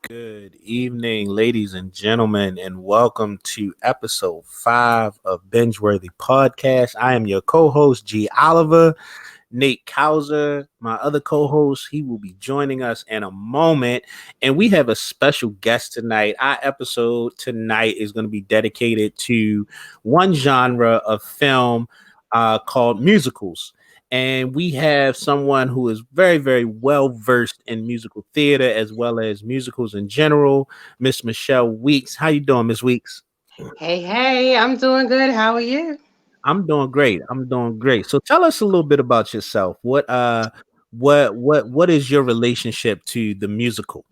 Good evening, ladies and gentlemen, and welcome to episode 5 of Binge-worthy Podcast. I am your co-host, G Oliver Nate Couser. My other co-host, he will be joining us in a moment, and we have a special guest tonight. Our episode tonight is going to be dedicated to one genre of film called musicals. And we have someone who is very, very well versed in musical theater as well as musicals in general, Miss Michelle Weeks. How you doing, Miss Weeks? Hey, I'm doing good. How are you? I'm doing great. I'm doing great. So tell us a little bit about yourself. What is your relationship to the musical?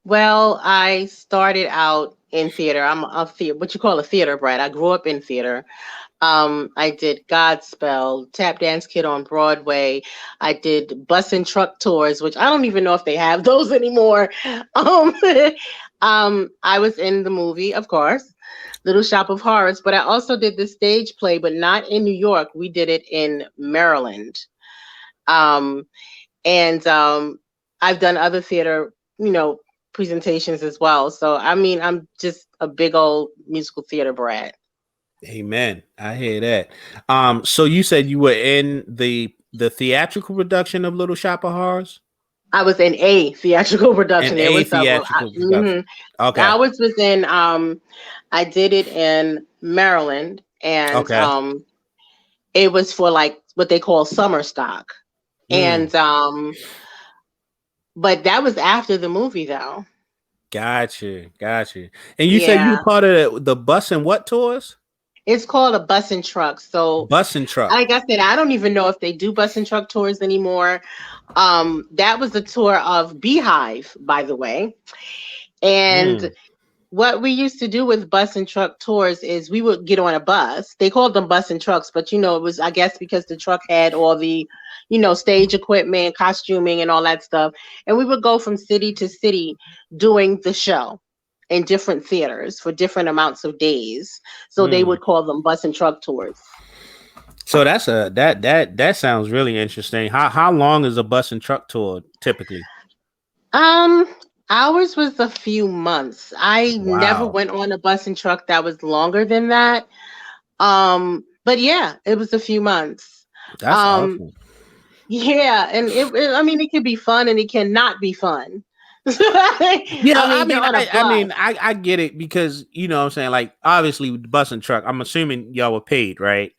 Well, I started out in theater. I'm a theater, what you call a theater brat. I grew up in theater. I did Godspell, Tap Dance Kid on Broadway. I did bus and truck tours, which I don't even know if they have those anymore. Um, I was in the movie, of course, Little Shop of Horrors, but I also did the stage play, but not in New York. We did it in Maryland. Um, and I've done other theater, presentations as well. So I mean, I'm just a big old musical theater brat. Amen. I hear that. So you said you were in the theatrical production of Little Shop of Horrors? I was in a theatrical And production. There a was several. theatrical production. Okay. Ours was in. I did it in Maryland, and Okay. it was for like what they call summer stock, Mm. and but that was after the movie, though. Gotcha. And you said you were Yeah, part of the bus and what tours? it's called a bus and truck. So, Bus and truck. like I said, I don't even know if they do bus and truck tours anymore. That was the tour of Beehive, by the way, and Mm. what we used to do with bus and truck tours is we would get on a bus. They called them bus and trucks, but it was, I guess, because the truck had all the, stage equipment, costuming, and all that stuff. And we would go from city to city doing the show in different theaters for different amounts of days. So they Mm. would call them bus and truck tours. So that's that sounds really interesting. How long is a bus and truck tour typically? Um, Ours was a few months. I never Wow. went on a bus and truck that was longer than that. But yeah, it was a few months. That's Um, awesome. yeah, and I mean, it can be fun and it cannot be fun. Yeah, I I mean, you're mean, on a bus. I get it because you know what I'm saying, like obviously with the bus and truck, I'm assuming y'all were paid, right?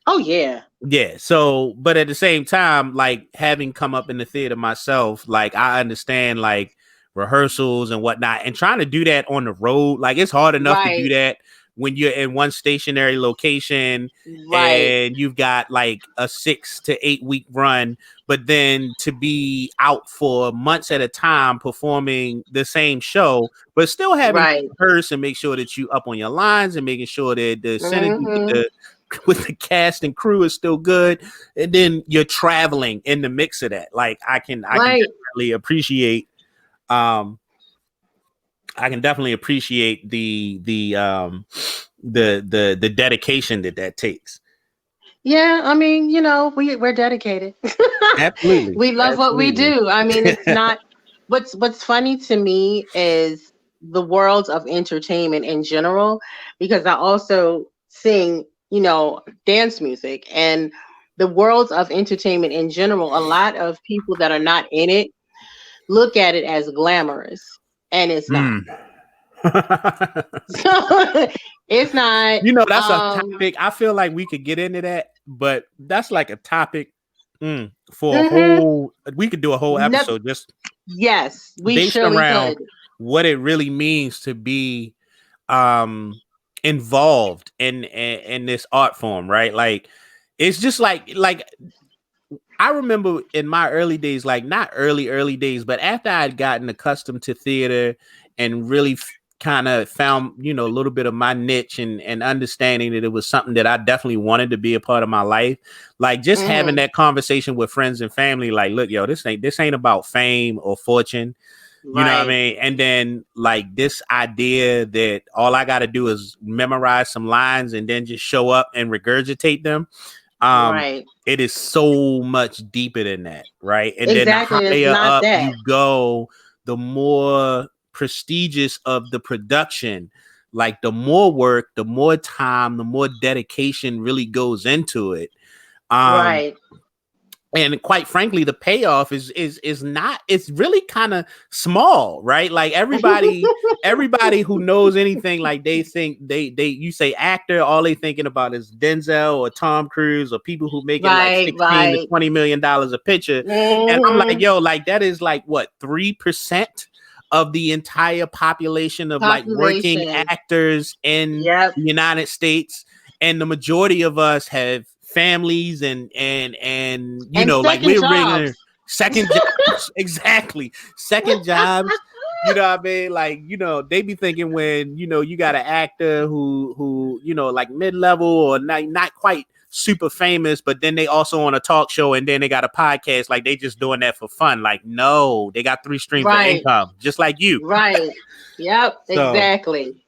Oh yeah, Yeah. So, but at the same time, like having come up in the theater myself, like I understand like rehearsals and whatnot, and trying to do that on the road, like it's hard enough to do right, that when you're in one stationary location right, and you've got like a 6 to 8 week run, but then to be out for months at a time performing the same show, but still having to right. rehearse and make sure that you up on your lines and making sure that the synergy with Hmm. the cast and crew is still good, and then you're traveling in the mix of that. Like I can Right. definitely appreciate um I can definitely appreciate the dedication that takes. Yeah, I mean, we're dedicated. Absolutely. We love what we Absolutely. do. I mean, it's not what's funny to me is the world of entertainment in general, because I also sing, dance music, and the world of entertainment in general, a lot of people that are not in it look at it as glamorous, and it's not. Mm. It's not. That's a topic. I feel like we could get into that, but that's like a topic for a Mhm. whole. We could do a whole No, episode just yes, we based surely around could. what it really means to be involved in this art form, right? Like it's just like I remember in my early days, like not early days, but after I'd gotten accustomed to theater and really kind of found, a little bit of my niche and understanding that it was something that I definitely wanted to be a part of my life. Like just having Hmm. that conversation with friends and family, like, look, yo, this ain't about fame or fortune. You know what I Right, mean? And then like this idea that all I got to do is memorize some lines and then just show up and regurgitate them. Um, right. it is so much deeper than that, right? And then the Exactly. It's higher not up that. you go, the more prestigious of the production. Like the more work, the more time, the more dedication really goes into it. Um, Right. and quite frankly, the payoff is not, it's really kind of small, right? Like everybody who knows anything, like they think they you say actor, all they thinking about is Denzel or Tom Cruise or people who making like Right, 16 to right. 20 million dollars a picture. And I'm like, Hmm. yo, like that is like what, 3% of the entire population of like working Population. actors in Yep. the United States. And the majority of us have families and And like second we're jobs. regular second jobs. Exactly, second jobs. You know what I mean? Like, they be thinking when you got an actor who like mid-level or not quite super famous, but then they also on a talk show and then they got a podcast, like they just doing that for fun. Like, no, they got 3 streams of Right, income just like you. right. Yep, So exactly.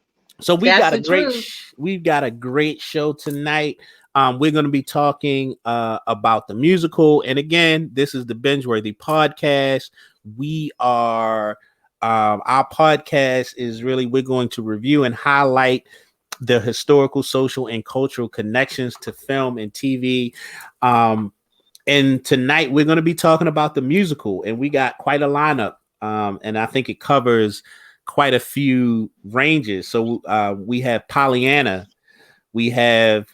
we've That's got a the truth. great show tonight. We're going to be talking about the musical, and again, this is the Binge-worthy podcast. We are our podcast is really, we're going to review and highlight the historical, social, and cultural connections to film and TV. And tonight we're going to be talking about the musical, and we got quite a lineup. And I think it covers quite a few ranges. So we have Pollyanna. We're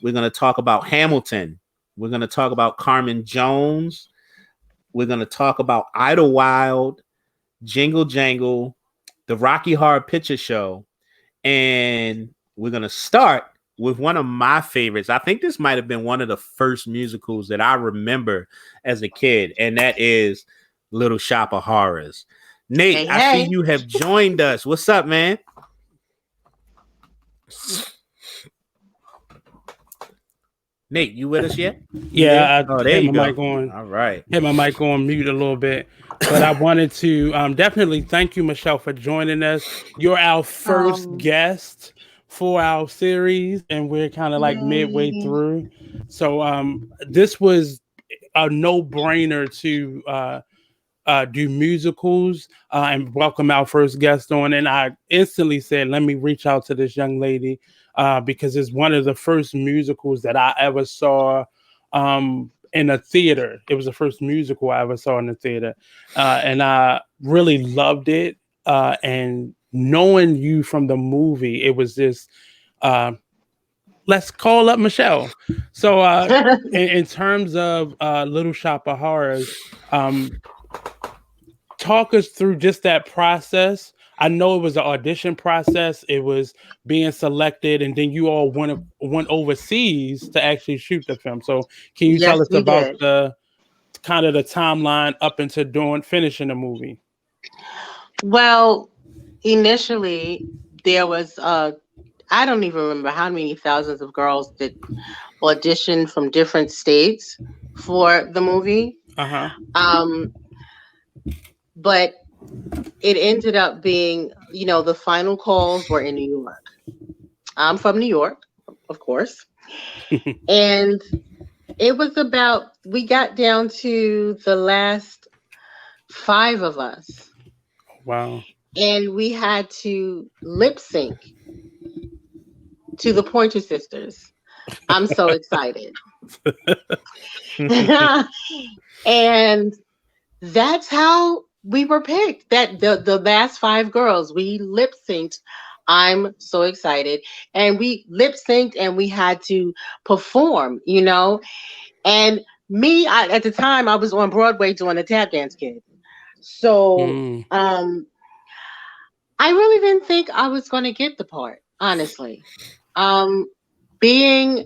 going to talk about Hamilton. We're going to talk about Carmen Jones. We're going to talk about IdleWild, Jingle Jangle, the Rocky Horror Picture Show, and we're going to start with one of my favorites. I think this might have been one of the first musicals that I remember as a kid, and that is Little Shop of Horrors. Nate, Hey, I see hey. you have joined us. What's up, man? Nate, you with us yet? You there? Yeah, Oh, I there had you my go. mic on. All right. Had my mic on mute a little bit, but I wanted to definitely thank you, Michelle, for joining us. You're our first Um, guest for our series, and we're kind of like midway Yay. through. So this was a no-brainer to do musicals and welcome our first guest on. And I instantly said, let me reach out to this young lady because it's one of the first musicals that I ever saw in a theater. It was the first musical I ever saw in the theater. And I really loved it. And knowing you from the movie, it was just, let's call up Michelle. So in terms of Little Shop of Horrors, talk us through just that process. I know it was an audition process. It was being selected, and then you all went overseas to actually shoot the film. So, can you tell Yes, us we about did. the kind of the timeline up into finishing the movie? Well, initially there was I don't even remember how many thousands of girls that auditioned from different states for the movie. Uh huh. Um, but it ended up being, the final calls were in New York. I'm from New York, of course. And it was about, we got down to the last five of us, Wow. and we had to lip sync to the Pointer Sisters. I'm so excited. And that's how we were picked. That the last five girls, we lip synced. I'm so excited. And we lip synced and we had to perform. And me, at the time I was on Broadway doing the Tap Dance Kid. So Mm. I really didn't think I was gonna get the part, honestly. Um being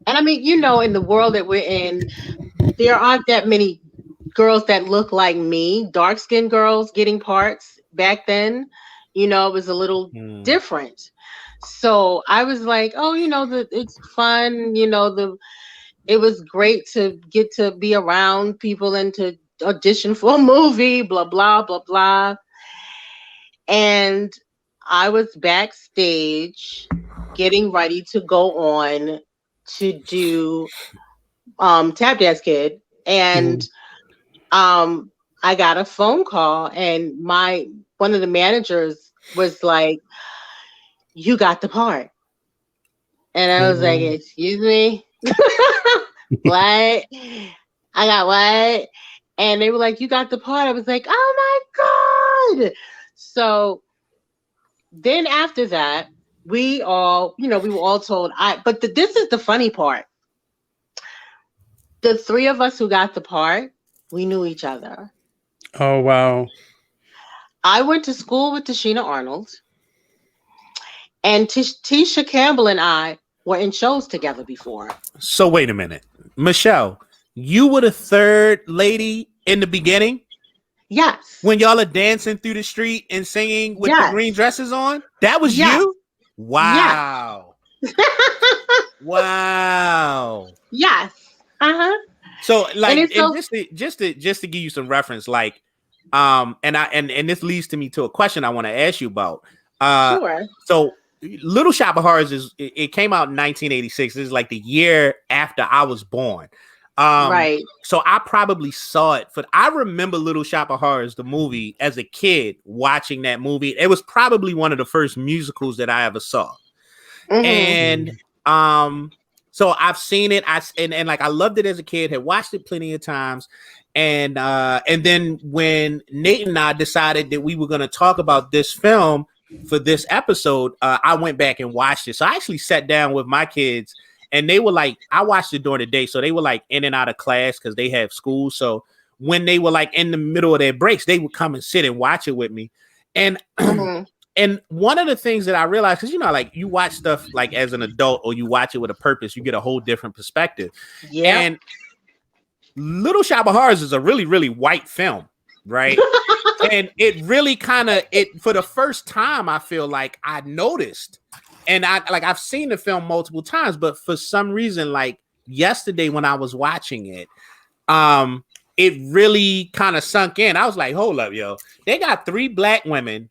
and I mean, in the world that we're in, there aren't that many girls that look like me, dark skinned girls getting parts back then. It was a little Hmm. different. So I was like, oh, it's fun. It was great to get to be around people and to audition for a movie, blah, blah, blah, blah. And I was backstage getting ready to go on to do Tap Dance Kid. And Mm. um I got a phone call, and my one of the managers was like, "You got the part," and I was like, "Excuse me, what? I got what?" And they were like, "You got the part." I was like, "Oh my god!" So then after that, we all, we were all told. But this is the funny part. The three of us who got the part, we knew each other. Oh wow! I went to school with Tashina Arnold, and Tisha Campbell and I were in shows together before. So wait a minute, Michelle, you were the third lady in the beginning. Yes. When y'all are dancing through the street and singing with the green dresses on, that was you. Wow. Yes. Wow. Yes. So like, and just to give you some reference, like, and this leads to me to a question I want to ask you about. Sure. So Little Shop of Horrors it came out in 1986. This is like the year after I was born. Right. So I probably saw it. I remember Little Shop of Horrors, the movie, as a kid watching that movie. It was probably one of the first musicals that I ever saw. And so I've seen it. And like I loved it as a kid. Had watched it plenty of times. And then when Nate and I decided that we were going to talk about this film for this episode, I went back and watched it. So I actually sat down with my kids. And they were like, I watched it during the day. So they were like in and out of class because they have school. So when they were like in the middle of their breaks, they would come and sit and watch it with me. And and one of the things that I realized, because, like you watch stuff like as an adult or you watch it with a purpose, you get a whole different perspective. Yeah. And Little Shop of Horrors is a really, really white film, right? And it really for the first time, I feel like I noticed. And I've seen the film multiple times, but for some reason, like yesterday when I was watching it, it really kind of sunk in. I was like, hold up, yo. They got 3 black women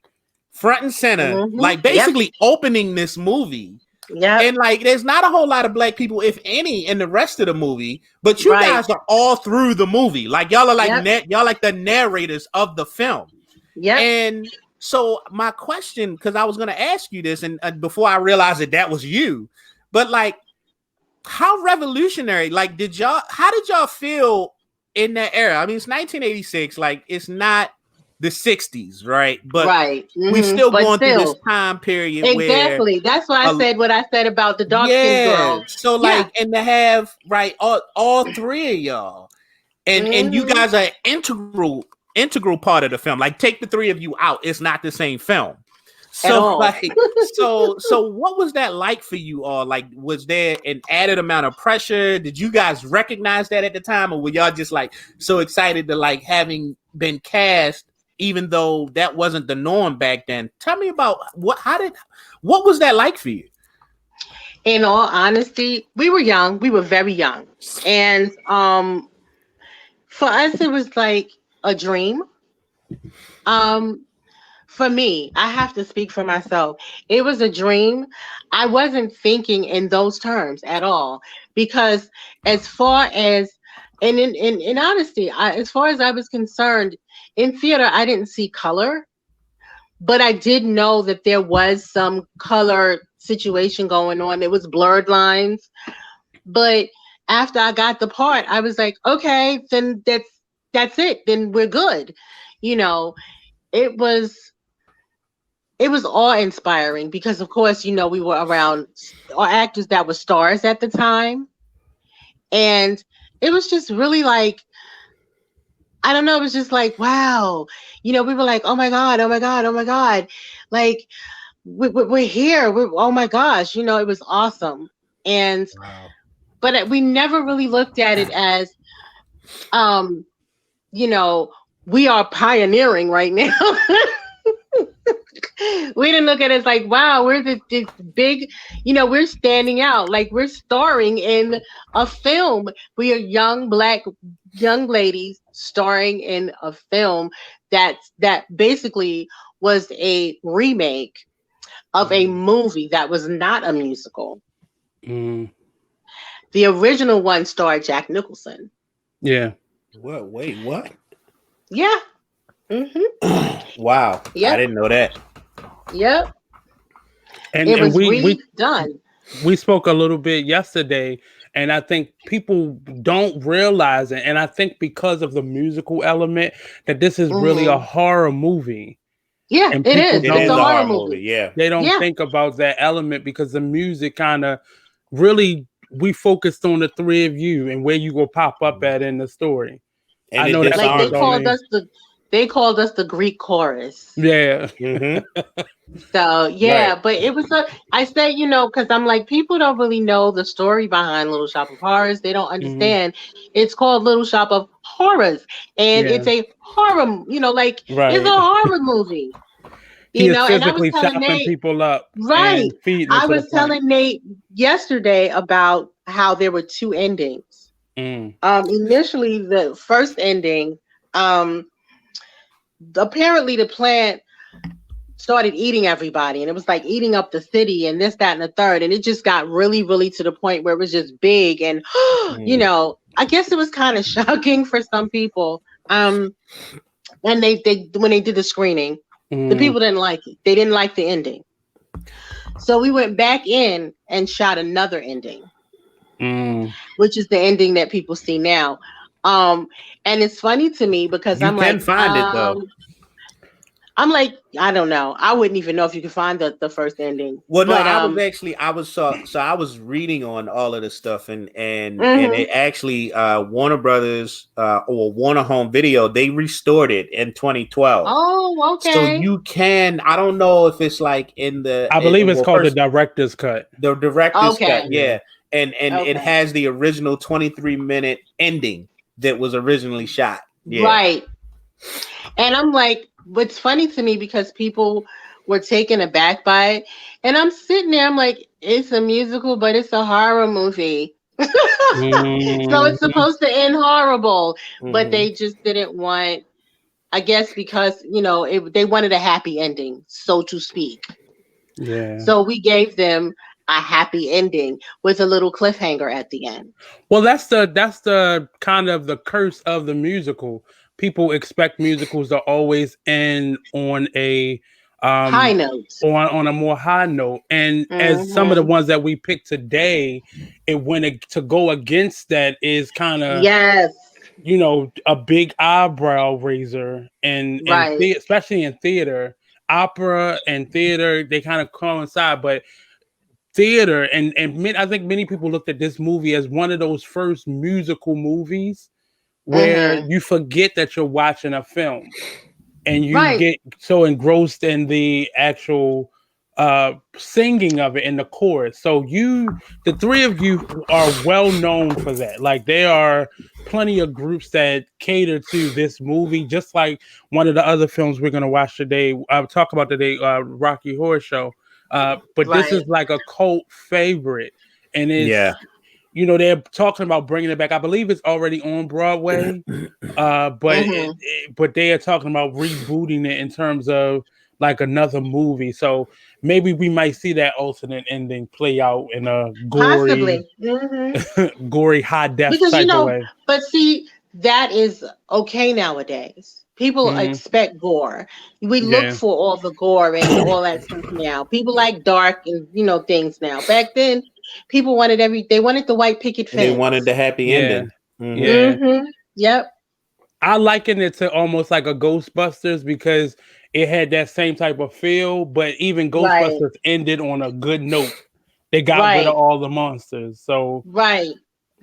front and center, like basically opening this movie. Yeah. And like there's not a whole lot of black people, if any, in the rest of the movie, but you guys are all through the movie. Like y'all are like y'all like the narrators of the film. Yeah. And so my question, because I was going to ask you this, and before I realized that was you, but like, how revolutionary? Like, how did y'all feel in that era? I mean, it's 1986. Like, it's not the 60s, right? But we still going through this time period. Exactly. That's why I said what I said about the dark-skinned girl. So like, and to have all 3 of y'all, and you guys are integral part of the film. Like, take the 3 of you out, it's not the same film. So like, so what was that like for you all? Like, was there an added amount of pressure? Did you guys recognize that at the time, or were y'all just like so excited to like having been cast, even though that wasn't the norm back then? Tell me about what was that like for you? In all honesty, we were young. We were very young, and for us, it was like a dream. For me, I have to speak for myself. It was a dream. I wasn't thinking in those terms at all, because as far as, and in honesty, as far as I was concerned, in theater, I didn't see color, but I did know that there was some color situation going on. It was blurred lines. But after I got the part, I was like, okay, then that's it. Then we're good. It was awe-inspiring because, of course, we were around actors that were stars at the time. And it was just really like, I don't know, it was just like, wow. We were like, oh my God, oh my God, oh my God. Like, we're here. Oh my gosh, it was awesome. And, but we never really looked at it as, we are pioneering right now. We didn't look at it as like, wow, we're this big, we're standing out. Like, we're starring in a film. We are young ladies starring in a film that basically was a remake of a movie that was not a musical. The original one starred Jack Nicholson. Yeah. What? Wait, what? Yeah. Wow, Yep. I didn't know that. Yep. And It was we redone. we spoke a little bit yesterday, and I think people don't realize it. And I think because of the musical element, that this is really a horror movie, Yeah, and it people is. It It's is a a don't horror horror movie. movie. Yeah. they don't Yeah. think about that element because the music kind of really we focused on the three of you and where you will pop up at in the story. And I it know that Like sounds disarms you. they called us the Greek chorus. yeah. Mm-hmm. So Right. yeah, but it was I say, because I'm like, people don't really know the story behind Little Shop of Horrors. They don't Mhm. understand. It's called Little Shop of Horrors, and Yeah. it's a horror, like it's a Right. horror movie. He is And I was physically telling chopping Nate, people up right? and feeding it I to the was point. telling Nate yesterday about how there were two endings. Mm. Initially, the first ending, um, apparently the plant started eating everybody, and it was like eating up the city and this, that, and the third, and it just got really, really to the point where it was just big, and Mm. I guess it was kind of shocking for some people. And they when they did the screening, the Mm. people didn't like it. They didn't like the ending, so we went back in and shot another ending, Mm. which is the ending that people see now. And it's funny to me because You can find it though. I'm like, I don't know. I wouldn't even know if you could find the first ending. Well, no, But I was so I was reading on all of this stuff, and mhm. it actually Warner Brothers or Warner Home Video, they restored it in 2012. Oh, So okay. you can, I don't know if it's like in the I believe it's well, called the first director's cut. the director's Okay. cut, yeah, and it Okay. has the original 23-minute ending that was originally shot. Yeah. Right. And I'm like, what's funny to me because people were taken aback by it. And I'm sitting there, I'm like, it's a musical, but it's a horror movie. So it's Mm. supposed to end horrible. But Mm-hmm. they just didn't want, I guess, because, they wanted a happy ending, so to speak. Yeah. So we gave them a happy ending with a little cliffhanger at the end. Well, that's the kind of the curse of the musical. People expect musicals to always end on a High notes. on a more high note. And as some of the Hmm. ones that we picked today, it went to go against that is kind of Yes. a big eyebrow raiser, and Right. especially in theater, opera and theater, they kind of coincide, but theater I think many people looked at this movie as one of those first musical movies where Hmm. you forget that you're watching a film and you Right. get so engrossed in the actual singing of it in the chorus. So the three of you are well known for that. Like there are plenty of groups that cater to this movie, just like one of the other films we're gonna watch today. I'll talk about today, Rocky Horror Show. But this Right. is like a cult favorite, and Yeah. it's they're talking about bringing it back. I believe it's already on Broadway, Hmm. but they are talking about rebooting it in terms of like another movie. So maybe we might see that alternate ending play out in a gory, Possibly. Hmm. gory high def Because, type of way. but see, that is okay nowadays. People Mhm. expect gore. We look Yeah, for all the gore and all that stuff now. People like dark and, things now. Back then, people wanted they wanted the white picket They wanted fence. the happy yeah, ending. Mm-hmm. yeah. Mm-hmm. Yep. I liken it to almost like a Ghostbusters because it had that same type of feel, but even Right. Ghostbusters ended on a good note. They got rid of Right. all the monsters. So Right.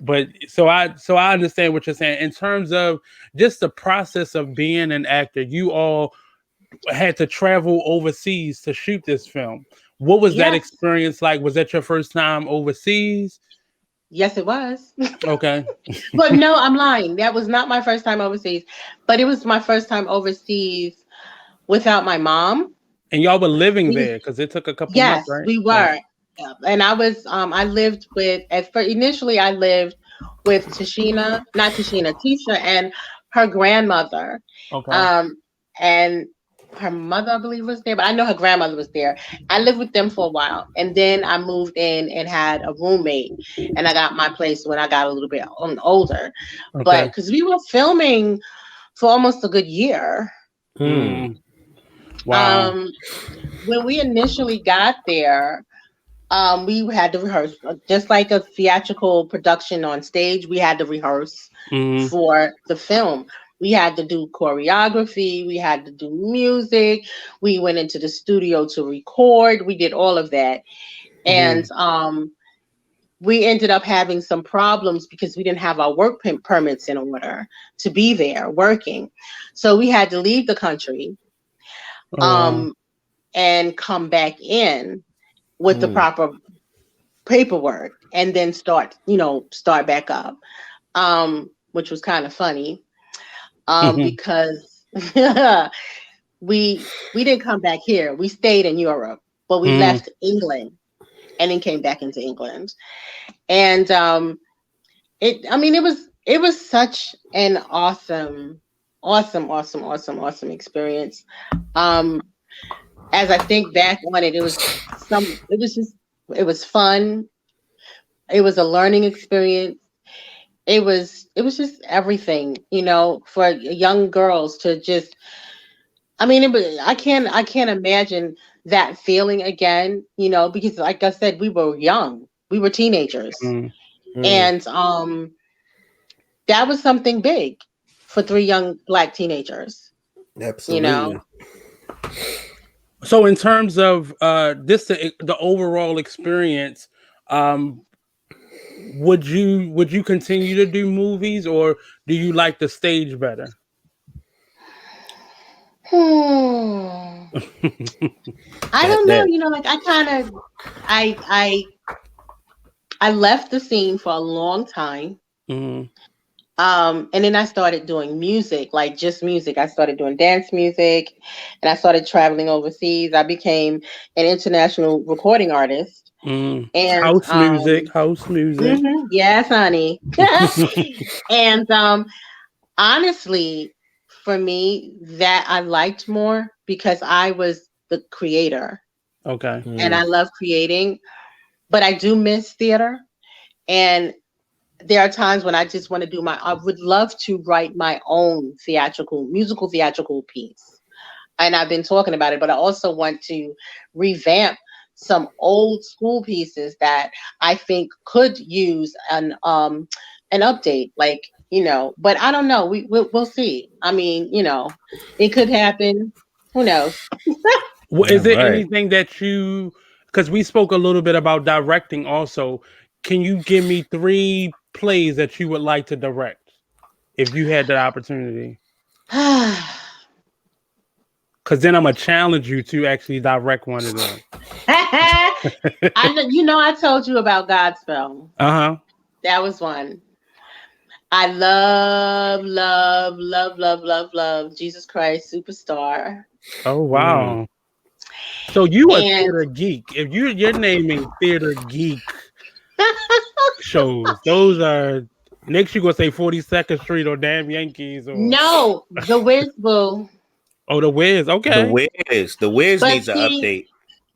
but so I understand what you're saying in terms of just the process of being an actor. You all had to travel overseas to shoot this film. What was that Yes. experience like? Was that your first time overseas? Yes, it was. Okay. But no, I'm lying. That was not my first time overseas, but it was my first time overseas without my mom. And y'all were living We, there because it took a couple months, yes, right? we Yeah. were. And I was, I lived with, initially I lived with Tisha and her grandmother. Okay. Um, and her mother, I believe, was there, but I know her grandmother was there. I lived with them for a while. And then I moved in and had a roommate. And I got my place when I got a little bit older. But Okay. because we were filming for almost a good year. Mm. Wow. When we initially got there, we had to rehearse just like a theatrical production on stage. We had to rehearse for the film. We had to do choreography. We had to do music. We went into the studio to record. We did all of that. And we ended up having some problems because we didn't have our work permits in order to be there working. So we had to leave the country and come back in with the proper paperwork and then start back up, which was kind of funny, because we didn't come back here. We stayed in Europe, but we left England and then came back into England. And it was such an awesome experience. As I think back on it, it was fun. It was a learning experience. It was just everything, for young girls to just, I can't imagine that feeling again, because like I said, we were young. We were teenagers. And that was something big for 3 young Black teenagers. Absolutely. So in terms of the overall experience, would you continue to do movies, or do you like the stage better? I don't know. I left the scene for a long time. And then I started doing music, like just music. I started doing dance music, and I started traveling overseas. I became an international recording artist. And house music. Yes, honey. And honestly, for me, that I liked more because I was the creator. Okay. And I love creating, but I do miss theater. And there are times when I just want to I would love to write my own musical theatrical piece. And I've been talking about it, but I also want to revamp some old school pieces that I think could use an update, but I don't know. We'll see. It could happen. Who knows? Is there anything that because we spoke a little bit about directing also, can you give me 3 plays that you would like to direct if you had that opportunity? Because then I'm going to challenge you to actually direct one of them. I told you about Godspell. That was one. I love Jesus Christ Superstar. Oh, wow. So you a theater geek. If you're naming theater geek shows, those are next. You gonna say 42nd Street or Damn Yankees? Or no, The Wiz, boo. Oh, The Wiz. Okay, The Wiz needs an update.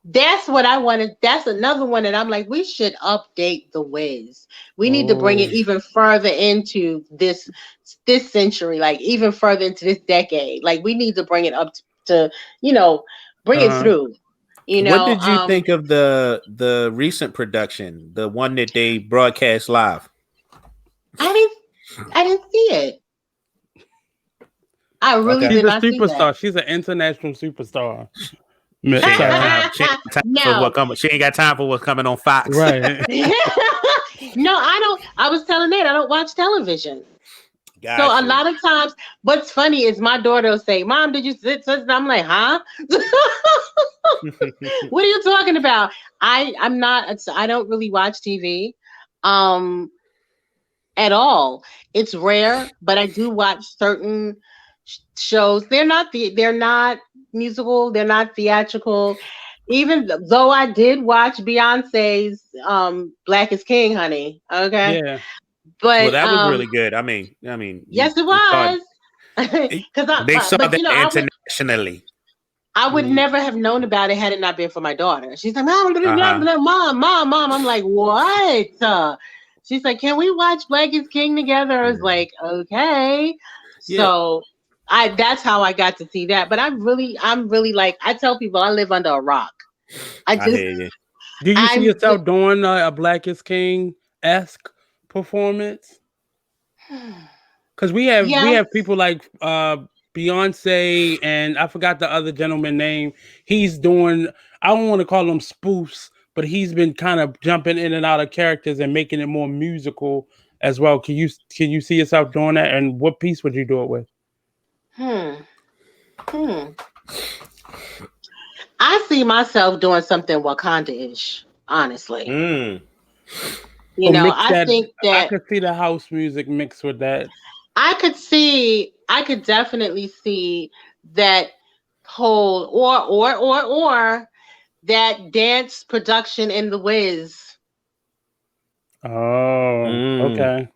That's what I wanted. That's another one that I'm like, we should update The Wiz. We need to bring it even further into this century, like even further into this decade. Like we need to bring it up to bring it through. What did you think of the recent production, the one that they broadcast live? I didn't see it. I really did not see that. She's an international superstar. She ain't got time for what's coming on Fox. Right. No, I don't. I was telling Nate, I don't watch television. Gotcha. So a lot of times, what's funny is my daughter will say, "Mom, did you sit?" I'm like, "Huh? What are you talking about?" I'm not. I don't really watch TV, at all. It's rare, but I do watch certain shows. They're not musical. They're not theatrical. Even though I did watch Beyonce's "Black is King," honey. Okay. Yeah. But that was really good. I mean, yes, it was. Because they saw that internationally. I would never have known about it had it not been for my daughter. She's like, Mom. I'm like, what? She's like, can we watch Black is King together? I was like, okay. Yeah. So That's how I got to see that. But I'm really like, I tell people I live under a rock. I I just hear you. Do you see I'm yourself doing a Black is King esque performance? Because we yes. have people like Beyonce and I forgot the other gentleman name. He's doing, I don't want to call them spoofs, but he's been kind of jumping in and out of characters and making it more musical as well. Can you see yourself doing that? And what piece would you do it with? Hmm. Hmm. I see myself doing something Wakanda-ish, honestly. Mm. You So know, mix I that. think I that could see the house music mixed with that. I could definitely see that whole or that dance production in the Wiz. Oh, Mm. okay.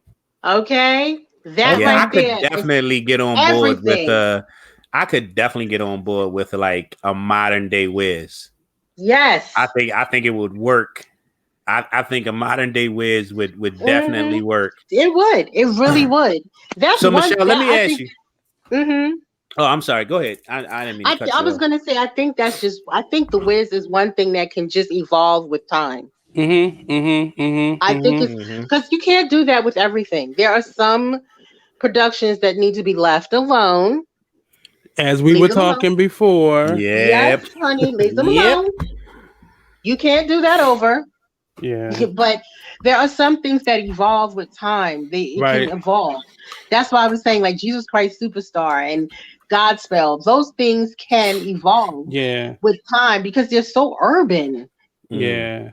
Okay? That Yeah, Okay. I right could there is definitely get on board with everything. I could definitely get on board with like a modern day Wiz. Yes. I think it would work. I think a modern day Wiz would Hmm. definitely work. It would. It really would. That's So one Michelle, let that me I ask think. you. Hmm. Oh, I'm sorry. Go ahead. I didn't mean to cut I you was off. gonna say I think that's just I think the Wiz is one thing that can just evolve with time. Mm-hmm. Mm-hmm. Mm-hmm. I think Mm-hmm. it's Hmm. because you can't do that with everything. There are some productions that need to be left alone. As we Leave were them alone. talking before. Yes, Yep. honey, leave them Yep. alone. You can't do that over. Yeah. But there are some things that evolve with time. It can Right. evolve. That's why I was saying like Jesus Christ Superstar and Godspell. Those things can evolve Yeah. with time because they're so urban. Mm. Yeah.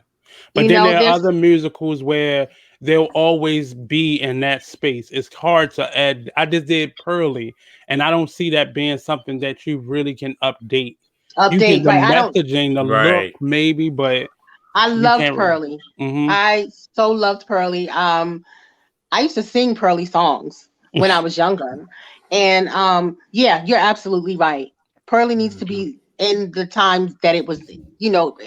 But You then know, there are there's other musicals where they'll always be in that space. It's hard to add. I just did Pearly, and I don't see that being something that you really can update. You can update, the right? I don't messaging, the look, Right. maybe, but I you loved can't really. Pearly. Mm-hmm. I so loved Pearly. I used to sing Pearly songs when I was younger. And yeah, you're absolutely right. Pearly needs to Mhm. be in the times that it was, you know,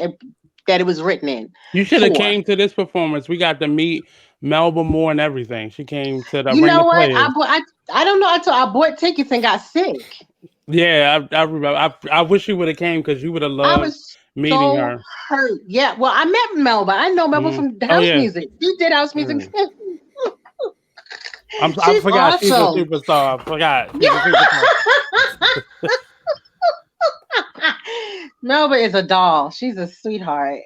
that it was written in You should have for. came to this performance. We got to meet Melba Moore and everything. She came to the You Ring know of what? Players. I don't know. I bought tickets and got sick. Yeah, I remember. I wish you would have came because you would have I loved was meeting so her. hurt. Yeah. Well, I met Melba. I know Melba Mhm. from the Oh house yeah, music. She did house music. Mm. I She's forgot she's a awesome. superstar. I forgot she's a superstar. Melba is a doll. She's a sweetheart.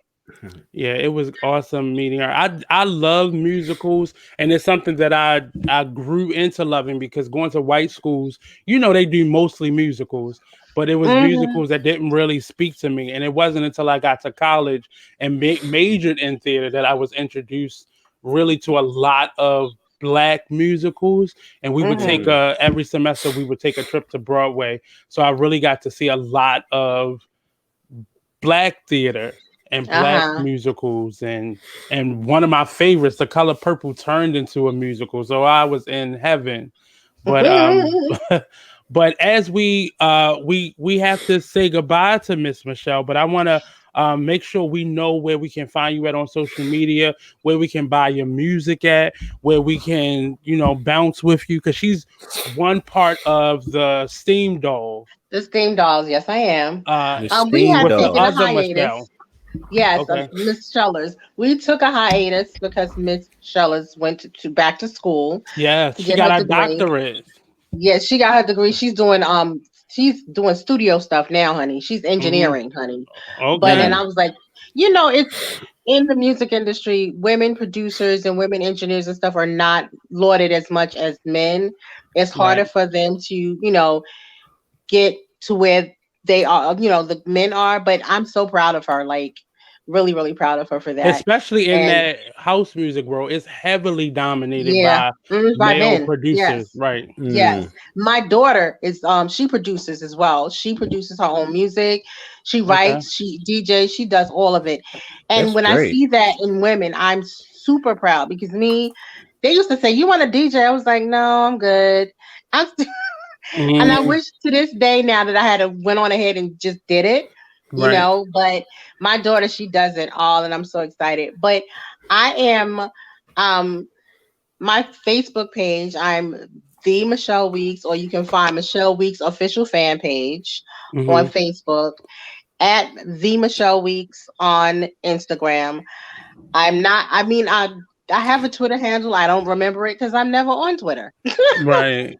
Yeah, it was awesome meeting her. I love musicals, and it's something that I grew into loving because going to white schools, they do mostly musicals, but it was Hmm. musicals that didn't really speak to me, and it wasn't until I got to college and majored in theater that I was introduced really to a lot of black musicals, and we would take Hmm. Mm. every semester we would take a trip to Broadway, so I really got to see a lot of black theater and black Uh-huh. musicals, and one of my favorites, The Color Purple, turned into a musical, so I was in heaven. But but as we have to say goodbye to Miss Michelle, but I want to make sure we know where we can find you at on social media, where we can buy your music at, where we can bounce with you, because she's one part of the Steam Doll The Steam Dolls, yes, I am. The We steam have with the taken a doll. other hiatus. Michelle. Yes, Okay. Miss Shellers. We took a hiatus because Miss Shellers went to back to school Yes, to she get got her her degree. doctorate. Yes, she got her degree. She's doing studio stuff now, honey. She's Hmm. engineering, honey. But and Okay. I Mm. was like, it's in the music industry, women producers and women engineers and stuff are not lauded as much as men. It's harder Right. for them to, get to where they are, the men are, but I'm so proud of her, like really, really proud of her for that. Especially in And that house music world, it's heavily dominated yeah, by by male men. producers. Yes. Right. Yes. Mm. My daughter is she produces as well. She produces her own music. She Okay. writes, she DJs, she does all of it. And That's when I great. see that in women, I'm super proud because they used to say, "You want a DJ?" I was like, "No, I'm good." I'm And I Hmm. wish to this day now that I had went on ahead and just did it, Right. but my daughter, she does it all and I'm so excited. But I am um my Facebook page, I'm The Michelle Weeks, or you can find Michelle Weeks official fan page on Mhm. Facebook, at The Michelle Weeks on Instagram. I'm not, I mean, I have a Twitter handle. I don't remember it because I'm never on Twitter. Right.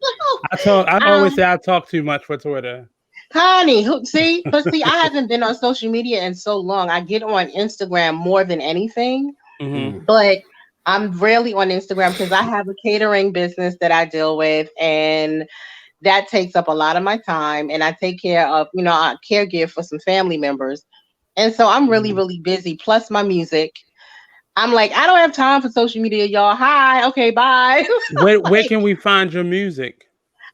I always um, say I talk too much for Twitter. Honey, see, I haven't been on social media in so long. I get on Instagram more than anything, Mhm. but I'm rarely on Instagram because I have a catering business that I deal with, and that takes up a lot of my time. And I take care of, I caregive for some family members, and so I'm really, Mhm. really busy. Plus my music. I'm like, I don't have time for social media, y'all. Hi, okay, bye. Where Like, can we find your music?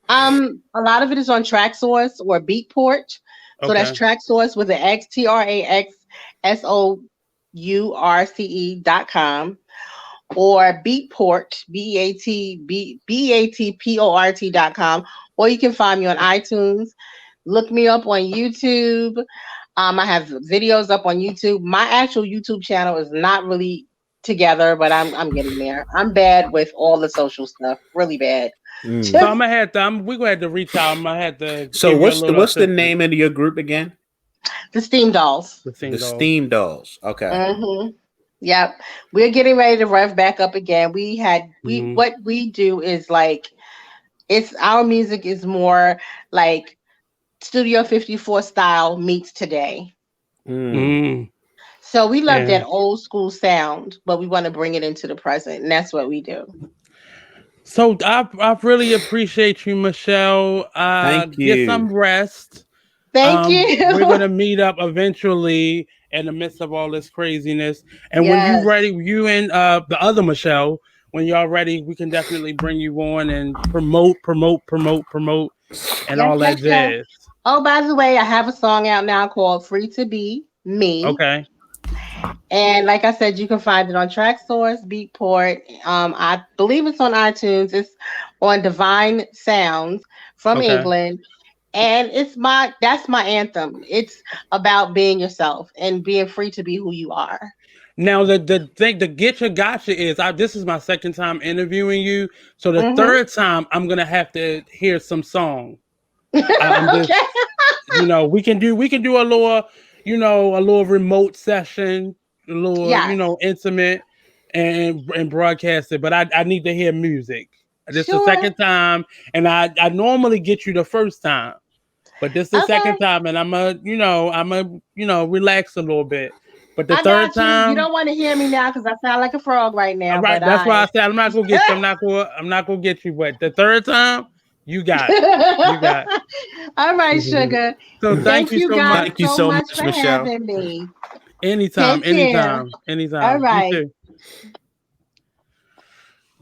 a lot of it is on TrackSource or Beatport. So that's Okay. TrackSource with an X, TraxSource.com, or Beatport, BEATPORT.com, or you can find me on iTunes. Look me up on YouTube. I have videos up on YouTube. My actual YouTube channel is not really together, but I'm getting there. I'm bad with all the social stuff, really bad. So Just I'm gonna have to. We gonna have to reach out. I'm gonna have to So give you a what's the little what's the assistance. name of your group again? the Steam Dolls. The The same dolls. Steam Dolls. Okay. Mm-hmm. Yep. We're getting ready to rev back up again. We Mhm. what we do is like, it's our music is more like Studio 54 style meets today. Mm. Mm. So we love Yeah. that old school sound, but we want to bring it into the present, and that's what we do. So I really appreciate you, Michelle. Thank Get you. some rest. Thank We're you. gonna meet up eventually in the midst of all this craziness. And when you Yes. ready, you and the other Michelle, when y'all ready, we can definitely bring you on and promote, and Yes, all that yes, yes. jazz. Oh, by the way, I have a song out now called Free to Be Me. Okay. And like I said, you can find it on TrackSource, Beatport. I believe it's on iTunes. It's on Divine Sounds from Okay. England. And that's my anthem. It's about being yourself and being free to be who you are. Now the thing, the get your gotcha is this is my second time interviewing you. So the Mm-hmm. third time I'm gonna have to hear some song. I'm Okay. just we can do a little remote session, a little Yes. intimate and broadcast it. But I need to hear music. This is the Sure. second time, and I normally get you the first time, but this is the Okay. second time, and I'm a relax a little bit. But the I third got you. You time, don't want to hear me now because I sound like a frog right all now, right, but that's why I. I said I'm not gonna get you. I'm not gonna get you. But the third time, you got it. You got All right, it. sugar. So thank Thank you you so guys much. Thank you so so much much, for Michelle. having me. Anytime, Take care. anytime, All anytime. You right. too.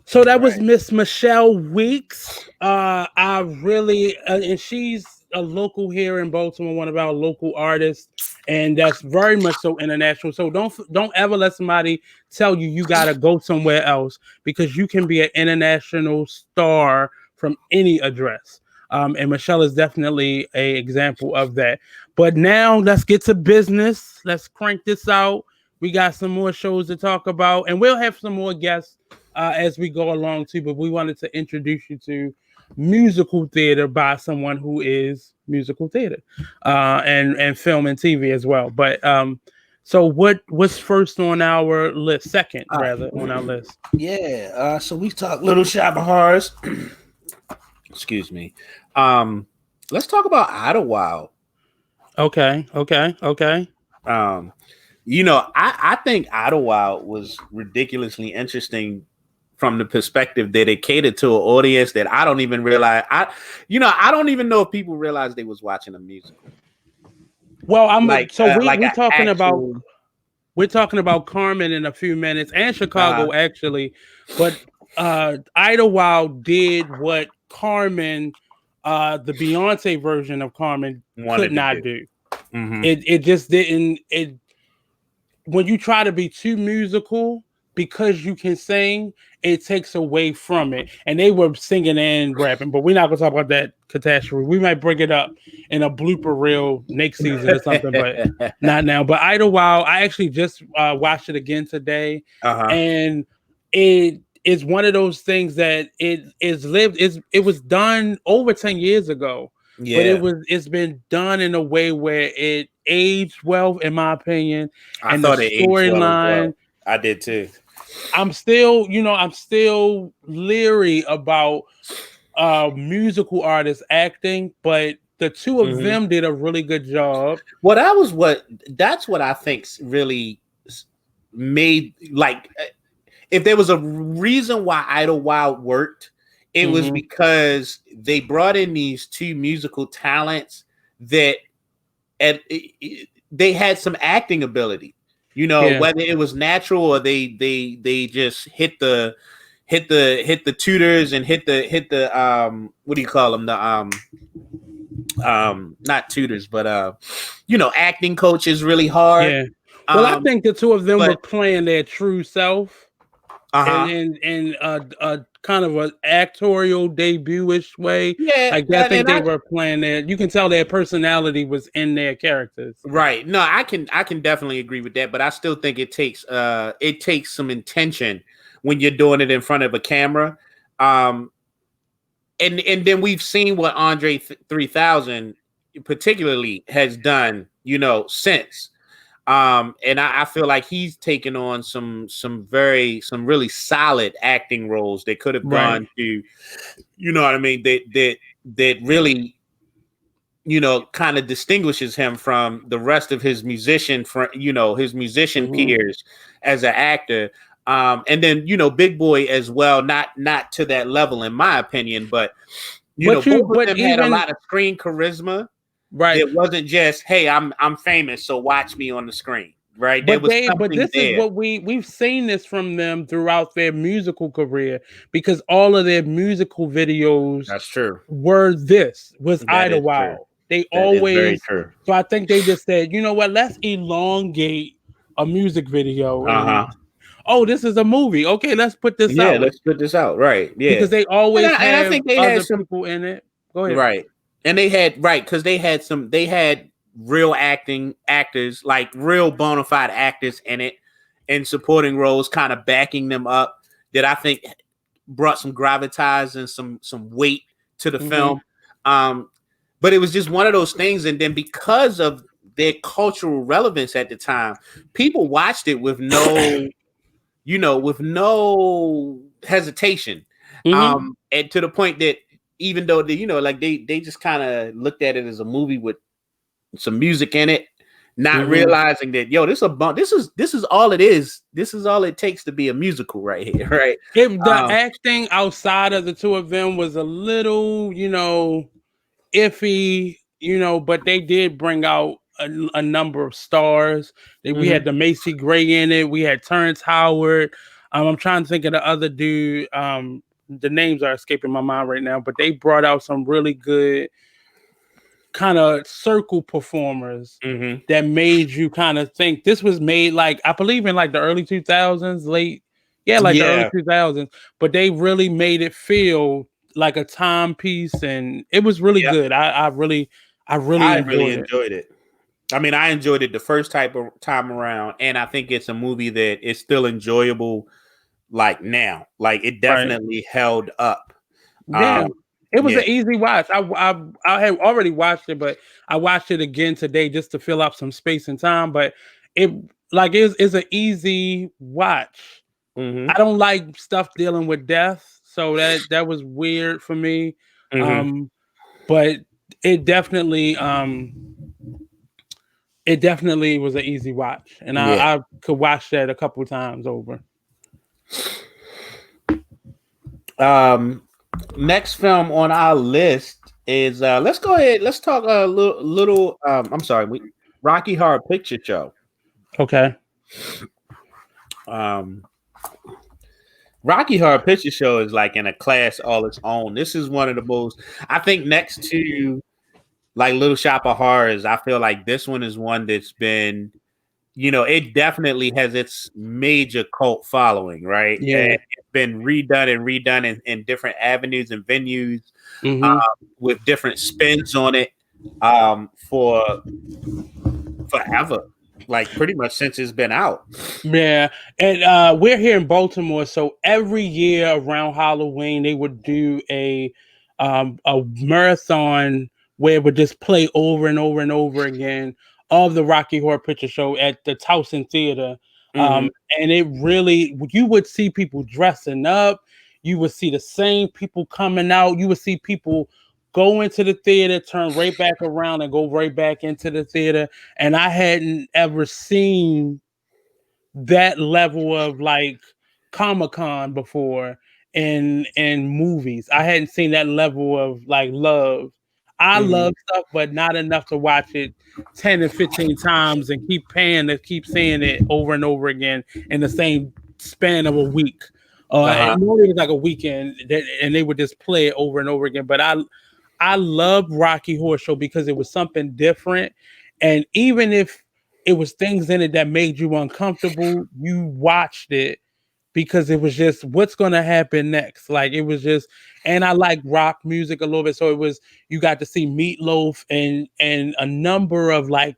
So All that was right. Miss Michelle Weeks. I really, and she's a local here in Baltimore, one of our local artists, and that's very much so international. So don't ever let somebody tell you gotta go somewhere else because you can be an international star from any address. And Michelle is definitely a example of that. But now let's get to business. Let's crank this out. We got some more shows to talk about, and we'll have some more guests as we go along too. But we wanted to introduce you to musical theater by someone who is musical theater and film and TV as well. But so what's first on our list? Second, All rather, right. on our list. Yeah. So we talk Little Shop of Horrors. Excuse me. Um, let's talk about IdleWild. Okay. Um, I think IdleWild was ridiculously interesting from the perspective that it catered to an audience that I don't even realize. I don't even know if people realize they was watching a musical, Well, like we an talking about actual. we're talking about Carmen in a few minutes and Uh, Chicago actually, but Idlewild did what Carmen, the Beyonce version of Carmen, could wanted to not do. do. Mm-hmm. It just didn't. It When you try to be too musical because you can sing, it takes away from it. And they were singing and rapping, but we're not gonna talk about that catastrophe. We might bring it up in a blooper reel next season or something, but not now. But Idlewild, I actually just watched it again today, Uh-huh. and it it's one of those things that it was done over 10 years ago, but Yeah, it's been done in a way where it aged well, in my opinion, I and the thought it aged well as storyline. well. I did too. I'm still leery about musical artists acting, but the two of Mhm. them did a really good job. Well, that's what I think really made like if there was a reason why IdleWild worked, it was Mhm. because they brought in these two musical talents that and they had some acting ability. You know, Yeah. whether it was natural or they just hit the tutors and hit the what do you call them, the not tutors but acting coaches really hard. Yeah. Well, I um think the two of them were but playing their true self, and uh-huh in a kind of a actorial debut-ish way. yeah Like I think and they I were playing their. You can tell their personality was in their characters. right, no, I can definitely agree with that, but I still think it takes some intention when you're doing it in front of a camera. um and then we've seen what Andre 3000 particularly has done, since. And I feel like he's taken on some really solid acting roles that could have Right. gone to, you know what I mean, that really, kind of distinguishes him from the rest of his his musician Mhm. peers as an actor. And then, Big Boy as well, not to that level in my opinion, but both of But them had a even lot of screen charisma right. that wasn't just, hey, I'm famous, so watch me on the screen. Right. There was But something this is there. what we've seen this from them throughout their musical career, because all of their musical videos That's true. was That is true. Idlewild. They That is very always true. so I think they just said, you know what, let's elongate a music video, and Uh-huh. oh, this is a movie. Okay, let's put this Yeah, out, let's put this out. Right. Yeah. because they And always I have think they had other some people in it. Go ahead. right. And they had right, because they had real actors, like real bona fide actors in it and supporting roles kind of backing them up, that I think brought some gravitas and some weight to the Hmm. film. But it was just one of those things, and then because of their cultural relevance at the time, people watched it with no hesitation. Hmm. And to the point that even though like they just kind of looked at it as a movie with some music in it, not Hmm. realizing that this is all it is. This is all it takes to be a musical right here, right? If the Um, acting outside of the two of them was a little, iffy, but they did bring out a number of stars. We had mhm. the Macy Gray in it. We had Terrence Howard. I'm trying to think of the other dude. The names are escaping my mind right now, but they brought out some really good kind of circle performers Mhm. that made you kind of think this was made, like, I believe in like the early 2000s, like the early Yeah, 2000s, but they really made it feel like a timepiece, and it was really yeah. good. I really I really enjoyed it. enjoyed it. I mean, I enjoyed it the first time around, and I think it's a movie that is still enjoyable. Like now, like it Right. definitely held up. Yeah. Um, It was yeah, an easy watch. I had already watched it, but I watched it again today just to fill up some space and time. But it it's an easy watch. I hmm don't like stuff dealing with death, so that was weird for me. hmm Um, but it definitely um it definitely was an easy watch, and yeah. I could watch that a couple times over. Um, Next film on our list is let's go ahead. Let's talk a little. I'm sorry, Rocky Horror Picture Show. Okay. Um, Rocky Horror Picture Show is like in a class all its own. This is one of the most, I think, next to like Little Shop of Horrors. I feel like this one is one that's been, it definitely has its major cult following, right? And Yeah. it's been redone and redone in different avenues and venues, Mm-hmm. with different spins on it, for forever. like pretty much since it's been out. Yeah, and we're here in Baltimore, so every year around Halloween they would do a marathon where it would just play over and over and over again of the Rocky Horror Picture Show at the Towson Theater. Mm-hmm. And it really, you would see people dressing up, you would see the same people coming out, you would see people go into the theater, turn right back around, and go right back into the theater. And I hadn't ever seen that level of like Comic-Con before in movies. I hadn't seen that level of like love. I Mm-hmm. love stuff, but not enough to watch it 10 and 15 times and keep paying to keep seeing it over and over again in the same span of a week. Uh-huh. And normally it was like a weekend, and they would just play it over and over again. But I loved Rocky Horror Show because it was something different, and even if it was things in it that made you uncomfortable, you watched it because it was just what's going to happen next. Like it was just, and I like rock music a little bit, so it was, you got to see Meatloaf and a number of like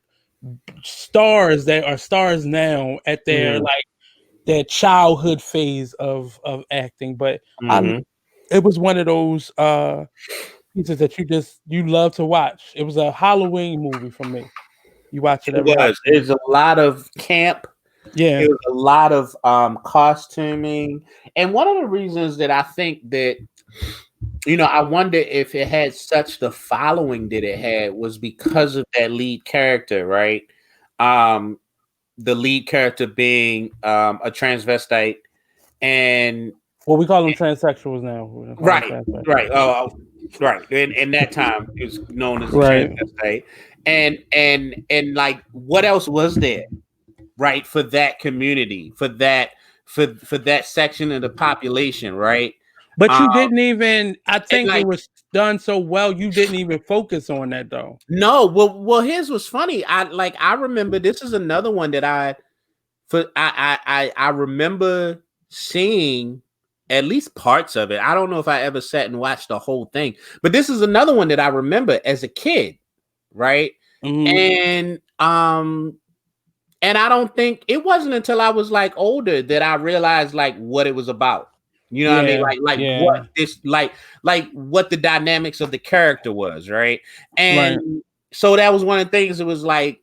stars that are stars now at their Mm-hmm. like their childhood phase of acting. But I, Mm-hmm. it was one of those pieces that you love to watch. It was a Halloween movie for me. You watch it It every was. Halloween. It's a lot of camp. Yeah. It was a lot of costuming, and one of the reasons that I think that, I wonder if it had such the following that it had was because of that lead character, right? Um, the lead character being a transvestite, and Well, we call them transsexuals now. We don't call them right, transsexuals. right, right. In that time, it was known as a Right. transvestite, and like, what else was there, right, for that community, for that section of the population, right? But Um, you didn't even, I and think it like, was done so well, you didn't even focus on that though. no, well, here's what's funny. I remember this is another one that I remember seeing at least parts of it. I don't know if I ever sat and watched the whole thing, but this is another one that I remember as a kid, right? Mm-hmm. And I don't think it wasn't until I was like older that I realized like what it was about. You know what I mean? Yeah. Like what Yeah. this like what the dynamics of the character was, right? Right. And so that was one of the things. It was like,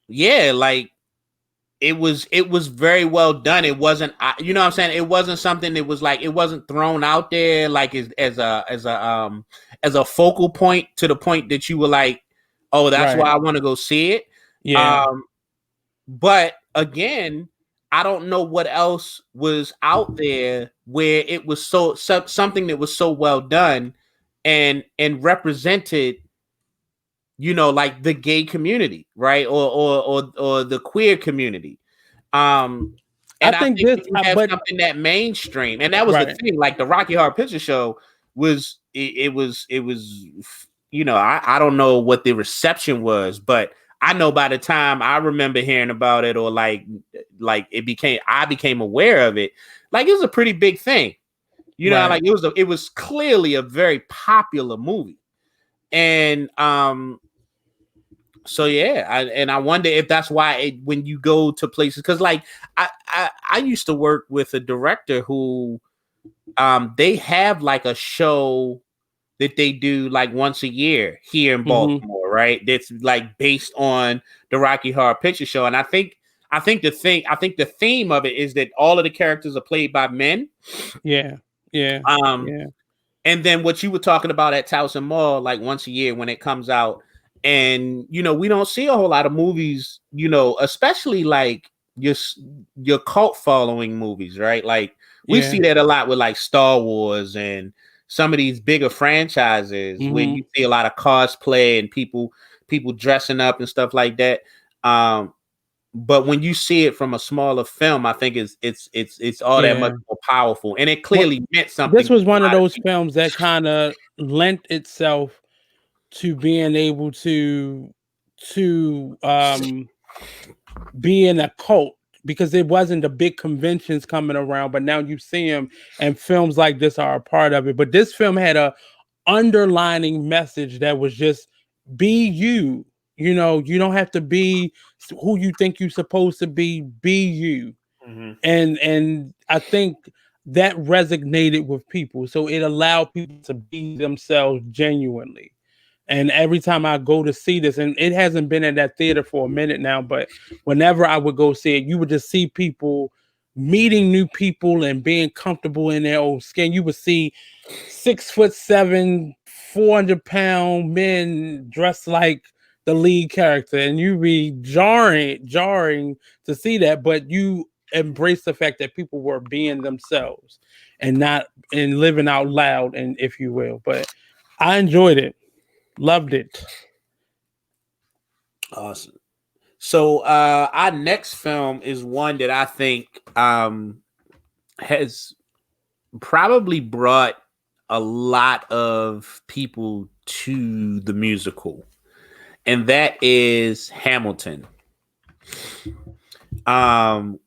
yeah, like it was very well done. It wasn't, you know what I'm saying? It wasn't something that was like, it wasn't thrown out there like as a focal point, to the point that you were like, oh, that's Right. why I want to go see it. Yeah. Um, but again, I don't know what else was out there where it was something that was so well done and represented, like the gay community, right? Or the queer community. I And I think think this, when you have but something that mainstream, and that was the right. thing, like the Rocky Horror Picture Show it was, I don't know what the reception was, but I know by the time I remember hearing about it, or like I became aware of it, like it was a pretty big thing. Right. Like it was clearly a very popular movie. And so yeah, I wonder if that's why when you go to places, because like I used to work with a director who they have like a show that they do like once a year here in Mm-hmm. Baltimore, right? That's like based on the Rocky Horror Picture Show, and I think the theme of it is that all of the characters are played by men. Yeah. Yeah. Um, Yeah. and then what you were talking about at Towson Mall, like once a year when it comes out, and we don't see a whole lot of movies, especially like your cult following movies, right? Like we Yeah. see that a lot with like Star Wars and some of these bigger franchises where Mm-hmm. you see a lot of cosplay and people dressing up and stuff like that. But when you see it from a smaller film, I think it's all that Yeah. much more powerful, and it Well, clearly meant something this to was one a of lot of those people. films that kind of lent itself to being able to be in a cult, because there wasn't the big conventions coming around, but now you see them, and films like this are a part of it. But this film had a underlining message that was just be you. You know, you don't have to be who you think you're supposed to be. Be you. Mhm. And I think that resonated with people, so it allowed people to be themselves genuinely. And every time I go to see this, and it hasn't been in that theater for a minute now, but whenever I would go see it, you would just see people meeting new people and being comfortable in their own skin. You would see 6'7", 400-pound men dressed like the lead character, and you be jarring to see that, but you embrace the fact that people were being themselves and not and living out loud, and if you will. But I enjoyed it, loved it. Awesome. So our next film is one that I think has probably brought a lot of people to the musical, and that is Hamilton.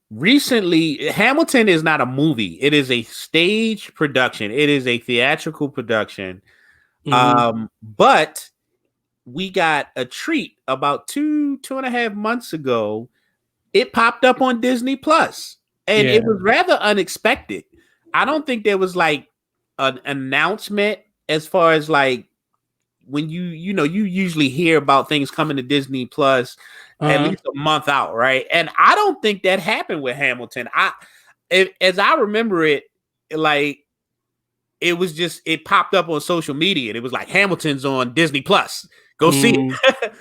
Recently, Hamilton is not a movie. It is a stage production. It is a theatrical production. But we got a treat about two and a half months ago. It popped up on Disney Plus, and it was rather unexpected. I don't think there was like an announcement as far as like when you usually hear about things coming to Disney Plus at least a month out, right? And I don't think that happened with Hamilton. As I remember it, like it was just it popped up on social media. And it was like Hamilton's on Disney Plus. Go see it.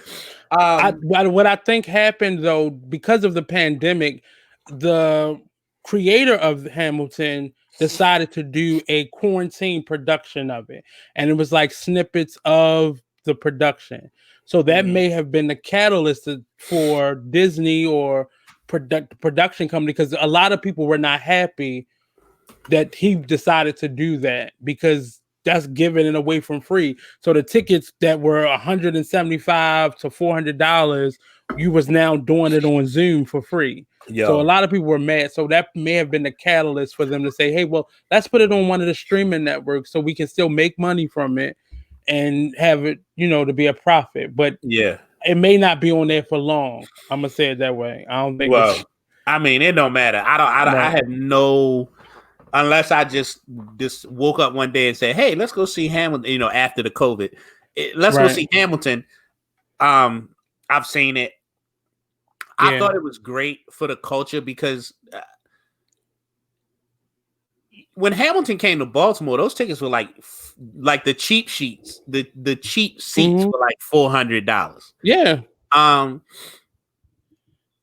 What I think happened though, because of the pandemic, the creator of Hamilton decided to do a quarantine production of it, and it was like snippets of the production. So that may have been the catalyst for Disney or production company, because a lot of people were not happy that he decided to do that, because that's giving it away from free. So the tickets that were $175 to $400, you was now doing it on Zoom for free. So a lot of people were mad. So that may have been the catalyst for them to say, hey, well, let's put it on one of the streaming networks so we can still make money from it and have it, to be a profit. But it may not be on there for long. I'm gonna say it that way. I don't think. Well, I mean, it don't matter. I had no. Unless I just woke up one day and said, "Hey, let's go see Hamilton." After the COVID, let's go see Hamilton. I've seen it. I thought it was great for the culture because when Hamilton came to Baltimore, those tickets were like the cheap sheets. The cheap seats were like $400. Yeah.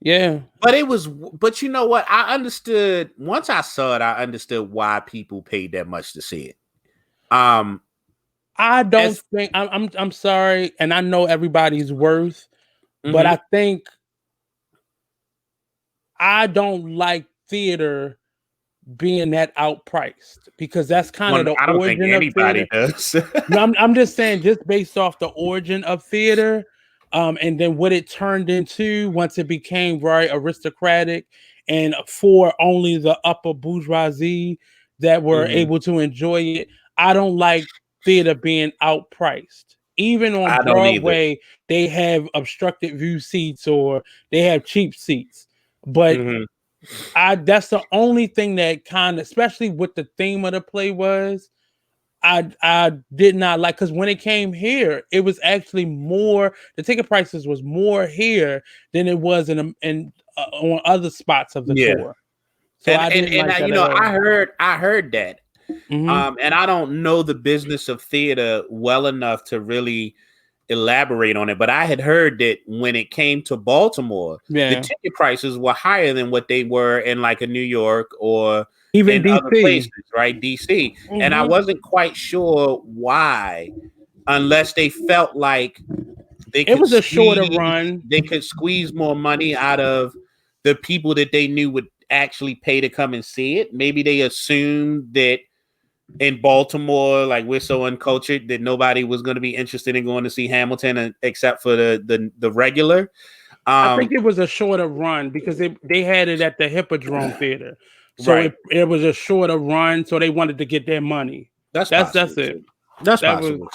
Yeah. But you know what? I understood once I saw it, I understood why people paid that much to see it. I don't think I'm sorry, and I know everybody's worth, but I think I don't like theater being that outpriced, because that's kind of the I don't origin think anybody of theater. does. No, I'm just saying, just based off the origin of theater, and then what it turned into once it became very aristocratic and for only the upper bourgeoisie that were able to enjoy it. I don't like theater being outpriced. Even on Broadway, they have obstructed view seats or they have cheap seats. But that's the only thing that kind of, especially with the theme of the play, was I did not like, because when it came here, it was actually more. The ticket prices was more here than it was in on other spots of the tour. So I didn't like that at all. I heard that, and I don't know the business of theater well enough to really elaborate on it. But I had heard that when it came to Baltimore, the ticket prices were higher than what they were in like a New York or even in DC. other places, right? DC. And I wasn't quite sure why, unless they felt like it was a shorter run. They could squeeze more money out of the people that they knew would actually pay to come and see it. Maybe they assumed that in Baltimore, like, we're so uncultured that nobody was going to be interested in going to see Hamilton except for the regular. I think it was a shorter run because they had it at the Hippodrome Theater. So it was a shorter run, so they wanted to get their money. That's it. That's possible.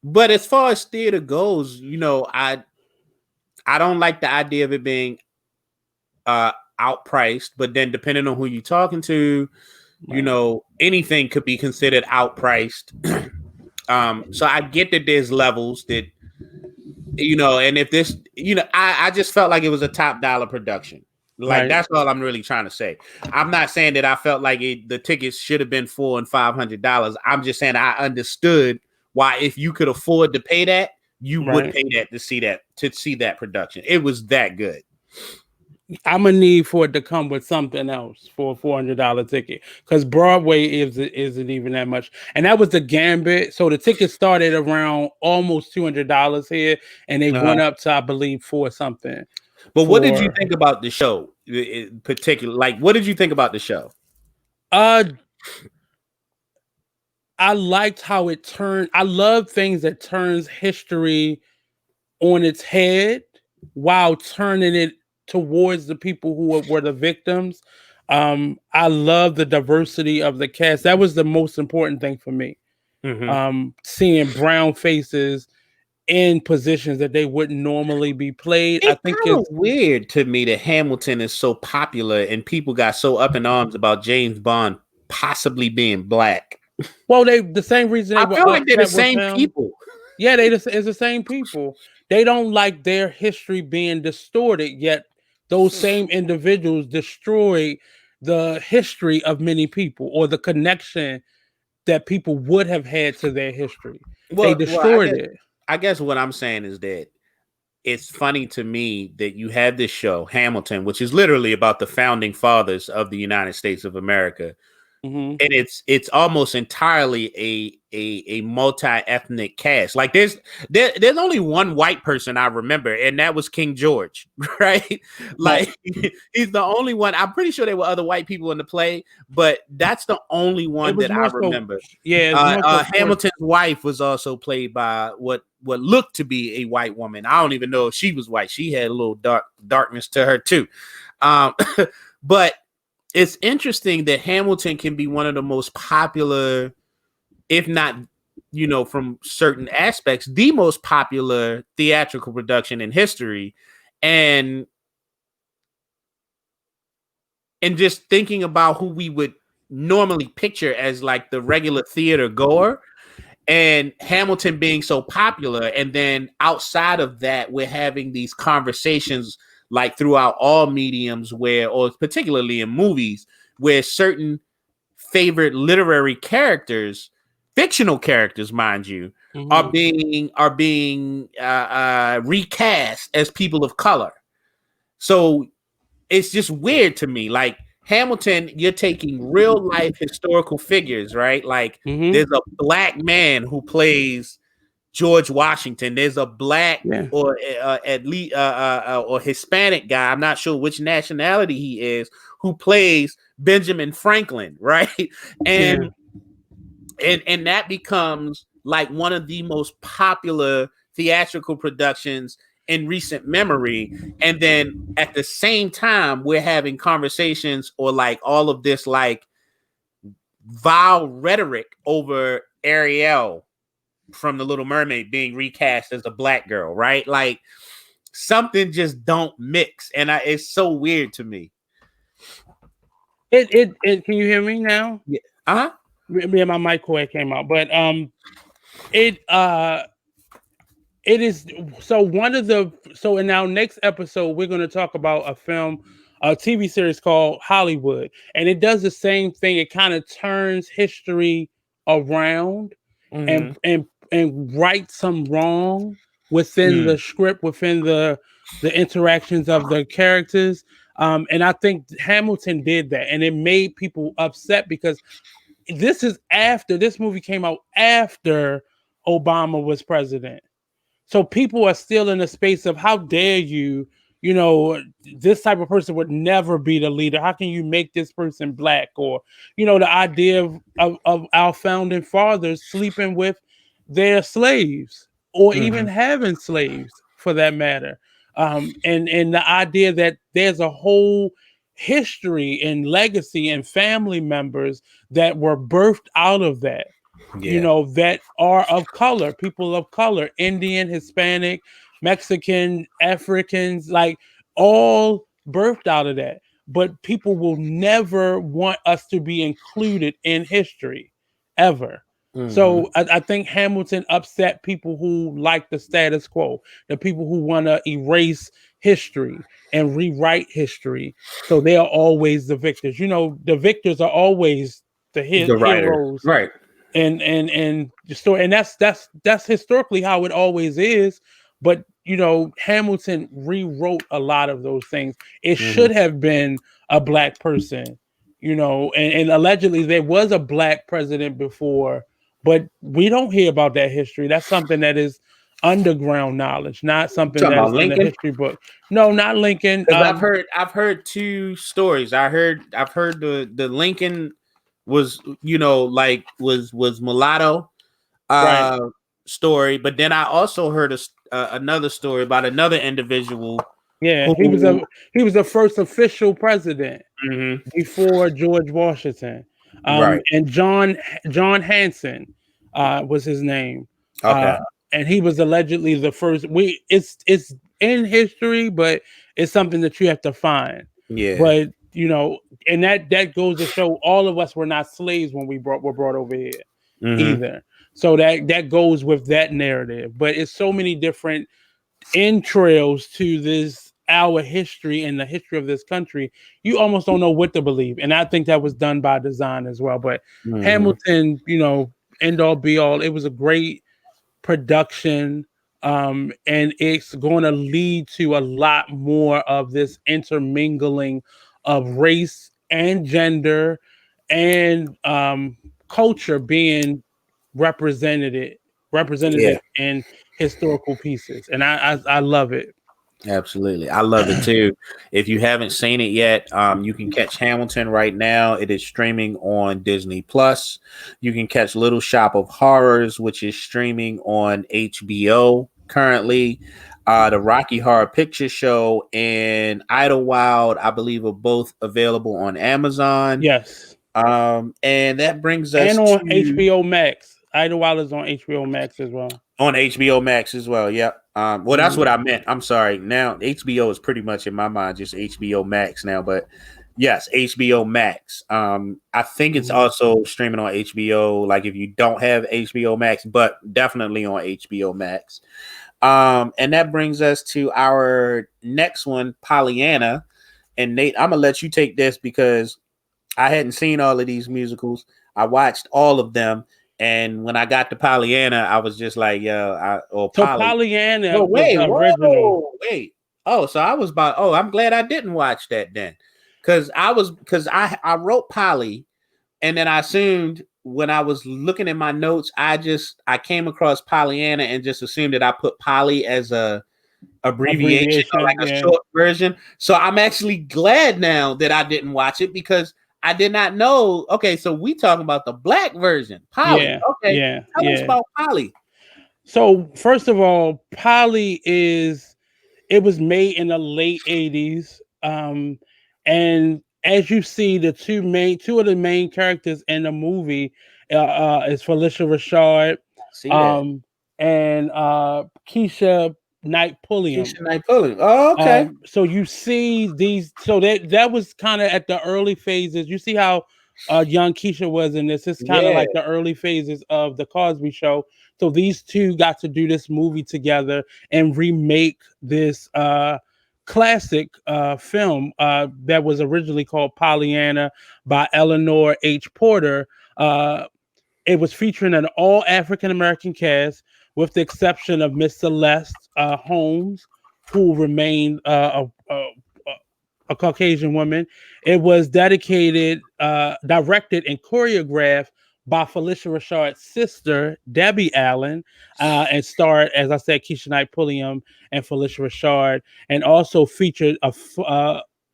But as far as theater goes, I don't like the idea of it being outpriced, but then depending on who you're talking to, anything could be considered outpriced. So I get that there's levels that, and if this, I just felt like it was a top dollar production. Like, Right. that's all I'm really trying to say. I'm not saying that I felt like the tickets should have been $400 and $500. I'm just saying I understood why, if you could afford to pay that, you would Right. pay that to see that production. It was that good. I'm gonna need for it to come with something else for a $400 ticket, because Broadway isn't even that much, and that was the gambit. So the ticket started around almost $200 here, and they went up to, I believe, for something. But what did you think about the show, in particular? Like, what did you think about the show? I liked how it turned. I love things that turns history on its head while turning it towards the people who were the victims. I love the diversity of the cast. That was the most important thing for me. Seeing brown faces in positions that they wouldn't normally be played. I think it's weird to me that Hamilton is so popular and people got so up in arms about James Bond possibly being black. Well, the same reason I feel like they're the same people. Yeah, it's the same people. They don't like their history being distorted, yet those same individuals destroy the history of many people, or the connection that people would have had to their history. They destroyed it. I guess what I'm saying is that it's funny to me that you had this show, Hamilton, which is literally about the founding fathers of the United States of America. And it's almost entirely a multi-ethnic cast. Like, there's only one white person I remember, and that was King George, right? Like, he's the only one. I'm pretty sure there were other white people in the play, but that's the only one that I remember. Hamilton's wife was also played by what looked to be a white woman. I don't even know if she was white. She had a little darkness to her too. But it's interesting that Hamilton can be one of the most popular, if not, from certain aspects, the most popular theatrical production in history. And just thinking about who we would normally picture as like the regular theater goer, and Hamilton being so popular. And then outside of that, we're having these conversations like throughout all mediums, or particularly in movies, where certain favorite literary characters, fictional characters, mind you, are being recast as people of color. So it's just weird to me. Like, Hamilton, you're taking real life historical figures, right? Like, there's a black man who plays George Washington. There's a black or at least or Hispanic guy, I'm not sure which nationality he is, who plays Benjamin Franklin, right? And that becomes like one of the most popular theatrical productions in recent memory. And then at the same time, we're having conversations, or like all of this like vile rhetoric over Ariel from The Little Mermaid being recast as a black girl, right? Like, something just don't mix, and it's so weird to me. It can you hear me now? Yeah. Me and my mic cord came out, but it is so in our next episode we're going to talk about a TV series called Hollywood, and it does the same thing. It kind of turns history around and right some wrong within the script, within the interactions of the characters. And I think Hamilton did that, and it made people upset because this movie came out after Obama was president. So people are still in a space of, how dare you, this type of person would never be the leader. How can you make this person black? Or, the idea of our founding fathers sleeping with their slaves, or even having slaves for that matter. And the idea that there's a whole history and legacy and family members that were birthed out of that. you know, that are of color, people of color, Indian, Hispanic, Mexican, Africans, like all birthed out of that. But people will never want us to be included in history ever. Hmm. So I think Hamilton upset people who like the status quo, the people who want to erase history and rewrite history. So they are always the victors. You know, the victors are always the The writer, heroes right? and the story, and that's historically how it always is. But you know, Hamilton rewrote a lot of those things. It Hmm. should have been a black person, you know, and allegedly there was a black president before, but we don't hear about that history. That's something that is underground knowledge, not something Talking that about is in the Lincoln. history book. No, not Lincoln. Because I've heard two stories. I've heard the Lincoln was, like was mulatto Right. uh story, but then I also heard another story about another individual Yeah, who. he was the first official president Mhm. before George Washington. Right. And John Hanson was his name. Okay. Uh, and he was allegedly the first. It's in history, but it's something that you have to find. Yeah. But you know, and that goes to show all of us were not slaves when were brought over here Mhm. either. So that goes with that narrative. But it's so many different entrails to this our history and the history of this country. You almost don't know what to believe, and I think that was done by design as well. But Mhm. Hamilton, you know, end all be all, it was a great production, and it's going to lead to a lot more of this intermingling of race and gender and culture being represented Yeah. represented in historical pieces, and I love it. Absolutely. I love it too. If you haven't seen it yet, you can catch Hamilton right now. It is streaming on Disney Plus. You can catch Little Shop of Horrors, which is streaming on HBO currently. The Rocky Horror Picture Show and Idlewild, I believe, are both available on Amazon. Yes, And that brings us and on to HBO Max. Idlewild is on HBO Max as well. on HBO Max as well. Yep. Well, that's Mhm. what I meant. I'm sorry. Now HBO is pretty much in my mind just HBO Max now, but yes, HBO Max. I think it's Mhm. also streaming on HBO. Like if you don't have HBO Max, but definitely on HBO Max. And that brings us to our next one, Pollyanna. And Nate, I'm gonna let you take this because I hadn't seen all of these musicals. I watched all of them, and when I got to Pollyanna, I was just like, "Yo," or So Polly. Pollyanna No, was wait, the original. whoa, wait. Oh, so I was about. Oh, I'm glad I didn't watch that then, because I wrote Polly, and then I assumed when I was looking at my notes, I came across Pollyanna and just assumed that I put Polly as a abbreviation or like Abbreviation, a yeah. short version. So I'm actually glad now that I didn't watch it because I did not know. Okay, so we talking about the black version, Polly. Yeah, Okay, yeah, tell us yeah. about Polly. So first of all, Polly is it was made in the late 80s. And as you see, two of the main characters in the movie is Felicia Rashad See that? um, and Keisha Knight Pulliam. Keisha Knight Pulling. Oh, okay. So you see these, so that was kind of at the early phases. You see how young Keisha was in this. It's kind of Yeah, like the early phases of the Cosby Show. So these two got to do this movie together and remake this classic film that was originally called Pollyanna by Eleanor H. Porter. It was featuring an all African American cast, with the exception of Miss Celeste Holmes, who remained a Caucasian woman. It was directed, and choreographed by Felicia Rashad's sister, Debbie Allen, and starred, as I said, Keisha Knight Pulliam and Felicia Rashad, and also featured a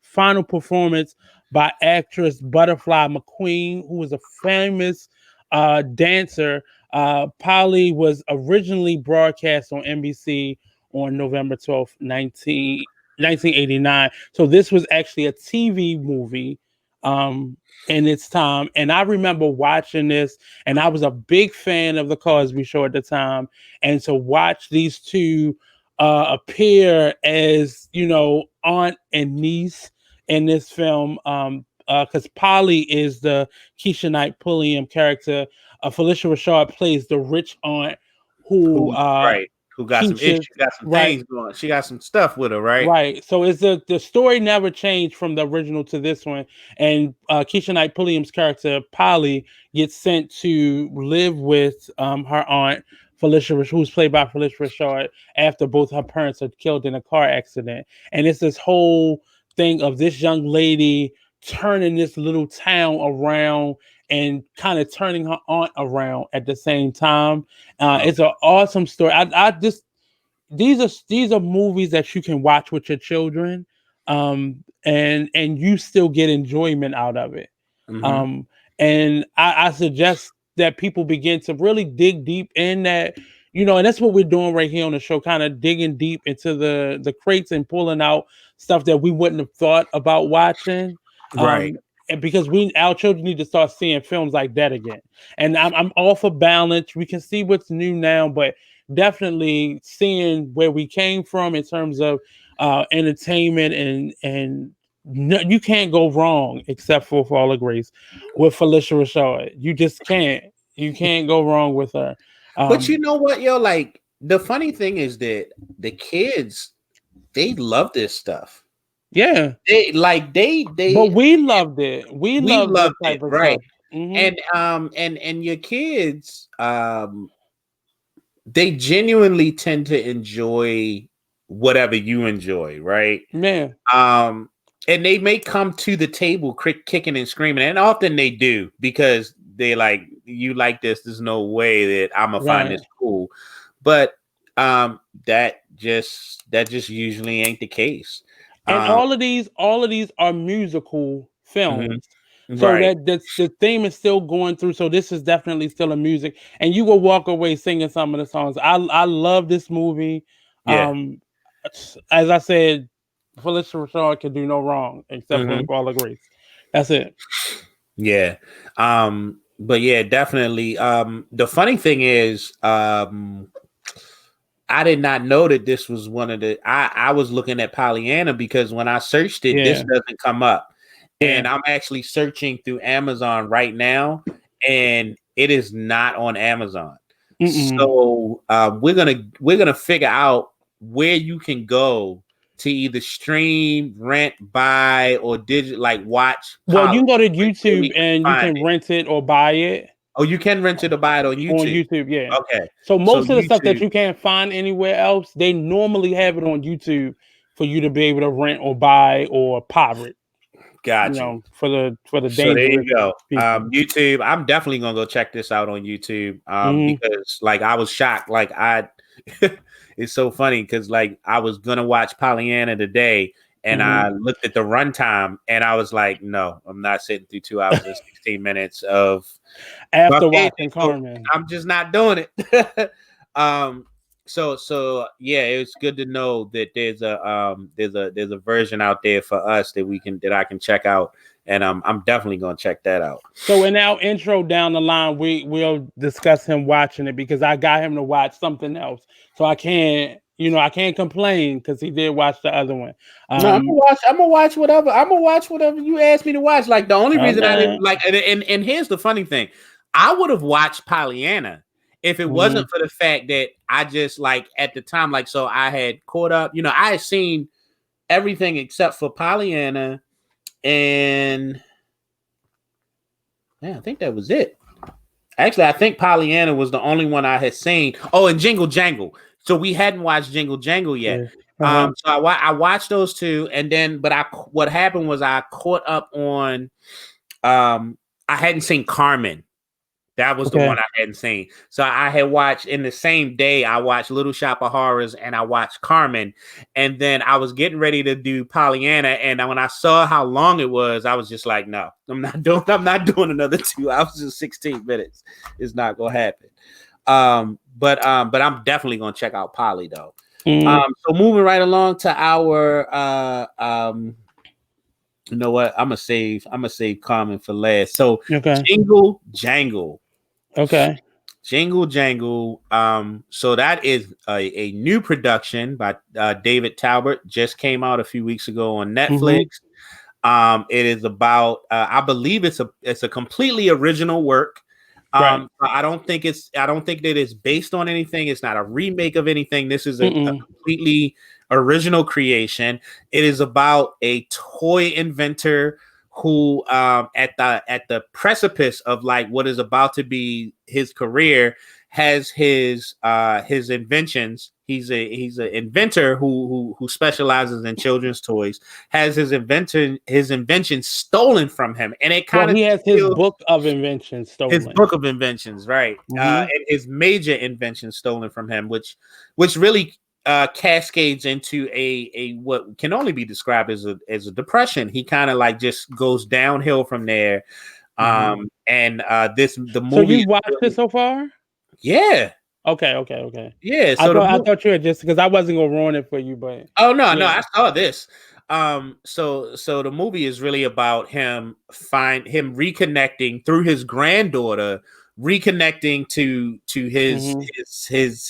final performance by actress Butterfly McQueen, who was a famous dancer. Polly was originally broadcast on NBC on November 12th, 1989. So this was actually a TV movie in its time. And I remember watching this, and I was a big fan of the Cosby Show at the time. And to watch these two appear as, aunt and niece in this film, because Polly is the Keisha Knight Pulliam character. Felicia Rashad plays the rich aunt who who got some issues, got some things going. She got some stuff with her, right? Right. So it's the story never changed from the original to this one. And Keisha Knight Pulliam's character, Polly, gets sent to live with her aunt, Felicia, who's played by Felicia Rashad, after both her parents are killed in a car accident. And it's this whole thing of this young lady turning this little town around and kind of turning her aunt around at the same time. It's an awesome story. I just these are movies that you can watch with your children, and you still get enjoyment out of it. Mm-hmm. And I suggest that people begin to really dig deep in that, and that's what we're doing right here on the show, kind of digging deep into the crates and pulling out stuff that we wouldn't have thought about watching. Right. And because our children need to start seeing films like that again. And I'm all for balance. We can see what's new now, but definitely seeing where we came from in terms of entertainment and no, you can't go wrong except for Fall of Grace with Felicia Rashad. You just can't. You can't go wrong with her. But you know what, yo? Like, the funny thing is that the kids, they love this stuff. Yeah. They But we loved it. We loved this type it, of right? stuff. Mm-hmm. And your kids, they genuinely tend to enjoy whatever you enjoy, right? Yeah. And they may come to the table kicking and screaming, and often they do, because they like, you like this. There's no way that I'm gonna find this cool, but that just usually ain't the case. And all of these are musical films. Mm-hmm. So Right. that's the theme is still going through. So this is definitely still a music, and you will walk away singing some of the songs. I love this movie. Yeah. As I said, Felicia Rashad can do no wrong except for Fall of Grace. That's it. Yeah. But yeah, definitely. The funny thing is, I did not know that this was one of the. I was looking at Pollyanna because when I searched it, this doesn't come up. And I'm actually searching through Amazon right now, and it is not on Amazon. So we're gonna figure out where you can go to either stream, rent, buy, or watch. Well, you can go to YouTube and you can rent it or buy it. Oh, you can rent it or buy it on YouTube. On YouTube, yeah. Okay. So most of the stuff that you can't find anywhere else, they normally have it on YouTube for you to be able to rent or buy or pirate. Gotcha. For the So there you go. YouTube. I'm definitely gonna go check this out on YouTube. Because like I was shocked. Like it's so funny because like I was gonna watch Pollyanna today, and I looked at the runtime and I was like, no, I'm not sitting through 2 hours and 16 minutes of after watching Carmen. I'm just not doing it. So yeah, it's good to know that there's a version out there for us that I can check out, and I'm definitely gonna check that out. So in our intro down the line, we'll discuss him watching it because I got him to watch something else, so I can't complain because he did watch the other one. No, I'm gonna watch whatever. I'm gonna watch whatever you ask me to watch. Like the only reason I didn't like, and here's the funny thing, I would have watched Pollyanna if it wasn't for the fact that I just like at the time, like, so I had caught up, I had seen everything except for Pollyanna, and I think that was it. Actually, I think Pollyanna was the only one I had seen. Oh, and Jingle Jangle. So we hadn't watched Jingle Jangle yet. So I watched those two, and then, but what happened was I caught up on, I hadn't seen Carmen. That was the one I hadn't seen. So I had watched in the same day. I watched Little Shop of Horrors and I watched Carmen, and then I was getting ready to do Pollyanna. And when I saw how long it was, I was just like, "No, I'm not doing another 2 hours and 16 minutes. It's not gonna happen." But I'm definitely gonna check out Polly though. So moving right along to our You know what? I'm gonna save Carmen for last. So Okay. Jingle Jangle. Okay. Jingle Jangle. So that is a new production by David Talbot. Just came out a few weeks ago on Netflix. Mm-hmm. It is about I believe it's a completely original work. Right. I don't think that it's based on anything. It's not a remake of anything. This is a Mm-mm. completely original creation. It is about a toy inventor who at the precipice of like what is about to be his career has his inventions. He's an inventor who specializes in children's toys, has his invention stolen from him, and it Well, kind of he has his feels book of inventions his stolen. book of inventions, right? Mm-hmm. And his major invention stolen from him, which really cascades into a what can only be described as a depression. He kind of like just goes downhill from there. Mm-hmm. And the So movie you is watched it really, so far? yeah, Okay. Okay. Okay. yeah. I So thought I thought you had just because I wasn't gonna ruin it for you, but oh no, yeah. I saw this. So the movie is really about him reconnecting through his granddaughter, reconnecting to Mm-hmm.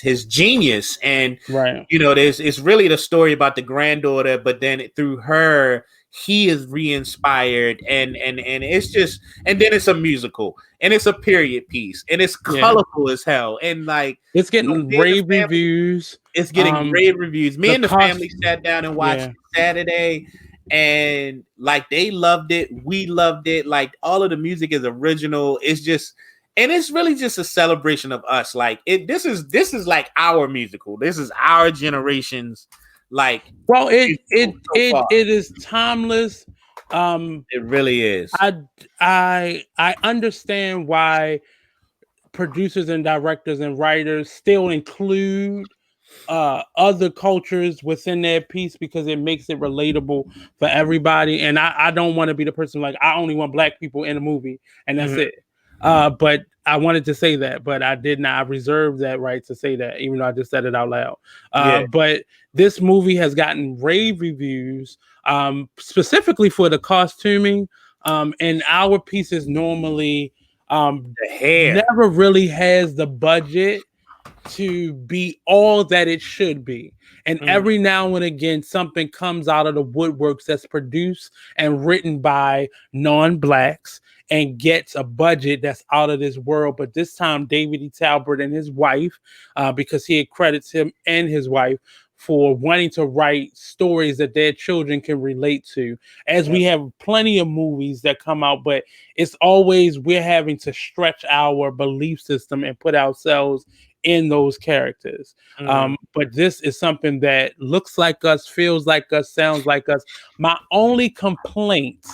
his genius, and Right. you know, there's it's really the story about the granddaughter, but then through her, he is re-inspired, and it's just, and then it's a musical, and it's a period piece, and it's Yeah. colorful as hell, and like It's you know, getting me and the rave family reviews. it's getting Um, rave reviews. Me the and the cost. family sat down and watched Yeah. it Saturday, and like they loved it. We loved it. Like all of the music is original. It's just, and it's really just a celebration of us. Like this is like our musical. This is our generation's like Well, musical so far. it is timeless. Um, It really is. I understand why producers and directors and writers still include other cultures within their piece because it makes it relatable for everybody. And I don't want to be the person like I only want black people in a movie and that's Mhm. it. But I wanted to say that, but I did not. I reserved that right to say that, even though I just said it out loud. Yeah. But this movie has gotten rave reviews, specifically for the costuming. And our pieces normally The hair. never really has the budget to be all that it should be. And Mhm. every now and again, something comes out of the woodworks that's produced and written by non-blacks and gets a budget that's out of this world. But this time, David E. Talbot and his wife, because he credits him and his wife for wanting to write stories that their children can relate to. As we have plenty of movies that come out, but it's always we're having to stretch our belief system and put ourselves in those characters. Mhm. But this is something that looks like us, feels like us, sounds like us. My only complaint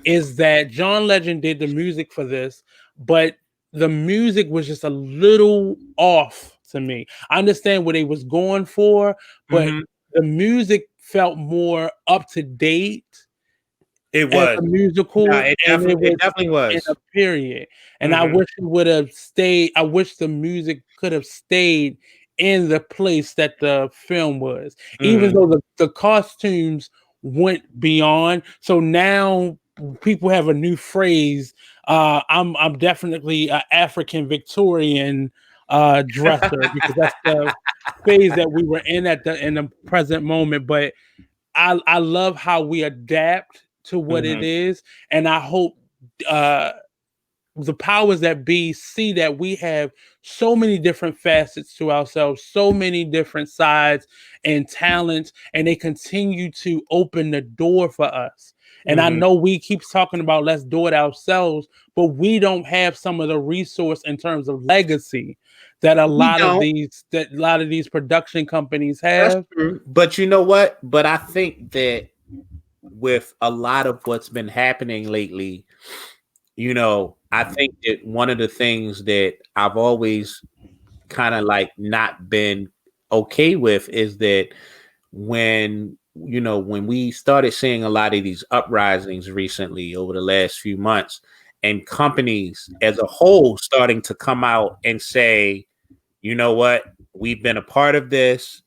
is that John Legend did the music for this, but the music was just a little off to me. I understand what they was going for, but Mhm. the music felt more up to date It as was. a No, musical, and it definitely in a was. period. And I Mhm. wish it would have stayed. I wish the music could have stayed in the place that the film was, even Mhm. though the costumes went beyond. So now people have a new phrase. I'm definitely an African Victorian dresser because that's the phase that we were in the present moment. But I love how we adapt to what it Mhm. is, and I hope uh, the powers that be see that we have so many different facets to ourselves, so many different sides and talents, and they continue to open the door for us. And I Mhm. know we keep talking about let's do it ourselves, but we don't have some of the resource in terms of legacy that We don't. a lot of these production companies That's have. true. But you know what? But I think that with a lot of what's been happening lately, you know, I think that one of the things that I've always kind of like not been okay with is that when you know when we started seeing a lot of these uprisings recently over the last few months, and companies as a whole starting to come out and say, you know what, we've been a part of this.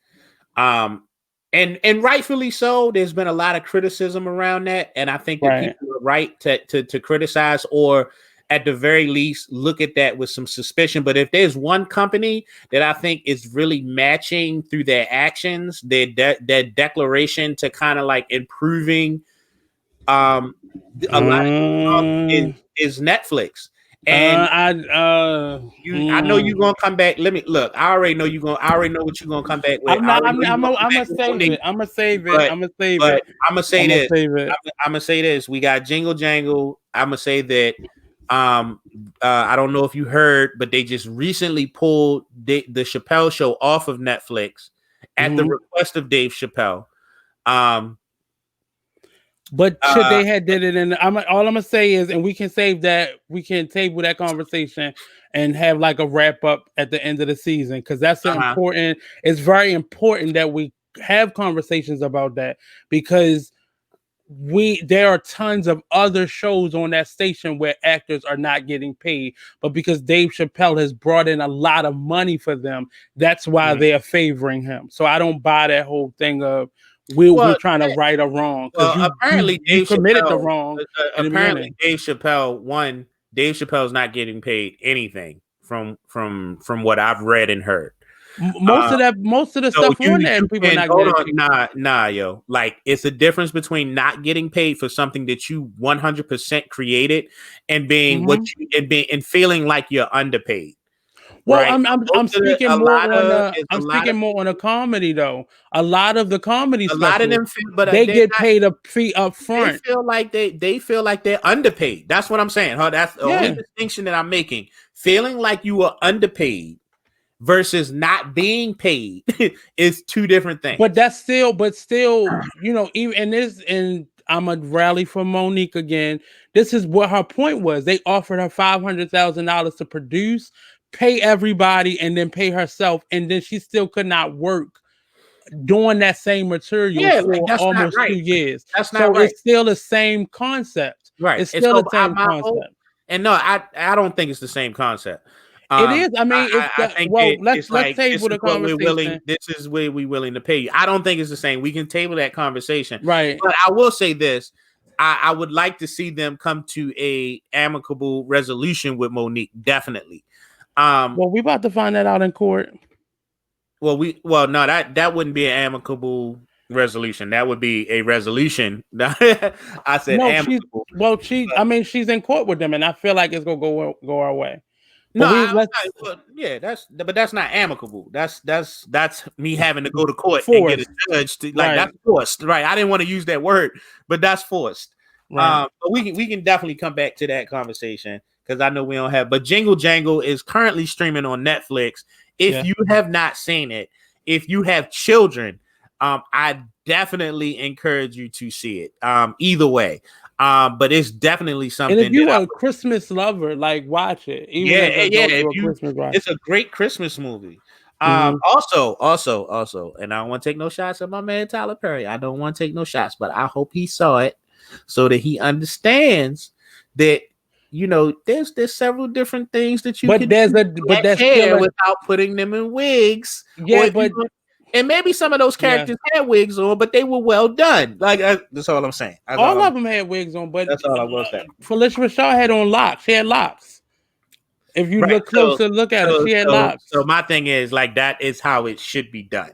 um and rightfully so. There's been a lot of criticism around that, and I think that Right. people are right to criticize, or at the very least look at that with some suspicion. But if there's one company that I think is really matching through their actions, their declaration to kind of like improving a lot of is Netflix. And I know you're gonna come back. Let me look. I already know what you're gonna come back with. I'm gonna save it. I'm gonna save it. I'm gonna say this. I'm gonna say this. We got Jingle Jangle. I'm gonna say that. I don't know if you heard, but they just recently pulled the Chappelle Show off of Netflix at the request of Dave Chappelle. But should they have did it in? All I'm gonna say is, and we can save that. We can table that conversation and have like a wrap up at the end of the season, because that's important. It's very important that we have conversations about that, because there are tons of other shows on that station where actors are not getting paid, but because Dave Chappelle has brought in a lot of money for them, that's why they are favoring him. So I don't buy that whole thing of we're trying to right or wrong, because apparently you committed the wrong. Apparently Dave Chappelle's not getting paid anything from what I've read and heard. Most of the stuff on there, people not getting paid. Nah, yo. Like, it's a difference between not getting paid for something that you 100% created and being and feeling like you're underpaid. Well, right? I'm speaking more on a comedy though. A lot of the comedy, lot of them, but they get paid a fee up front. They feel like they're underpaid. That's what I'm saying. That's the only distinction that I'm making. Feeling like you are underpaid versus not being paid is two different things. But still, you know, and I'm a rally for Monique again. This is what her point was. They offered her $500,000 to produce, pay everybody, and then pay herself, and then she still could not work doing that same material for almost 2 years. That's not right. It's still the same concept. Right. It's still the same concept. And no, I don't think it's the same concept. It is. I mean, let's table the conversation. This is where we're willing to pay you. I don't think it's the same. We can table that conversation. Right. But I will say this. I would like to see them come to a amicable resolution with Monique. Definitely. Well, we about to find that out in court. No, that wouldn't be an amicable resolution. That would be a resolution. I said no, amicable. She's in court with them, and I feel like it's gonna go our way. But that's not amicable. That's me having to go to court forced. And get a judge to, like, that's forced, right? I didn't want to use that word, but that's forced. Right. But we can definitely come back to that conversation, because I know we don't have. But Jingle Jangle is currently streaming on Netflix. If you have not seen it, if you have children, I definitely encourage you to see it. Either way. But it's definitely something. And if you are a Christmas lover, like, watch it. It's a great Christmas movie. Also, and I don't want to take no shots at my man Tyler Perry. I don't want to take no shots, but I hope he saw it so that he understands that, you know, there's several different things that you can do without putting them in wigs. Yeah, and maybe some of those characters had wigs on, but they were well done. Like, that's all I'm saying. All of them had wigs on, but that's all I will say. Felicia Rashad had on locks. She had locks. If you look closer, look at her. She had locks. So my thing is, like, that is how it should be done.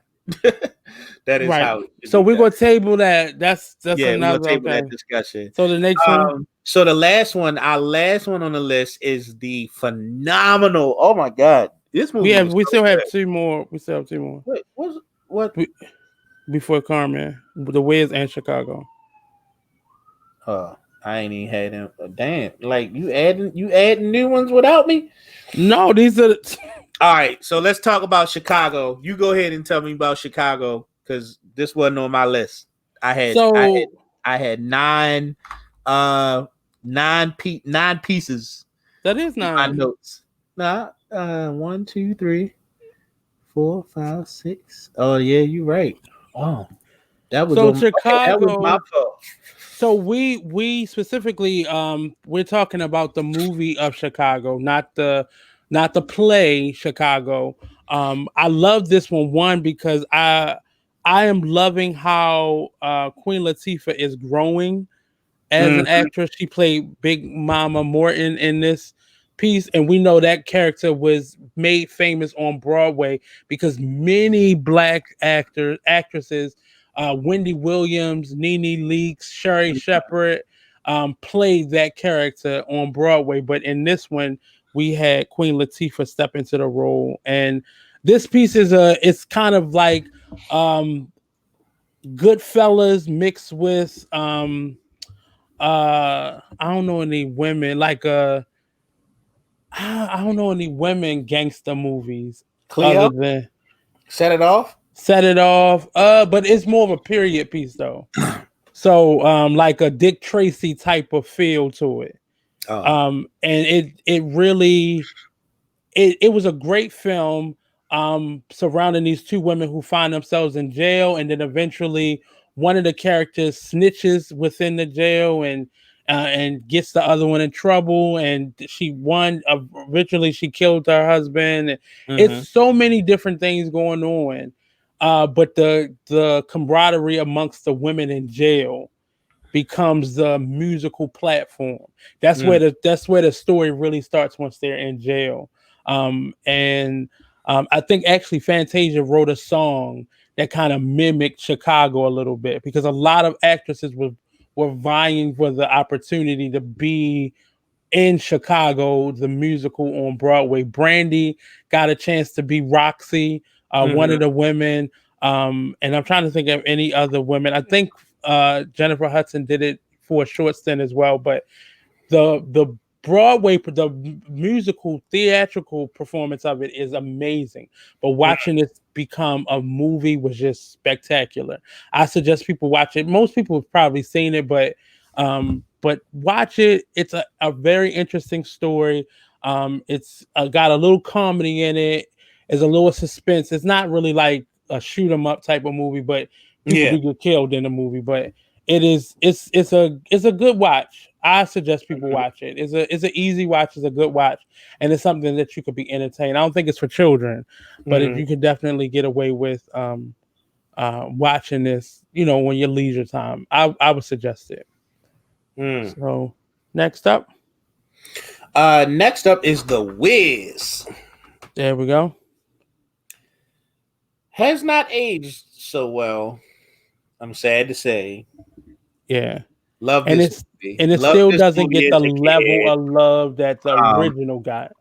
That is how. So we're gonna table that. That's another table that discussion. So the next one. So the last one, our last one on the list is the phenomenal. Oh my God, this movie. We still have two more. Wait, what? Before Carmen, The Wiz and Chicago. I ain't even had them. Damn, like you adding new ones without me? No, these are. All right, so let's talk about Chicago. You go ahead and tell me about Chicago, because this wasn't on my list. I had nine pieces. That is 9. My notes. 1, 2, 3, 4, 5, 6. Oh yeah, you're right. Oh, that was Chicago. That was my fault. So we specifically we're talking about the movie of Chicago, not the play Chicago. I love this one because I I am loving how Queen Latifah is growing as an Mm-hmm. actress. She played Big Mama Morton in this piece, and we know that character was made famous on Broadway because many black actresses, Wendy Williams, Nene Leakes, Sherry Shepherd, played that character on Broadway. But in this one, we had Queen Latifah step into the role, and this piece is it's kind of like Goodfellas mixed with I don't know any women like I don't know any women gangster movies other Cleo, than set it off. Set It Off. But it's more of a period piece though. So like a Dick Tracy type of feel to it. Oh. And it really it was a great film surrounding these two women who find themselves in jail, and then eventually one of the characters snitches within the jail and gets the other one in trouble, and she won originally she killed her husband. It's Mm-hmm. so many different things going on, but the camaraderie amongst the women in jail becomes the musical platform. That's where the story really starts once they're in jail. And I think actually Fantasia wrote a song that kind of mimicked Chicago a little bit because a lot of actresses were vying for the opportunity to be in Chicago, the musical on Broadway. Brandy got a chance to be Roxy, one Mm-hmm. of the women. And I'm trying to think of any other women. I think Jennifer Hudson did it for a short stint as well, but the Broadway, the musical theatrical performance of it is amazing. But watching it become a movie was just spectacular. I suggest people watch it. Most people have probably seen it, but watch it. It's a very interesting story. It's got a little comedy in it. It's a little suspense. It's not really like a shoot 'em up type of movie, but people Yeah. do get killed in the movie. But it's a good watch. I suggest people Mhm. watch it. It's an easy watch. It's a good watch, and it's something that you could be entertained. I don't think it's for children, but Mhm. you can definitely get away with watching this. You know, when your leisure time. I would suggest it. Mm. So next up, Next up is The Wiz. there we go. Has not aged so well. I'm sad to say. Yeah, Love and this it's movie. and it Love still this doesn't movie get as the a level kid. of love that the Um, original got.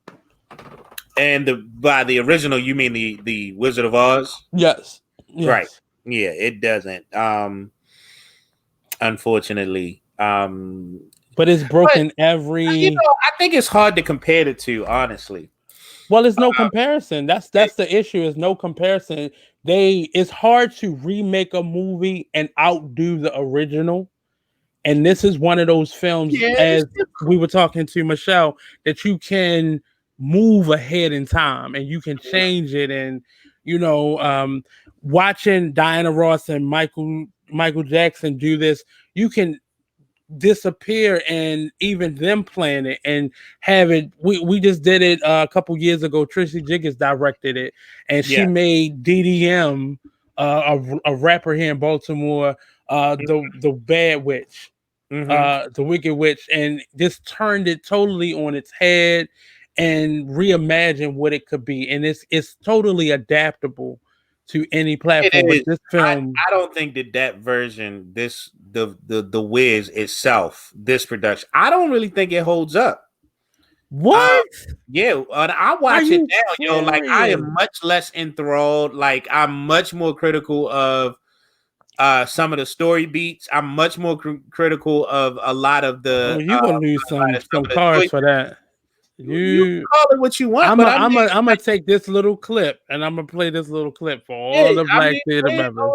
and by the original, you mean the Wizard of Oz? Yes, Right. yes. Yeah, it doesn't. Unfortunately. But it's But broken every. I think it's hard to compare the two, honestly. Well, there's no comparison. That's the issue. Is no comparison. It's hard to remake a movie and outdo the original. And this is one of those films, Yeah, it's as we difficult. were talking to Michelle, that you can move ahead in time and you can change it. And you know, watching Diana Ross and Michael Jackson do this, you can disappear and even them playing it and have it. We just did it a couple years ago. Tracy Jiggers directed it, and she Yeah. made DDM, a rapper here in Baltimore, the Bad Witch, Mm-hmm. the Wicked Witch, and just turned it totally on its head and reimagined what it could be. And it's totally adaptable to any It platform. But is. this film, I don't think that version, the Wiz itself, this production, I don't really think it holds up. Uh, what? yeah, I Are watch it you now, yo. Like I serious? am much less enthralled. Like I'm much more critical of some of the story beats. I'm much more critical of a lot of Oh, the you gonna lose some some of the cars choices. for that. You You, call it what you want, I'm but a, I mean, I'm a, I'm gonna like, take this little clip and I'm gonna play this little clip for yeah, all the I Black mean, theater members.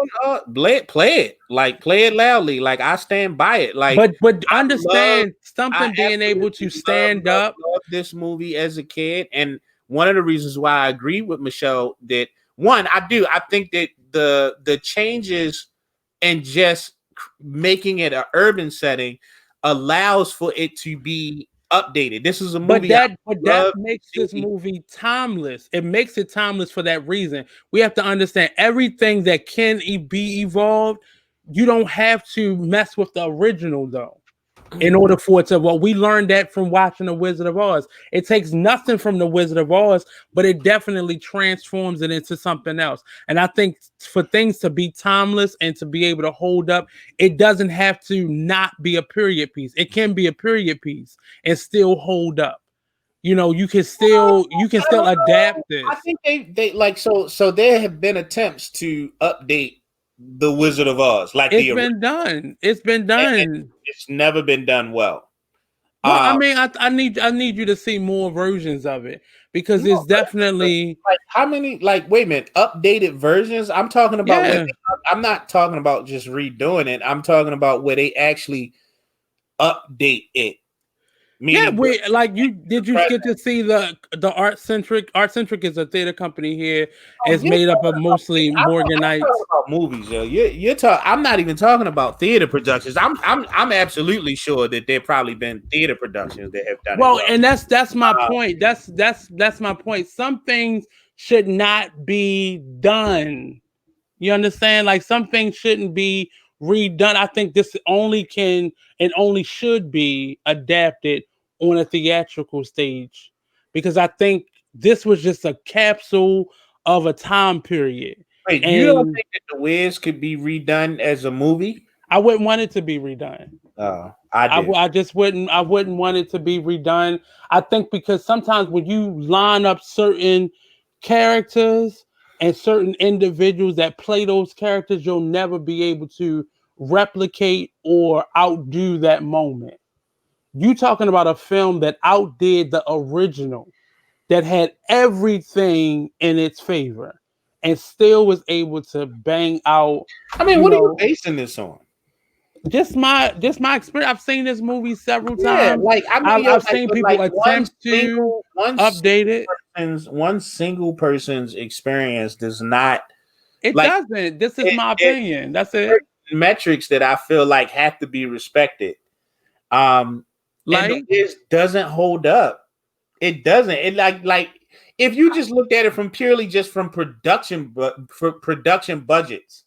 play it, like play it loudly. Like I stand by it. Like But I love, understand I something being able to absolutely love, stand love, up. love this movie as a kid, and one of the reasons why I agree with Michelle that one, I think that the changes and just making it an urban setting allows for it to be updated. This is a But movie I that love makes to this see. movie timeless. It makes it timeless for that reason. We have to understand everything that can be evolved. You don't have to mess with the original though. In order for it to, well, we learned that from watching The Wizard of Oz. It takes nothing from The Wizard of Oz, but it definitely transforms it into something else. And I think for things to be timeless and to be able to hold up, it doesn't have to not be a period piece. It can be a period piece and still hold up. You can still I don't adapt know. I this. think they like so there have been attempts to update the Wizard of Oz, like It's the original, been done. It's been and done. it's never been done well. Well, I Um, mean, I need you to see more versions of it because no, it's definitely, like how many? Like, wait a minute, updated versions? I'm talking about yeah. I'm not talking about just redoing it. I'm talking about where they actually update it, Yeah, meaning we like you. Did you present. get to see the Art Centric? Art Centric is a theater company here. Oh, It's made up of mostly I'm talking Morganites. about movies, yo. You're talking. I'm not even talking about theater productions. I'm absolutely sure that there probably been theater productions that have done it Well, well. and that's my Uh, point. That's my point. Some things should not be done. You understand? Like some things shouldn't be redone. I think this only can and only should be adapted on a theatrical stage because I think this was just a capsule of a time period. Wait, you don't And think that The Wiz could be redone as a movie? I wouldn't want it to be redone. I do. I just wouldn't. I wouldn't want it to be redone. I think because sometimes when you line up certain characters and certain individuals that play those characters, you'll never be able to replicate or outdo that moment. You talking about a film that outdid the original, that had everything in its favor, and still was able to bang out. I mean, You what are you know, basing this on? just my experience. I've seen this movie several Yeah, times. like I mean, I've, yo, I've like seen but people like attempt to update it. one single person's experience does not It like doesn't. This is it, my it opinion. That's it. certain metrics that I feel like have to be respected. Um, and the Like, Wiz doesn't hold up. It doesn't. It like if you just looked at it from purely just from production, but for production budgets,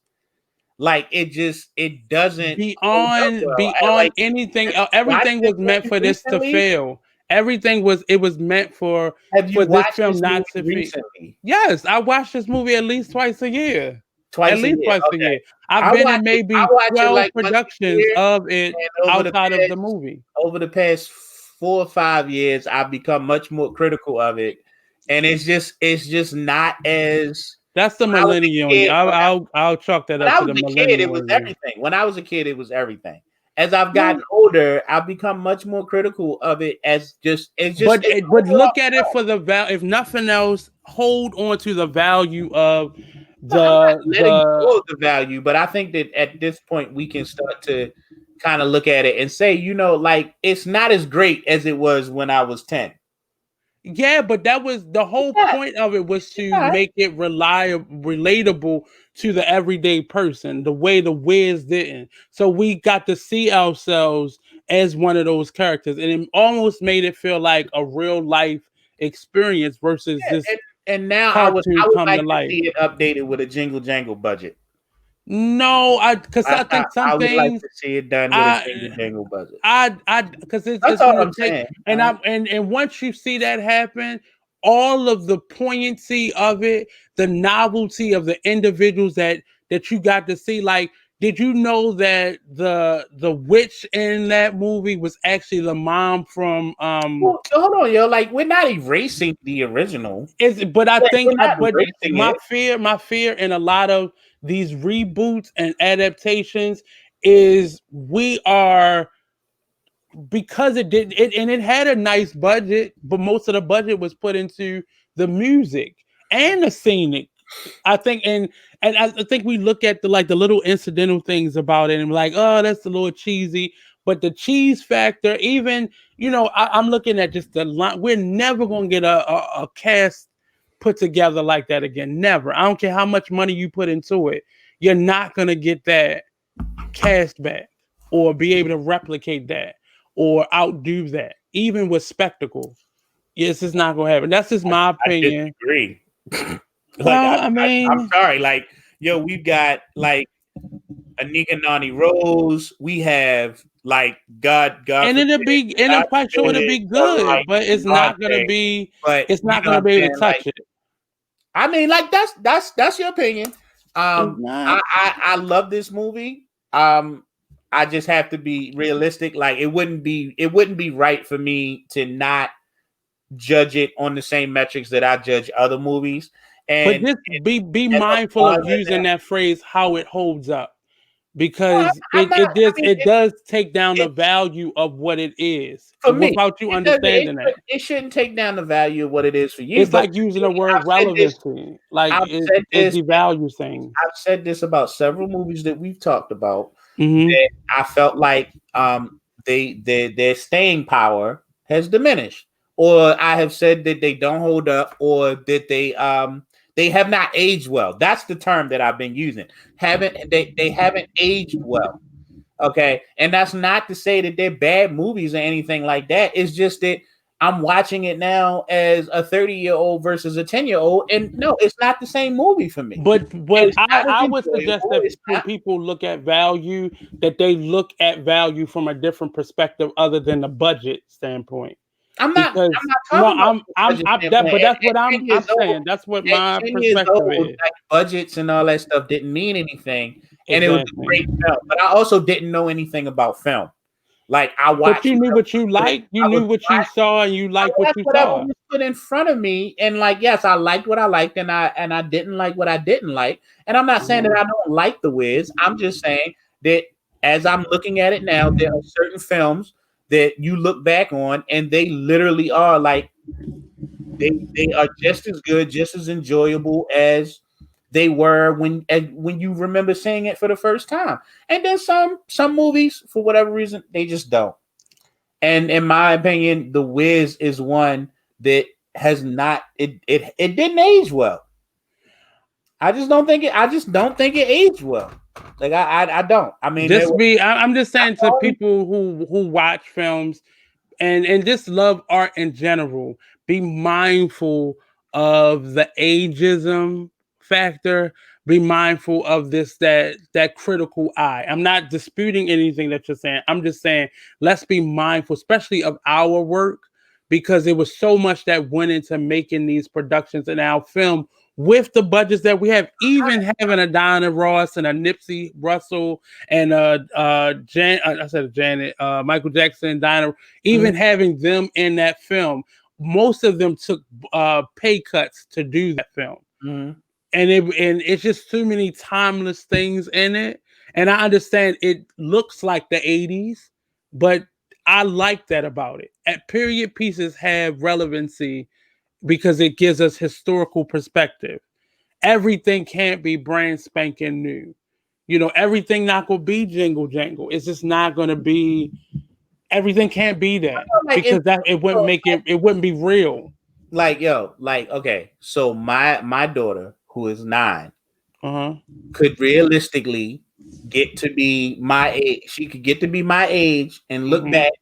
like it doesn't hold up beyond well. beyond Like anything, have you watched everything this was meant movie for this to recently? fail. It was meant for Have you this watched film this movie not to fail. recently? Yes, I watch this movie at least twice a year. At Twice a least year. twice a Okay. year. I've been in I maybe watch it 12 like once a productions year, of it and outside of the movie. over the past 4 or 5 years, I've become much more critical of it. And it's just not as That's the when I was millennial. a kid. I'll chalk that When up I to was the a kid, it millennial was in you. everything. When I was a kid, it was everything. As I've Well, gotten older, I've become much more critical of it as just but it's look overall. at it for the value. If nothing else, hold on to the value of I'm not letting go the of the value, but I think that at this point we can start to kind of look at it and say, like it's not as great as it was when I was 10. Yeah, but that was the whole Yeah, point of it was to yeah. make it reliable, relatable to the everyday person, the way the Wiz didn't. So we got to see ourselves as one of those characters, and it almost made it feel like a real life experience versus this And now cartoon I would come like to to life. see it updated with a Jingle Jangle budget. No, because I think some I would like things to see it done with a I Jingle Jangle budget. because That's it's all gonna I'm take, saying. and once you see that happen, all of the poignancy of it, the novelty of the individuals that you got to see, like, did you know that the witch in that movie was actually the mom from Well, so hold on, yo. Like we're not erasing the original. is but I Like think we're not but erasing it. my fear in a lot of these reboots and adaptations is we are, because it did it and it had a nice budget, but most of the budget was put into the music and the scenic. I think, and I think we look at the little incidental things about it and we're like, oh, that's a little cheesy. But the cheese factor, even I'm looking at just the line. We're never gonna get a cast put together like that again. Never. I don't care how much money you put into it. You're not gonna get that cast back or be able to replicate that or outdo that. even with spectacle. Yes, it's not gonna happen. That's just my I opinion. disagree. Like Well, I I'm mean, sorry. Like, yo, we've got like Anika Nani Rose. We have like God and forbid, I'm God quite sure it'll forbid, be good, like but Beyonce. But it's you not know what gonna I'm be able saying? to Like, touch it. I mean, like that's your opinion. It's not. I love this movie. I just have to be realistic. Like, it wouldn't be right for me to not judge it on the same metrics that I judge other movies. But And just be and the mindful flaws of in using that. that phrase how it holds up, No, because I'm not. I mean, it does take down the it value of what it is for me, without you it doesn't. understanding that. It shouldn't take down the value of what it is for you. It's But like using the me, word relevancy, like I've said it this. devalues things. I've said this about several movies that we've talked about. Hmm. That I felt like their staying power has diminished, or I have said that they don't hold up, or that they have not aged well. That's the term that I've been using. They haven't aged well. Okay, and that's not to say that they're bad movies or anything like that. It's just that I'm watching it now as a 30-year-old versus a 10-year-old, and no, it's not the same movie for me. But It's not as I would suggest enjoyable. that It's when not. people look at value, that they look at value from a different perspective other than the budget standpoint. I'm Because not no, talking about the budget standpoint. but that's what At 10 I'm years old, saying. That's what at my 10 years perspective old, is. like budgets and all that stuff didn't mean anything. And it was a Exactly. great film. But I also didn't know anything about film. Like, I But watched you knew what you liked. You I was knew what you saw, and you liked what that's you whatever saw. was put in front of me. And like, yes, I liked what I liked, and I didn't like what I didn't like. And I'm not saying that Mhm. I don't like The Wiz. I'm just saying that as I'm looking at it now, there are certain films that you look back on and they literally are like they are just as good, just as enjoyable as they were when you remember seeing it for the first time. And then some movies, for whatever reason, they just don't. And in my opinion, The Wiz is one that has not it didn't age well. I just don't think it aged well. Like I don't. I mean, there was I'm just saying to only people who watch films and just love art in general, be mindful of the ageism factor. Be mindful of that critical eye. I'm not disputing anything that you're saying. I'm just saying let's be mindful, especially of our work, because there was so much that went into making these productions in our film with the budgets that we have. Even having a Diana Ross and a Nipsey Russell and I said Janet, Michael Jackson, Diana, Mhm, even having them in that film, most of them took pay cuts to do that film, mhm. and it's just too many timeless things in it. And I understand it looks like the '80s, but I like that about it. At period pieces have relevancy because it gives us historical perspective. Everything can't be brand spanking new. Everything not gonna be jingle jangle. It's just not gonna be. Everything can't be that Like if because that it wouldn't make it. It wouldn't be real. like yo, like okay, so my daughter who is 9 Uh huh. could realistically get to be my age. She could get to be my age and look Hmm. back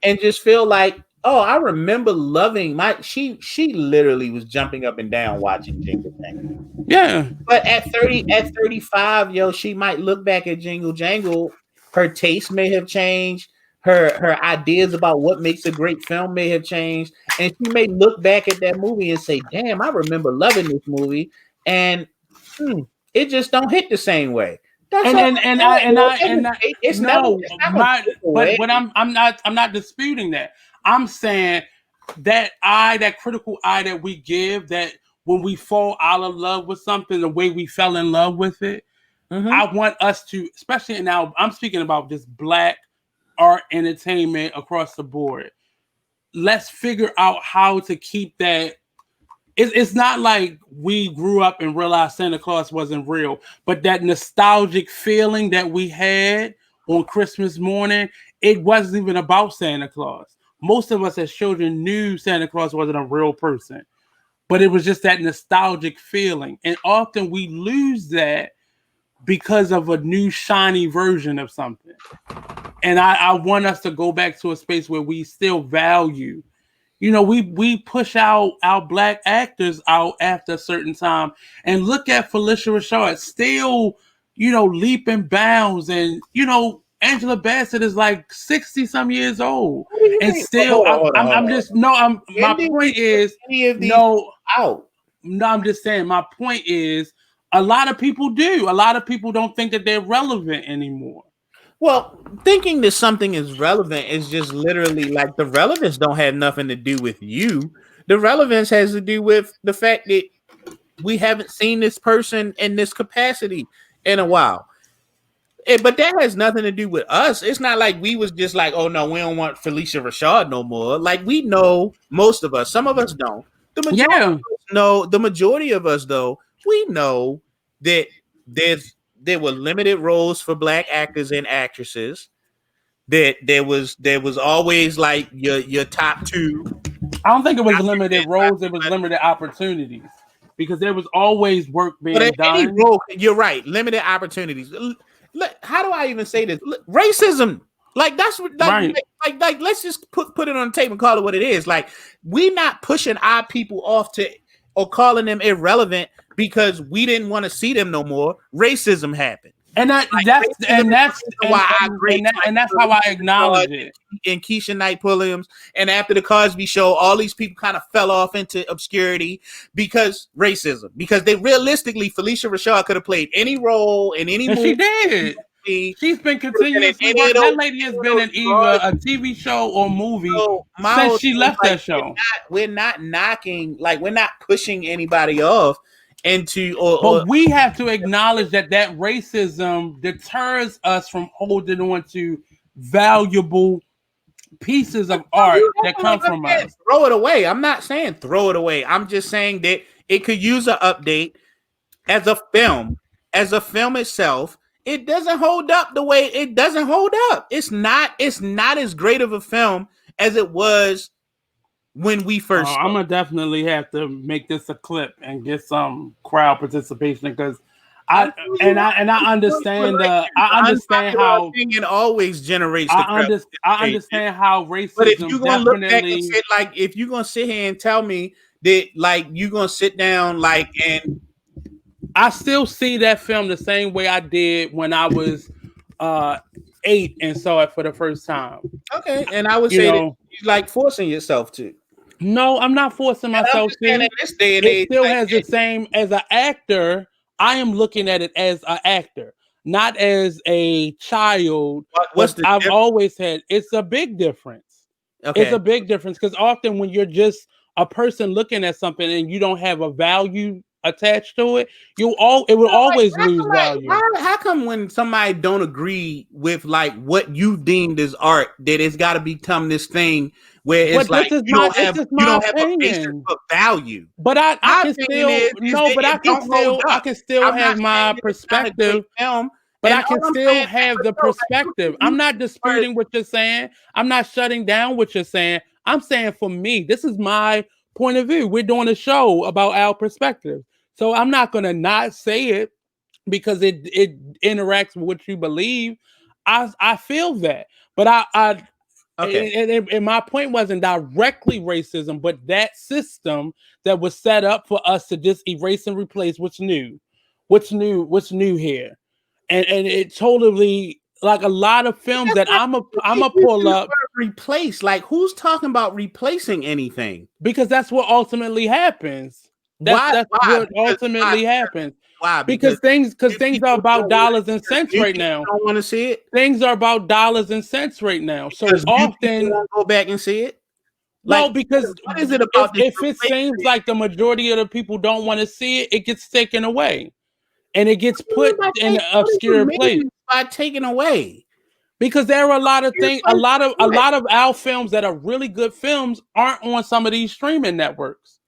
and just feel like, oh, I remember loving my. She literally was jumping up and down watching Jingle Jangle. Yeah. But at 35, yo, she might look back at Jingle Jangle. Her taste may have changed. Her ideas about what makes a great film may have changed, and she may look back at that movie and say, "Damn, I remember loving this movie," and it just don't hit the same way. That's And all and I'm and saying. I and I and I, It's never. no, It's not gonna my take but away. what I'm not disputing that. I'm saying that critical eye that we give, that when we fall out of love with something, the way we fell in love with it, Mm-hmm. I want us to, especially now, I'm speaking about just black art entertainment across the board. Let's figure out how to keep that. It's not like we grew up and realized Santa Claus wasn't real, but that nostalgic feeling that we had on Christmas morning, it wasn't even about Santa Claus. Most of us as children knew Santa Claus wasn't a real person, but it was just that nostalgic feeling. And often we lose that because of a new shiny version of something. And I want us to go back to a space where we still value. We push out our black actors out after a certain time, and look at Felicia Rashad still, leaping bounds, and Angela Bassett is like 60 some years old, and still Hold on. I'm just no. My point is no. Out. No, I'm just saying. My point is a lot of people do. A lot of people don't think that they're relevant anymore. Well, thinking that something is relevant is just literally like the relevance don't have nothing to do with you. The relevance has to do with the fact that we haven't seen this person in this capacity in a while. But that has nothing to do with us. It's not like we was just like, oh no, we don't want Felicia Rashad no more. Like we know most of us. Some of us don't. The majority of us know. The majority of us though, we know that there were limited roles for black actors and actresses. That there was always like your top two. I don't think it was limited roles. It was limited opportunities, because there was always work being done. Any role, you're right. Limited opportunities. How do I even say this? Racism. Like that's right. Like let's just put it on the table and call it what it is. Like we're not pushing our people off to or calling them irrelevant because we didn't want to see them no more. Racism happened. And that's why I agree. And that's how I acknowledge it. And Keisha Knight Williams, and after the Cosby Show, all these people kind of fell off into obscurity because racism. Because they realistically, Felicia Rashad could have played any role in any movie. She did. She's been continuously. That lady has been in either a TV show or movie since she left that show. We're not knocking, like we're not pushing anybody off. But we have to acknowledge that racism deters us from holding on to valuable pieces of art that come from us. Throw it away. I'm not saying throw it away. I'm just saying that it could use an update as a film. As a film itself, it doesn't hold up the way it doesn't hold up. It's not as great of a film as it was when we first. I'm gonna definitely have to make this a clip and get some crowd participation, because I understand how opinion always generates. I understand how racism. But if you're gonna look back and sit, like, if you're gonna sit here and tell me that, like, you're gonna sit down, like, and I still see that film the same way I did when I was 8 and saw it for the first time. Okay, and I would say that you're like forcing yourself to. No, I'm not forcing myself to. In this day and age, it still has the same as an actor. I am looking at it as an actor, not as a child. I've always had. It's a big difference. Okay. It's a big difference, because often when you're just a person looking at something and you don't have a value attached to it, it will always lose value. How come when somebody don't agree with like what you deemed as art, that it's got to become this thing where it's like you don't have a basis of value? But I can still have my perspective. But I can still have the perspective. I'm not disputing what you're saying. I'm not shutting down what you're saying. I'm saying, for me, this is my point of view. We're doing a show about our perspective. So I'm not going to not say it because it interacts with what you believe. I feel that. But and my point wasn't directly racism, but that system that was set up for us to just erase and replace what's new here. And it totally, like a lot of films that I'm a pull up. Replace, like, who's talking about replacing anything? Because that's what ultimately happens. That's what ultimately happens. Why? Because things are about dollars and cents right now. Don't want to see it. Things are about dollars and cents right now. So often go back and see it. No, because what is it about? If it seems like the majority of the people don't want to see it, it gets taken away, and it gets put in an obscure place. By taking away. Because there are a lot of things, a lot of our films that are really good films aren't on some of these streaming networks.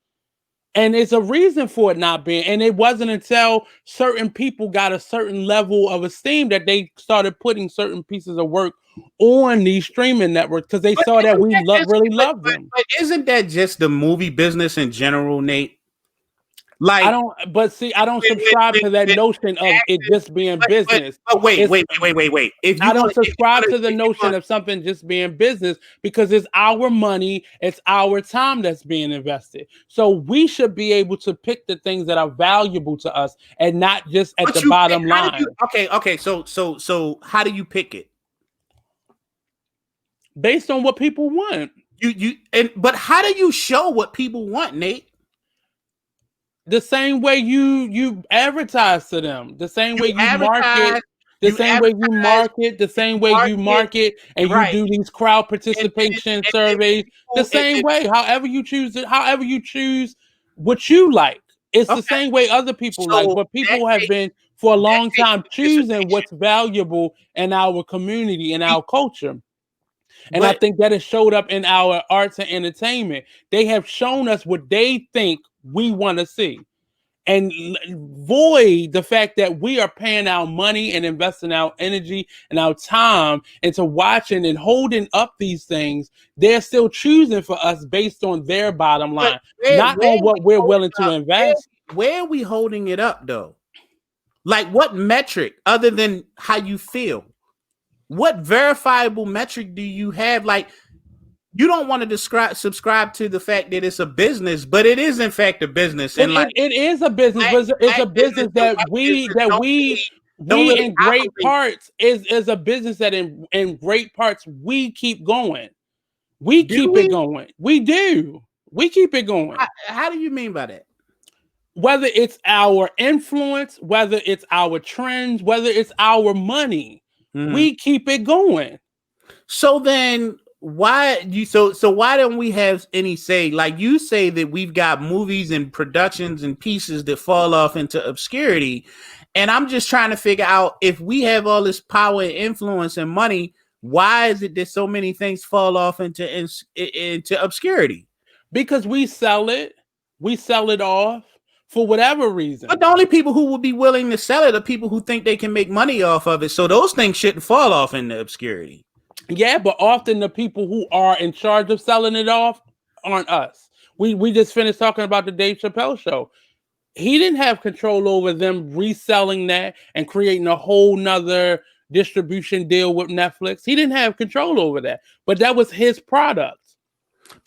And it's a reason for it not being. And it wasn't until certain people got a certain level of esteem that they started putting certain pieces of work on these streaming networks, because they saw that we really loved them. But isn't that just the movie business in general, Nate? Like I don't, but see, I don't subscribe to that notion of it just being business. But wait. If you I don't want, subscribe to the notion of something just being business because it's our money, it's our time that's being invested. So we should be able to pick the things that are valuable to us and not just at the bottom line. Okay. So how do you pick it? Based on what people want. But how do you show what people want, Nate? The same way you advertise to them, the same way you market, the same way you market, and you do these crowd participation surveys. The same way, however you choose what you like. It's the same way other people like, but people have been for a long time choosing what's valuable in our community, in our culture. And I think that has showed up in our arts and entertainment. They have shown us what they think we want to see. And void the fact that we are paying our money and investing our energy and our time into watching and holding up these things. They're still choosing for us based on their bottom line, not on what we're willing to invest. Where are we holding it up, though? Like, what metric other than how you feel? What verifiable metric do you have? Like, you don't want to subscribe to the fact that it's a business, but it is in fact a business. And it is a business, but it's a business that we in great parts is a business that in great parts we keep going. We keep it going. We do. We keep it going. How do you mean by that? Whether it's our influence, whether it's our trends, whether it's our money, we keep it going. So then why don't we have any say? Like, you say that we've got movies and productions and pieces that fall off into obscurity, and I'm just trying to figure out, if we have all this power and influence and money, why is it that so many things fall off into obscurity? Because we sell it off for whatever reason. But the only people who will be willing to sell it are people who think they can make money off of it. So those things shouldn't fall off into obscurity. Yeah, but often the people who are in charge of selling it off aren't us. We just finished talking about the Dave Chappelle show. He didn't have control over them reselling that and creating a whole nother distribution deal with Netflix. He didn't have control over that, but that was his product.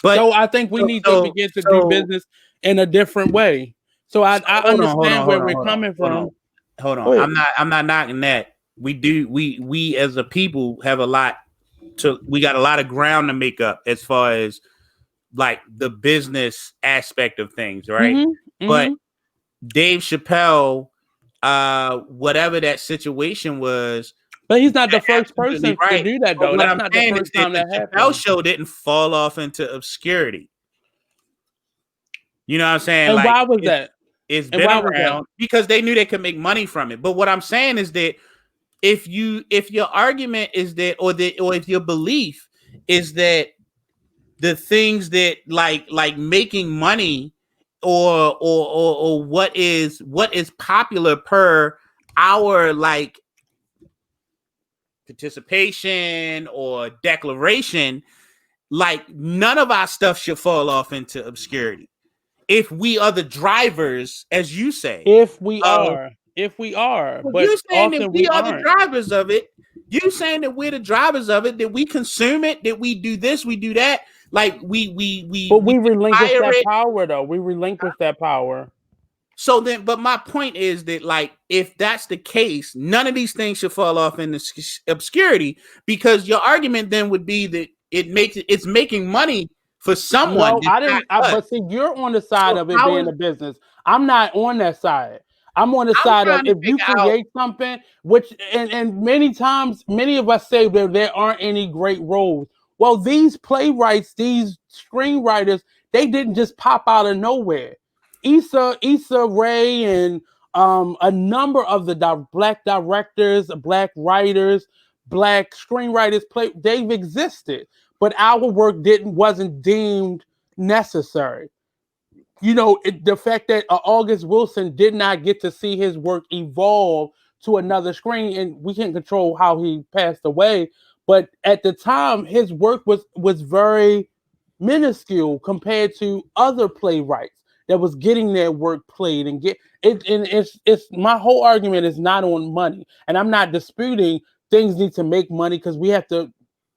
But so I think we need to begin to do business in a different way. So I understand where we're coming from. Hold on. I'm not knocking that. We as a people have we got a lot of ground to make up as far as like the business aspect of things, right? Mm-hmm. But Dave Chappelle, whatever that situation was, but he's not the first person to do that, though. That's not the first time that happened. The Chappelle show didn't fall off into obscurity. You know what I'm saying? And why was that? It's been around because they knew they could make money from it. But what I'm saying is that if your argument is that, or if your belief is that the things that like making money or what is popular per our like participation or declaration, like none of our stuff should fall off into obscurity. If we are the drivers, as you say, if we are, but you're saying that we are the drivers of it. You saying that we're the drivers of it, that we consume it, that we do this, we do that. Like but we relinquish that power, though. We relinquish that power. So then, but my point is that, like, if that's the case, none of these things should fall off into obscurity, because your argument then would be that it's making money for someone. No, but see, you're on the side of it being a business. I'm not on that side. I'm on the side of if you create something, which and many times, many of us say that there aren't any great roles. Well, these playwrights, these screenwriters, they didn't just pop out of nowhere. Issa Rae and a number of the black directors, black writers, black screenwriters, they've existed, but our work wasn't deemed necessary. You know, the fact that August Wilson did not get to see his work evolve to another screen, and we can't control how he passed away, but at the time, his work was very minuscule compared to other playwrights that was getting their work played and get it. And it's my whole argument is not on money, and I'm not disputing things need to make money because we have to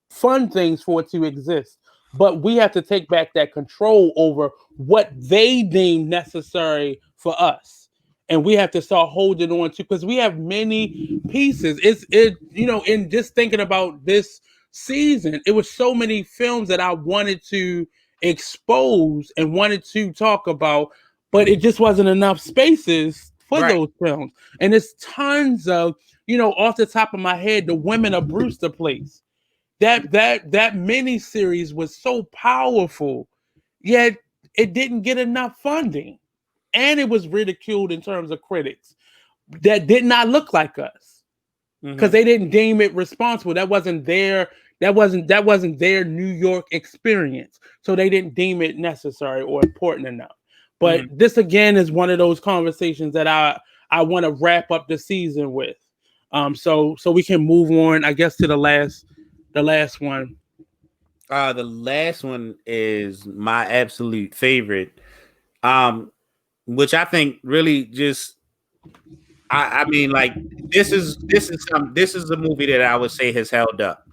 fund things for it to exist. But we have to take back that control over what they deem necessary for us. And we have to start holding on to because we have many pieces. In just thinking about this season, it was so many films that I wanted to expose and wanted to talk about, but it just wasn't enough spaces for Right. those films. And there's tons of, off the top of my head, the Women of Brewster Place. That mini series was so powerful, yet it didn't get enough funding, and it was ridiculed in terms of critics that did not look like us because they didn't deem it responsible. That wasn't their New York experience, so they didn't deem it necessary or important enough. But this again is one of those conversations that I want to wrap up the season with, so we can move on, I guess, to the last one. The last one is my absolute favorite, which I think really just, I mean, like this is a movie that I would say has held up,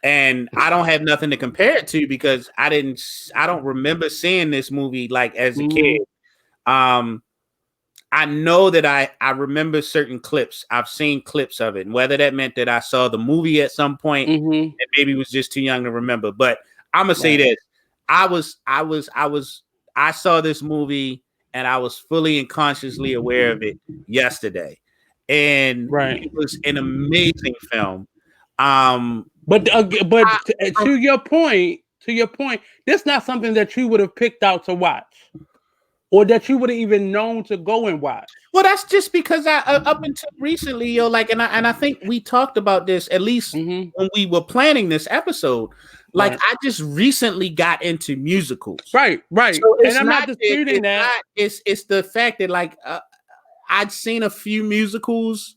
and I don't have nothing to compare it to because I don't remember seeing this movie like as a kid. I know that I remember certain clips. I've seen clips of it, and whether that meant that I saw the movie at some point and maybe was just too young to remember. But I'm gonna say this: I saw this movie and I was fully and consciously aware of it yesterday, and it was an amazing film. But to your point, this not something that you would have picked out to watch, or that you would have even known to go and watch. Well, that's just because I up until recently, and I think we talked about this at least when we were planning this episode. Like I just recently got into musicals, right. So and I'm not disputing that. It's the fact that like I'd seen a few musicals,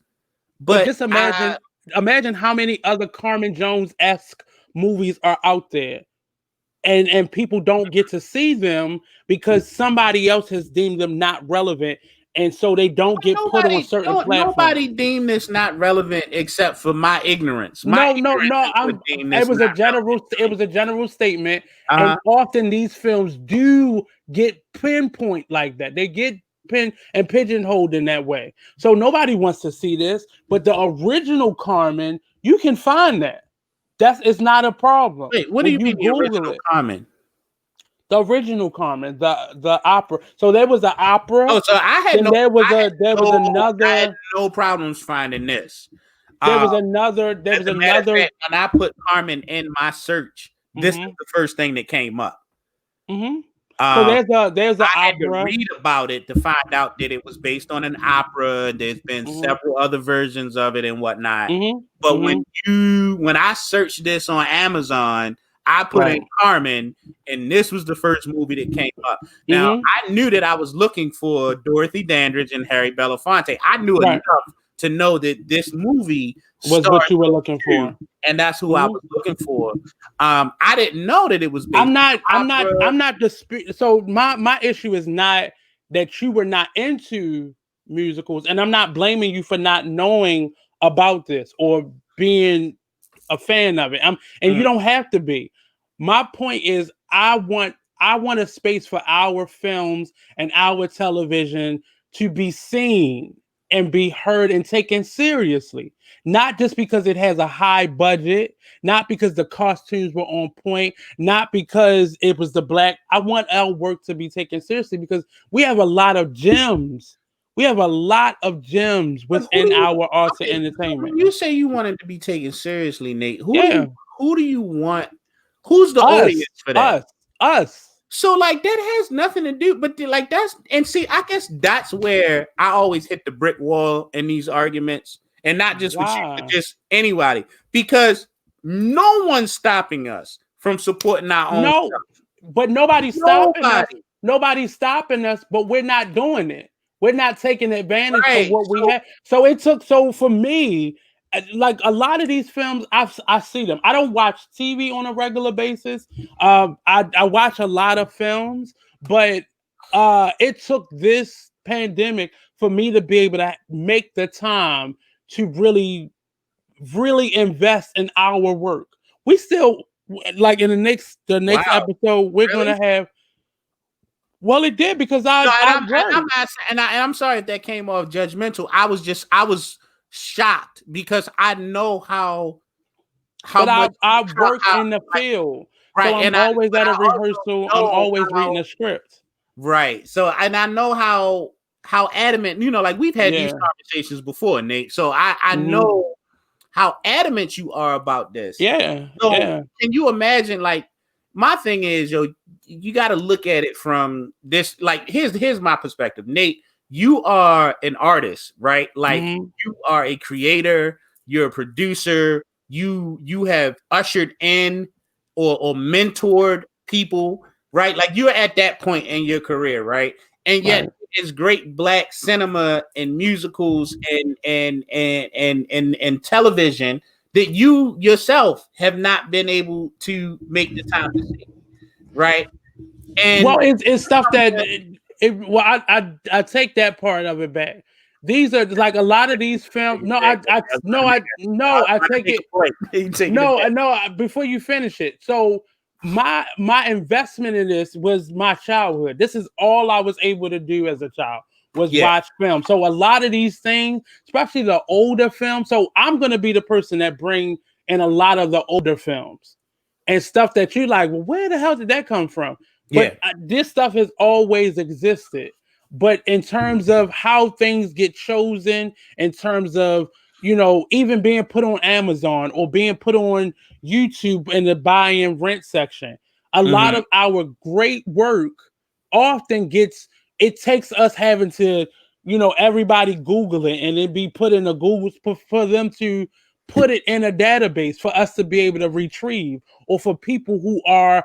but just imagine how many other Carmen Jones-esque movies are out there. And people don't get to see them because somebody else has deemed them not relevant, and so they don't get put on certain platforms. Nobody deemed this not relevant except for my ignorance. It was a general statement, and often these films do get pinpoint like that. They get pigeonholed in that way. So nobody wants to see this, but the original Carmen, you can find that. It's not a problem. Wait, what do you mean the original Carmen? The original Carmen, the opera. So there was an opera. Oh, so I had no problems finding this. There was another. When I put Carmen in my search, this was the first thing that came up. So there's an I opera. had to read about it to find out that it was based on an opera. There's been several other versions of it and whatnot. But when I searched this on Amazon, I put in Carmen, and this was the first movie that came up. Now I knew that I was looking for Dorothy Dandridge and Harry Belafonte. I knew enough to know that this movie was what you were looking for, and that's who I was looking for. I didn't know that it was based I'm not disputing. So my issue is not that you were not into musicals, and I'm not blaming you for not knowing about this or being a fan of it. And you don't have to be. My point is I want a space for our films and our television to be seen and be heard and taken seriously. Not just because it has a high budget, not because the costumes were on point, not because it was the black. I want our work to be taken seriously because we have a lot of gems. We have a lot of gems within our arts and entertainment. When you say you want it to be taken seriously, Nate, who do you want? Who's the audience for that? Us. So like that has nothing to do, but like that's, and see, I guess that's where I always hit the brick wall in these arguments, and not just with you, but just anybody, because no one's stopping us from supporting our own stuff. But nobody's stopping us. Nobody's stopping us, but we're not doing it. We're not taking advantage of what we have. So for me, like a lot of these films, I see them. I don't watch TV on a regular basis. I watch a lot of films, but It took this pandemic for me to be able to make the time to really invest in our work. We still, like, in the next Wow, episode, we're really? gonna have. Well, it did because No, I worked. and I'm sorry if that came off judgmental. I was shocked because I know how But much I work how in the field, so right, I'm and I always but at a I rehearsal. also I'm know always reading how a script. right. So and I know how adamant, like we've had these Yeah. conversations before, Nate. So I Mhm. know how adamant you are about this. Yeah. So Yeah. can you imagine, like, my thing is, you got to look at it from this, like, here's my perspective. Nate, you are an artist, right? Like, Mhm. you are a creator, you're a producer, you have ushered in or mentored people, right? Like, you're at that point in your career, right? And yet Right. it's great black cinema and musicals and television that you yourself have not been able to make the time to see, right? Well, And it's stuff that well, I take that part of it back. These are like a lot of these films. No, I take it. you taking it No, back. no. Before you finish it, so my investment in this was my childhood. This is all I was able to do as a child was Yeah. watch film. So a lot of these things, especially the older films. So I'm gonna be the person that bring in a lot of the older films and stuff that you like. Well, where the hell did that come from? But Yeah. this stuff has always existed. But in terms of how things get chosen, in terms of even being put on Amazon or being put on YouTube in the buy and rent section. A lot Mm-hmm. of our great work often it takes us having to, everybody Google it and it be put in a Google for them to put it in a database for us to be able to retrieve, or for people who are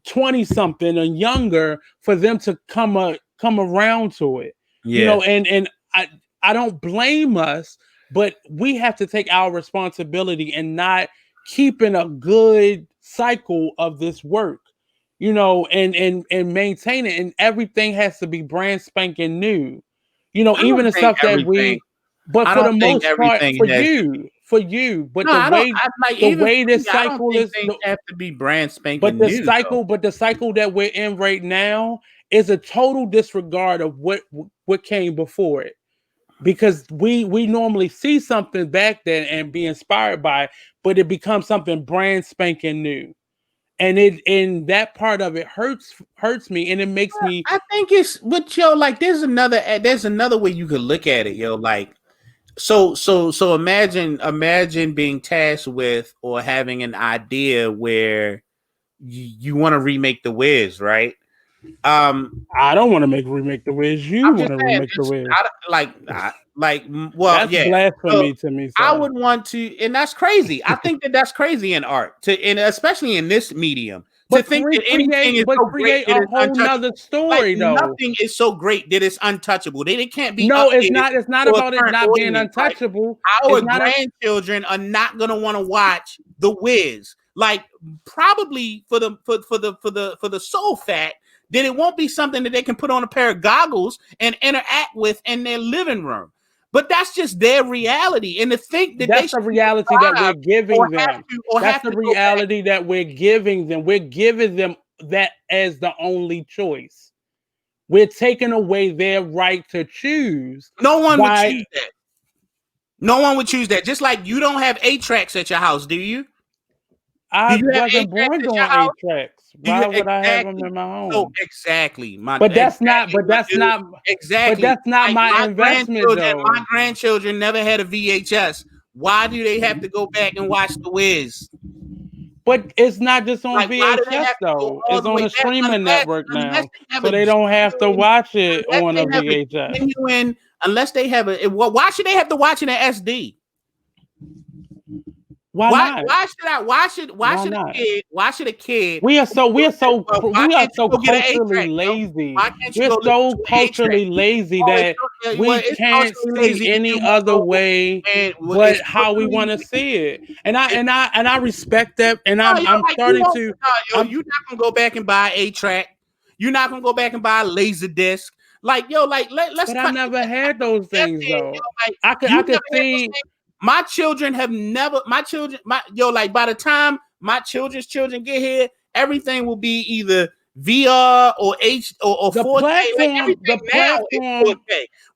20 something and younger for them to come around to it. Yeah. And I don't blame us, but we have to take our responsibility and not keeping a good cycle of this work, and maintain it, and everything has to be brand spanking new, I even don't the think stuff that everything. but I for don't the think most part, everything for has. you, but No, the I don't. way I like the even way for me. this I don't cycle think is things have to be brand but spanking the new, though. cycle, that we're in right now is a total disregard of what came before it. Because we normally see something back then and be inspired by it, but it becomes something brand spanking new. And that part of it hurts me, and it makes me. I think it's but like there's another way you could look at it, like so imagine being tasked with or having an idea where you want to remake the Wiz, right? I don't want to remake the Wiz. You I'm want just to saying, remake the Wiz. well, That's yeah. So blasphemy to me, I sir. would want to, and that's crazy. I think that's crazy in art, and especially in this medium, to But think that anything is so great create that a it's whole nother untouchable. Like story, though. nothing is so great that it's untouchable. They can't be No, it's updated not. It's not for a about it current not being audience. Like untouchable. our It's not a. grandchildren are not gonna want to watch The Wiz. Like probably for the sole fact that it won't be something that they can put on a pair of goggles and interact with in their living room. But that's just their reality, and to think that they That's the should reality that we're survive giving them. or That's have the to go back. reality that we're giving them. We're giving them that as the only choice. We're taking away their right to choose No one would by. choose that. No one would choose that. Just like you don't have 8 tracks at your house, do you? Do I you have eight wasn't tracks born at your doing house? eight tracks. Do you Why would I have them exactly? in my So home? exactly, But that's not. But my that's dude. not. But Exactly. that's not Like my investment, my though. grandchildren never had a VHS. Why do they have to go back and watch The Wiz? But it's not just on Like, why do they VHS have to go though. all It's the on way a back? streaming network Unless now, they have so a they don't have to genuine, watch it unless on they a have a VHS. genuine, unless they have a. Why should they have to watch it in SD? Why not? Why should not? a kid We are so we are so well, why we are can't you so go get an eight culturally track, yo? lazy. Why can't you We're go listen so to an eight track? culturally lazy Oh, that we it's can't culturally see lazy if any you want other way and but it's how we culturally want to see it. And it's, I respect that. And no, I'm you starting won't to no, I'm you're not gonna go back and buy a track. You're not gonna go back and buy a laser disc. Like, yo, like let's. But I never had those things though. Like, I could see. My children have never. Like by the time my children's children get here, everything will be either VR or or the 4K. platform. The platform.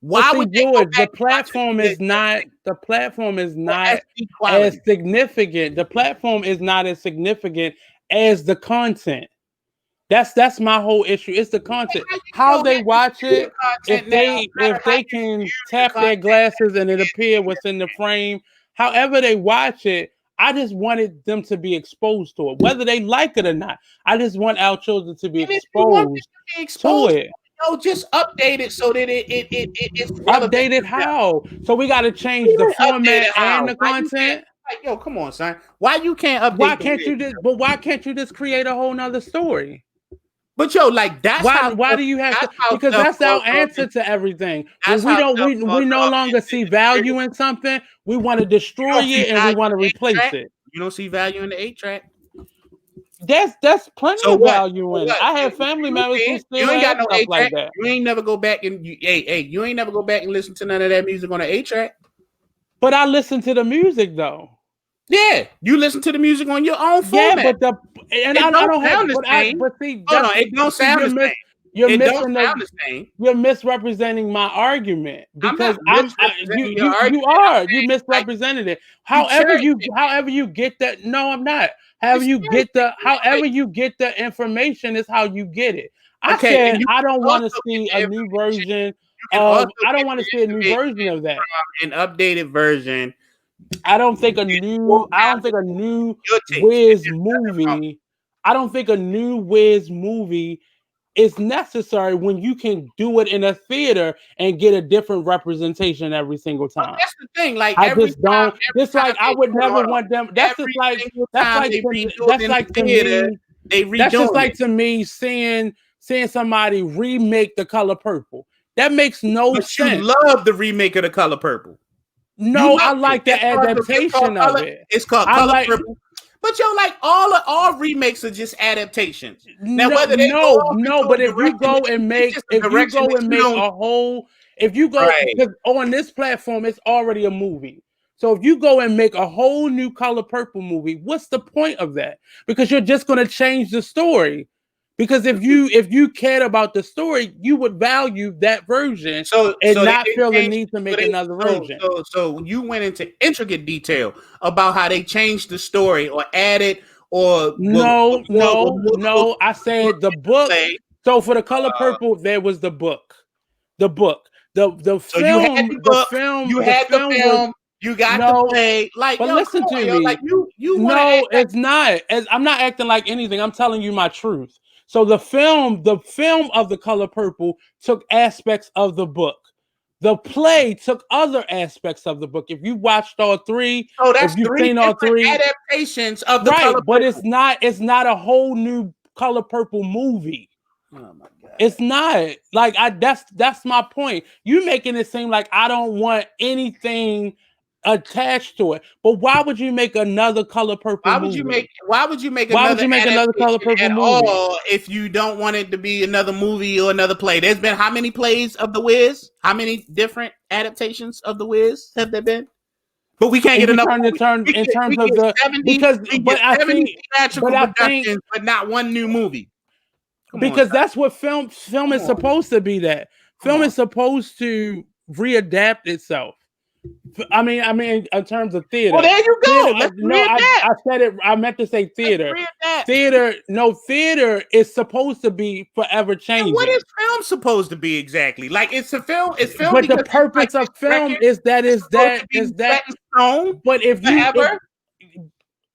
Why would they George, the platform is not. The platform is not as significant. The platform is not as significant as the content. That's my whole issue. It's the content. How they watch it. If they can tap their glasses and it appear what's in the frame. However they watch it, I just wanted them to be exposed to it, whether they like it or not. I just want our children to be exposed to it. No, just update it so that it's updated. How? So we got to change the format and the content. Like, yo, come on, son. Why you can't update? Why can't you just? But why can't you just create a whole nother story? But yo, like that's why do you have to? Because that's our answer to everything. When we no longer see value in something, we want to destroy it and we want to replace it. You don't see value in the 8-track. That's plenty of value in it. I have family members who still ain't got no stuff like that. You ain't never go back and you ain't never go back and listen to none of that music on the 8-track. But I listen to the music though. Yeah, you listen to the music on your own format. Yeah, but I don't have the same. But see, hold on, it don't sound the same. You're misrepresenting my argument because you misrepresented it. However you get that. No, I'm not. However you get the information is how you get it. I said I don't want to see a new version of. I don't want to see a new version of that. An updated version. I don't think a new Wiz movie. I don't think a new Wiz movie is necessary when you can do it in a theater and get a different representation every single time. Well, that's the thing. Like I just don't. It's like I would never want them. That's just like to me seeing somebody remake The Color Purple. That makes no sense. You love the remake of The Color Purple. No, I like the adaptation of it. It's called Color Purple. But yo, like all remakes are just adaptations. Now, but if you go and make a whole, because on this platform, it's already a movie. So if you go and make a whole new Color Purple movie, what's the point of that? Because you're just going to change the story. Because if you cared about the story, you would value that version and not feel the need to make another version. So you went into intricate detail about how they changed the story or added or no. I said the book. So for The Color Purple, there was the book. The film. You had the film. You got to play. Like, but listen to me. Like you. No, it's not. I'm not acting like anything. I'm telling you my truth. So the film of The Color Purple took aspects of the book. The play took other aspects of the book. If you watched all three, if you've seen all three adaptations of the Color Purple. But it's not a whole new Color Purple movie. Oh my God. It's not. Like that's my point. You making it seem like I don't want anything attached to it, but why would you make another Color Purple movie? Why would you make another Color Purple movie if you don't want it to be another movie or another play? There's been how many plays of The Wiz? How many different adaptations of The Wiz have there been? But we can't get enough in terms of the 70 productions, but not one new movie. Because that's what film is supposed to be. That film is supposed to readapt itself. I mean, in terms of theater. Well, there you go. I said it. I meant to say theater. Theater is supposed to be forever changing. What is film supposed to be exactly? Like it's a film. It's film. But the purpose of film is that. But if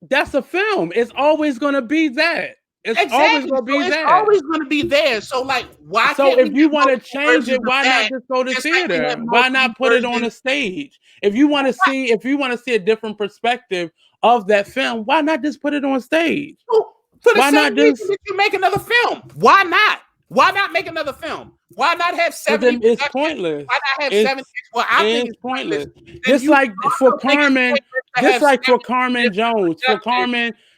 that's a film, it's always going to be that. It's always going to be there. It's always going to be there. So, like, why? So, if you want to change it, why not just go to theater? Why not put it on a stage? If you want to see a different perspective of that film, why not just put it on stage? Why not just you make another film? Why not? Why not make another film? Why not have 70? It's pointless. Why not have 70? Well, I think it's pointless. Just like for Carmen Jones.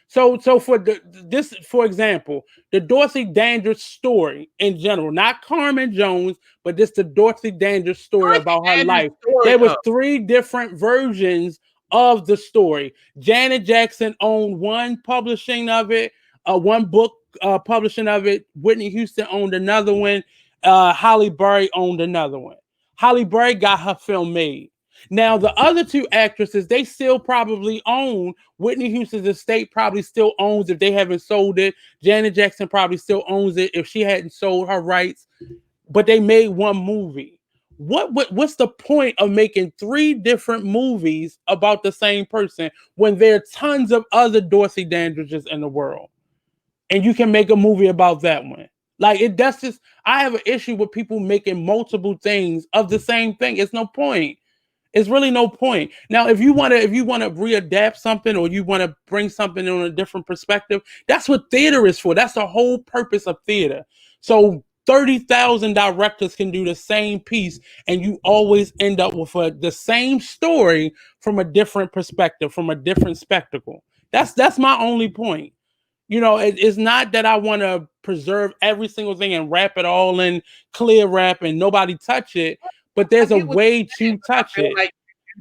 So for example, the Dorothy Dandridge story in general, not Carmen Jones, but this the Dorothy Dandridge story about her life. There was 3 different versions of the story. Janet Jackson owned one publishing of it, one book publishing of it. Whitney Houston owned another one. Halle Berry owned another one. Halle Berry got her film made. Now, the other 2 actresses, they still probably own. Whitney Houston's estate probably still owns if they haven't sold it. Janet Jackson probably still owns it if she hadn't sold her rights. But they made one movie. What's the point of making 3 different movies about the same person when there are tons of other Dorothy Dandridges in the world? And you can make a movie about that one. Like that's just, I have an issue with people making multiple things of the same thing. It's no point. It's really no point. Now, if you want to readapt something or you want to bring something on a different perspective, that's what theater is for. That's the whole purpose of theater. So 30,000 directors can do the same piece, and you always end up with the same story from a different perspective, from a different spectacle. That's my only point. You know, it's not that I want to preserve every single thing and wrap it all in clear wrap and nobody touch it. But there's a way to touch it. Like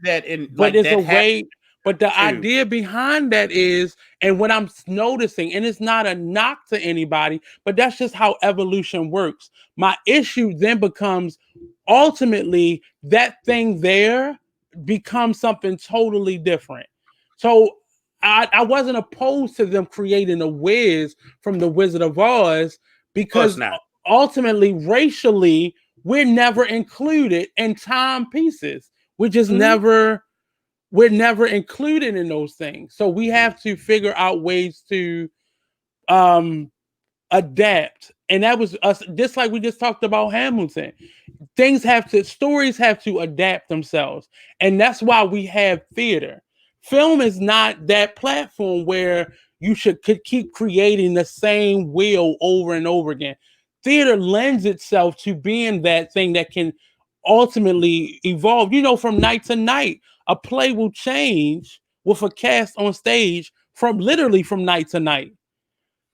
that in, but like there's that a way. But the too. idea behind that is, and what I'm noticing, and it's not a knock to anybody, but that's just how evolution works. My issue then becomes ultimately that thing there becomes something totally different. So I wasn't opposed to them creating a Wiz from the Wizard of Oz because ultimately, racially, we're never included in timepieces. We're just never included in those things. So we have to figure out ways to adapt. And that was us, just like we just talked about Hamilton. Stories have to adapt themselves. And that's why we have theater. Film is not that platform where you could keep creating the same wheel over and over again. Theater lends itself to being that thing that can ultimately evolve. You know, from night to night, a play will change with a cast on stage from night to night.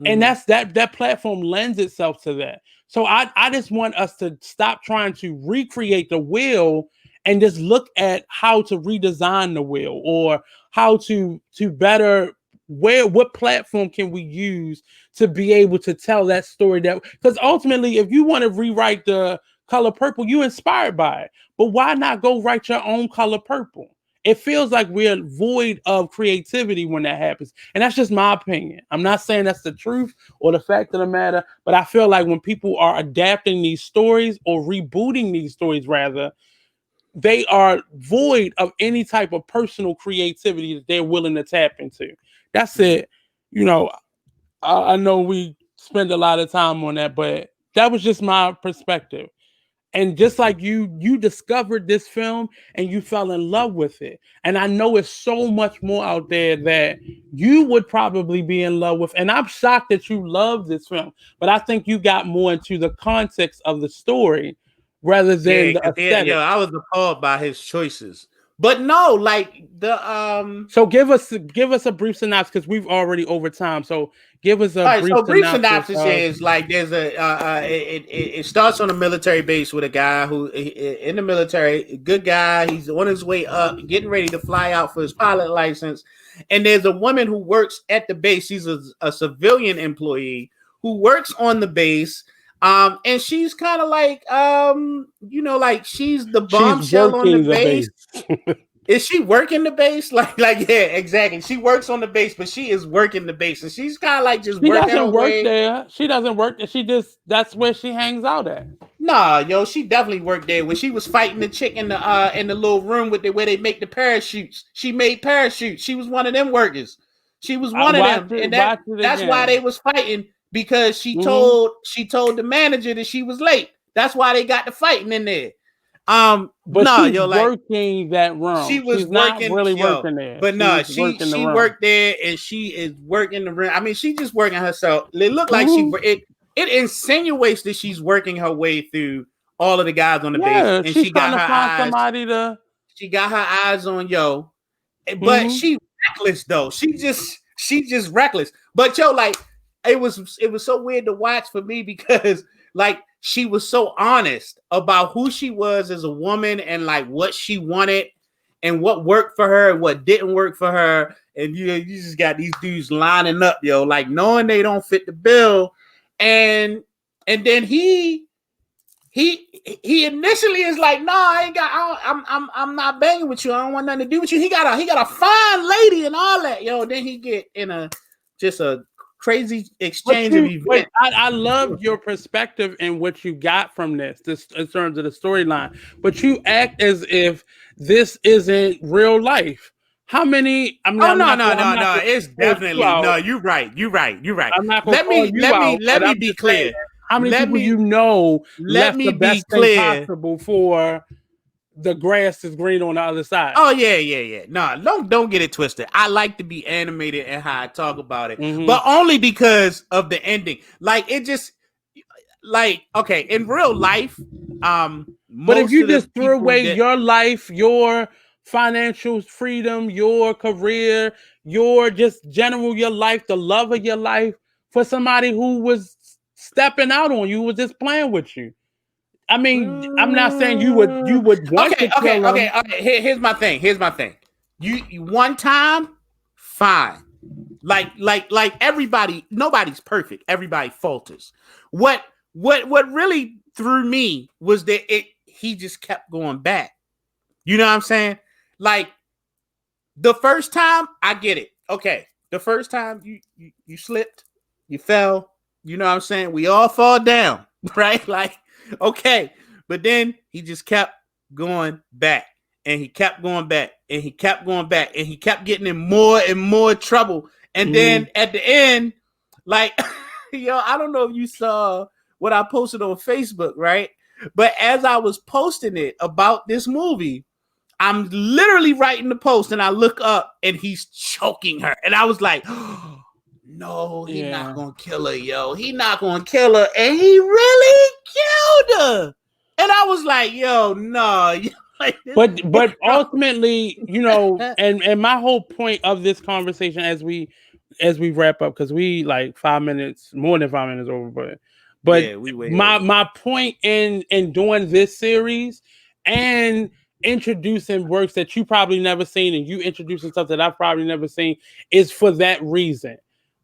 And that's that platform lends itself to that. So I just want us to stop trying to recreate the wheel and just look at how to redesign the wheel, or how to better, what platform can we use to be able to tell that story, because ultimately, if you want to rewrite The Color Purple, you're inspired by it. But why not go write your own Color Purple? It feels like we're void of creativity when that happens. And that's just my opinion. I'm not saying that's the truth or the fact of the matter, but I feel like when people are adapting these stories, or rebooting these stories rather, they are void of any type of personal creativity that they're willing to tap into. That's it. You know, I know we spend a lot of time on that, but that was just my perspective. And just like you discovered this film and you fell in love with it. And I know it's so much more out there that you would probably be in love with. And I'm shocked that you love this film. But I think you got more into the context of the story rather than the aesthetic. Yeah, I was appalled by his choices. But no, like the So give us a brief synopsis, because we've already over time. So give us a brief synopsis. Is like there's it starts on a military base with a guy who in the military, good guy. He's on his way up, getting ready to fly out for his pilot license. And there's a woman who works at the base. She's a civilian employee who works on the base. And she's kind of like, like she's the bombshell on the base. Is she working the base? Like, yeah, exactly. She works on the base, but she is working the base, and she's kind of like just working her way. There. She doesn't work there. That's where she hangs out at. Nah, yo, she definitely worked there. When she was fighting the chick in the little room where they make the parachutes, she made parachutes. She was one of them workers. She was one of them, and that's why they was fighting. Because she told the manager that she was late. That's why they got the fighting in there. But she's working that room. She's working, not really working there. But no, she worked there, and she is working the room. I mean, she's just working herself. It looked like it insinuates that she's working her way through all of the guys on the base, and she got her eyes. She got her eyes on yo, but she reckless though. She just she's just reckless. But yo, like it was so weird to watch for me because like she was so honest about who she was as a woman and like what she wanted and what worked for her and what didn't work for her. And you just got these dudes lining up, yo, like knowing they don't fit the bill. And then he initially is like, no, I'm not banging with you. I don't want nothing to do with you. He got a fine lady and all that, yo. Then he get in a crazy exchange of events. I love your perspective and what you got from this in terms of the storyline, but you act as if this isn't real life. How many? I mean, no. It's definitely no. You're right. I'm not let me be clear. How many people you know left the best thing possible for the grass is green on the other side? Oh yeah. No, don't get it twisted. I like to be animated and how I talk about it, but only because of the ending. Like it just like okay in real life. But if you just threw away your life, your financial freedom, your career, your just general your life, the love of your life for somebody who was stepping out on you, was just playing with you. I mean, I'm not saying you would want to kill them. Okay. Here's my thing. You one time, fine. Like everybody, nobody's perfect. Everybody falters. What really threw me was that he just kept going back. You know what I'm saying? Like the first time, I get it. Okay, the first time you slipped, you fell. You know what I'm saying? We all fall down, right? Like, okay. But then he just kept going back. And he kept going back. And he kept going back. And he kept getting in more and more trouble. And then at the end, like, yo, I don't know if you saw what I posted on Facebook, right? But as I was posting it about this movie, I'm literally writing the post and I look up and he's choking her. And I was like, oh, no, he's not gonna kill her, yo. He not gonna kill her, and he really killed her. And I was like, yo, no. But ultimately, you know, and my whole point of this conversation as we wrap up, because we like 5 minutes, more than 5 minutes over, but yeah, my point in doing this series and introducing works that you probably never seen and you introducing stuff that I've probably never seen is for that reason.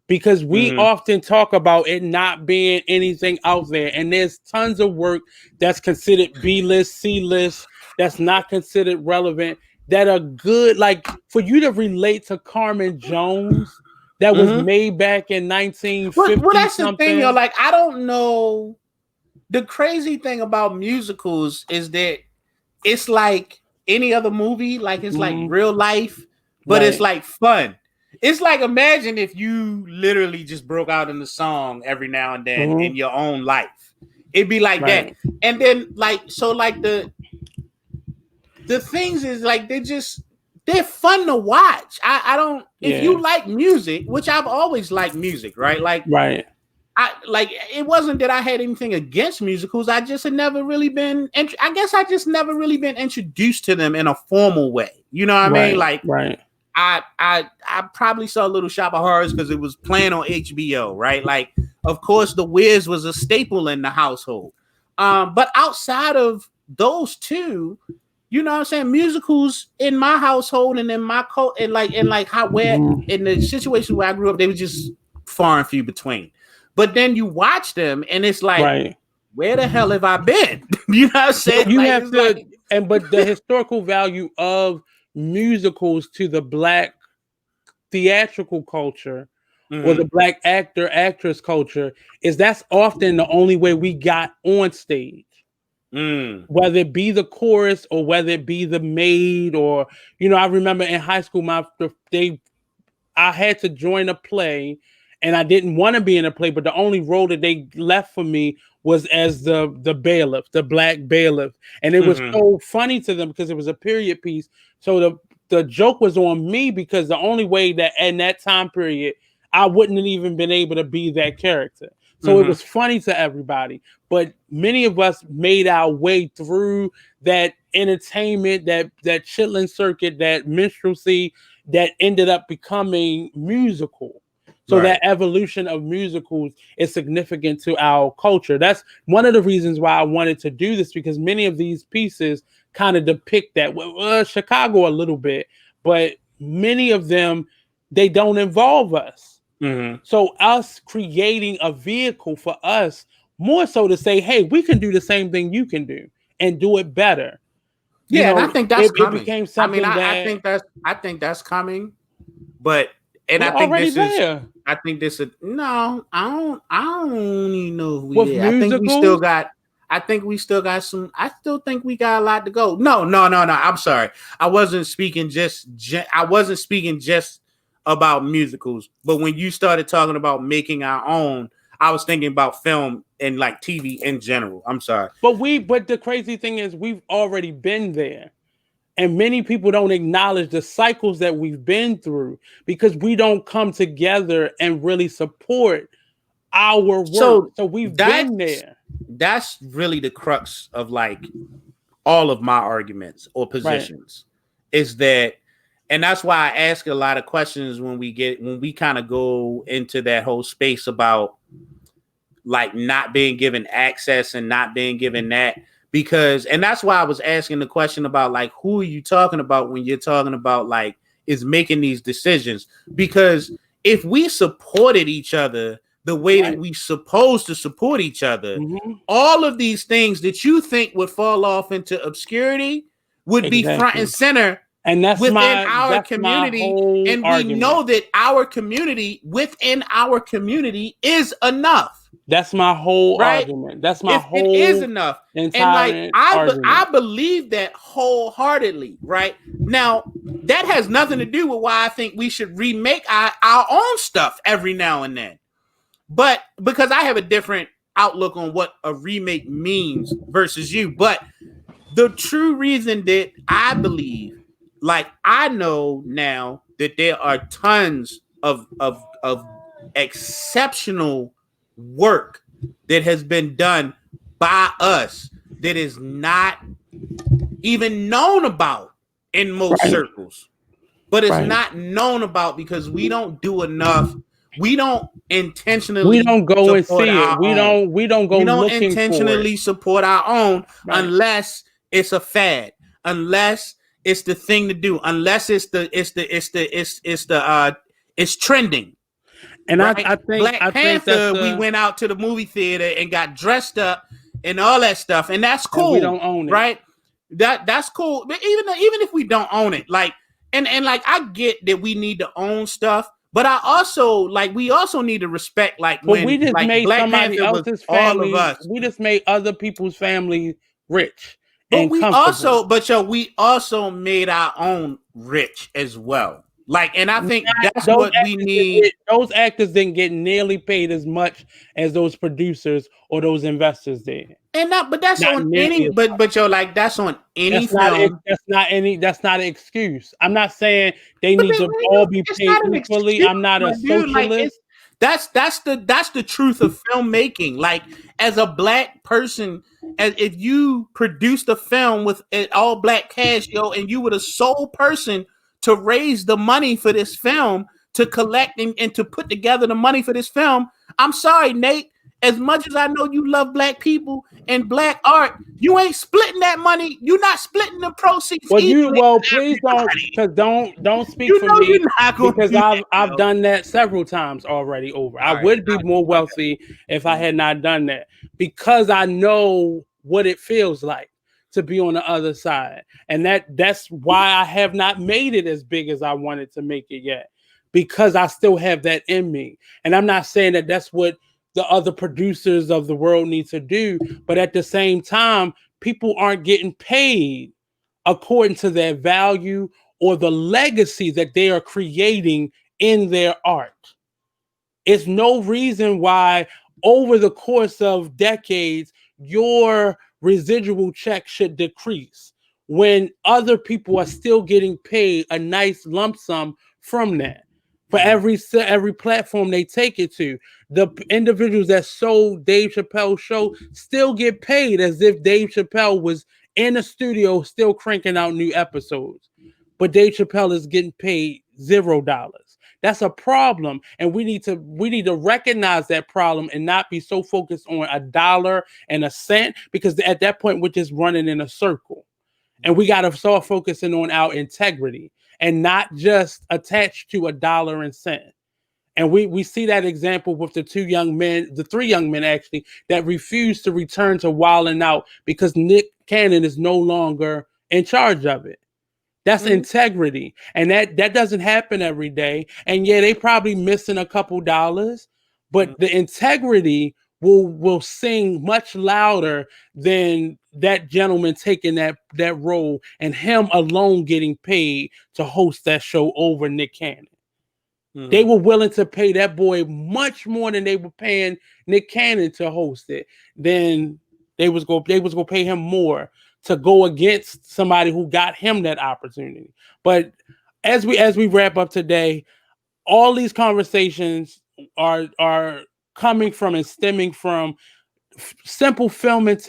Because we often talk about it not being anything out there. And there's tons of work that's considered B-list, C-list, that's not considered relevant, that are good. Like for you to relate to Carmen Jones, that was made back in 1950. Well, that's the thing, yo. Like, I don't know. The crazy thing about musicals is that it's like any other movie. Like, it's like real life, but it's like fun. It's like, imagine if you literally just broke out in the song every now and then in your own life. It'd be like that. And then like, so like the things is like, they're fun to watch. I don't, if you like music, which I've always liked music, right? Like, I like, it wasn't that I had anything against musicals. I just had never really been, I guess I just never really been introduced to them in a formal way. You know what I mean? Like, I probably saw Little Shop of Horrors because it was playing on HBO, right? Like, of course, The Wiz was a staple in the household. But outside of those two, you know what I'm saying? Musicals in my household and in my in the situation where I grew up, they were just far and few between. But then you watch them and it's like, where the hell have I been? You know what I'm saying? You have to, but the historical value of musicals to the Black theatrical culture or the Black actress culture is that's often the only way we got on stage. Whether it be the chorus or whether it be the maid, or you know, I remember in high school I had to join a play and I didn't want to be in a play, but the only role that they left for me was as the bailiff, the Black bailiff. And it was so funny to them because it was a period piece. So the joke was on me because the only way that in that time period I wouldn't have even been able to be that character. So it was funny to everybody. But many of us made our way through that entertainment, that chitlin circuit, that minstrelsy, that ended up becoming musical. So that evolution of musicals is significant to our culture. That's one of the reasons why I wanted to do this, because many of these pieces kind of depict that. Chicago a little bit, but many of them, they don't involve us. Mm-hmm. So us creating a vehicle for us, more so to say, hey, we can do the same thing you can do and do it better. Yeah, and I think that's it coming. became something I think that's coming, but and we're I think already this is. there. I think this is no. I don't even know if we With did. musicals? I think we still got some. I still think we got a lot to go. No. I'm sorry. I wasn't speaking just about musicals. But when you started talking about making our own, I was thinking about film and like TV in general. I'm sorry. But the crazy thing is, we've already been there. And many people don't acknowledge the cycles that we've been through because we don't come together and really support our work. So we've been there. That's really the crux of like all of my arguments or positions, is that, and that's why I ask a lot of questions when we kind of go into that whole space about like not being given access and not being given that. Because, and that's why I was asking the question about like, who are you talking about when you're talking about like is making these decisions? Because if we supported each other the way that we supposed to support each other, all of these things that you think would fall off into obscurity would be front and center. And that's within our community, and we argument. know that our community within our community is enough. That's my whole argument. That's my whole. It is enough, and like I believe that wholeheartedly. Right now, that has nothing to do with why I think we should remake our own stuff every now and then. But because I have a different outlook on what a remake means versus you, but the true reason that I believe. Like I know now that there are tons of exceptional work that has been done by us that is not even known about in most circles, but it's not known about because we don't do enough. We don't intentionally. We don't go and see it. We don't go. We don't intentionally support our own unless it's a fad. Unless it's the thing to do, unless it's trending. And I think Black Panther, we went out to the movie theater and got dressed up and all that stuff, and that's cool. And we don't own it, right? That's cool. But even if we don't own it, like and like I get that we need to own stuff, but I also we also need to respect when we just made Black somebody Panther else's family. All of us. We just made other people's family rich. But we also made our own rich as well. And I think that's what we need. Those actors didn't get nearly paid as much as those producers or those investors did. That's on any film. That's not an excuse. I'm not saying they need to all be paid equally. I'm not a socialist. That's the truth of filmmaking. As a Black person, as if you produced a film with an all Black cast, and you were the sole person to raise the money for this film, to collect and to put together the money for this film. I'm sorry, Nate. As much as I know you love Black people and Black art, you ain't splitting that money. You're not splitting the proceeds. Well, please don't speak for me, because I've done that several times already over. I would be more wealthy if I had not done that, because I know what it feels like to be on the other side. And that's why I have not made it as big as I wanted to make it yet, because I still have that in me. And I'm not saying that that's what the other producers of the world need to do, but at the same time, people aren't getting paid according to their value or the legacy that they are creating in their art. It's no reason why over the course of decades, your residual check should decrease when other people are still getting paid a nice lump sum from that. For every platform they take it to, the individuals that sold Dave Chappelle's show still get paid as if Dave Chappelle was in a studio still cranking out new episodes. But Dave Chappelle is getting paid $0. That's a problem, and we need to recognize that problem and not be so focused on a dollar and a cent, because at that point we're just running in a circle. And we got to start focusing on our integrity and not just attached to a dollar and cent. And we see that example with the three young men actually, that refused to return to Wild 'N Out because Nick Cannon is no longer in charge of it. That's integrity. And that doesn't happen every day. And yeah, they probably missing a couple dollars, but the integrity will sing much louder than that gentleman taking that role and him alone getting paid to host that show over Nick Cannon. They were willing to pay that boy much more than they were paying Nick Cannon to host it. Then they was gonna pay him more to go against somebody who got him that opportunity. But as we wrap up today, all these conversations are coming from and stemming from simple film and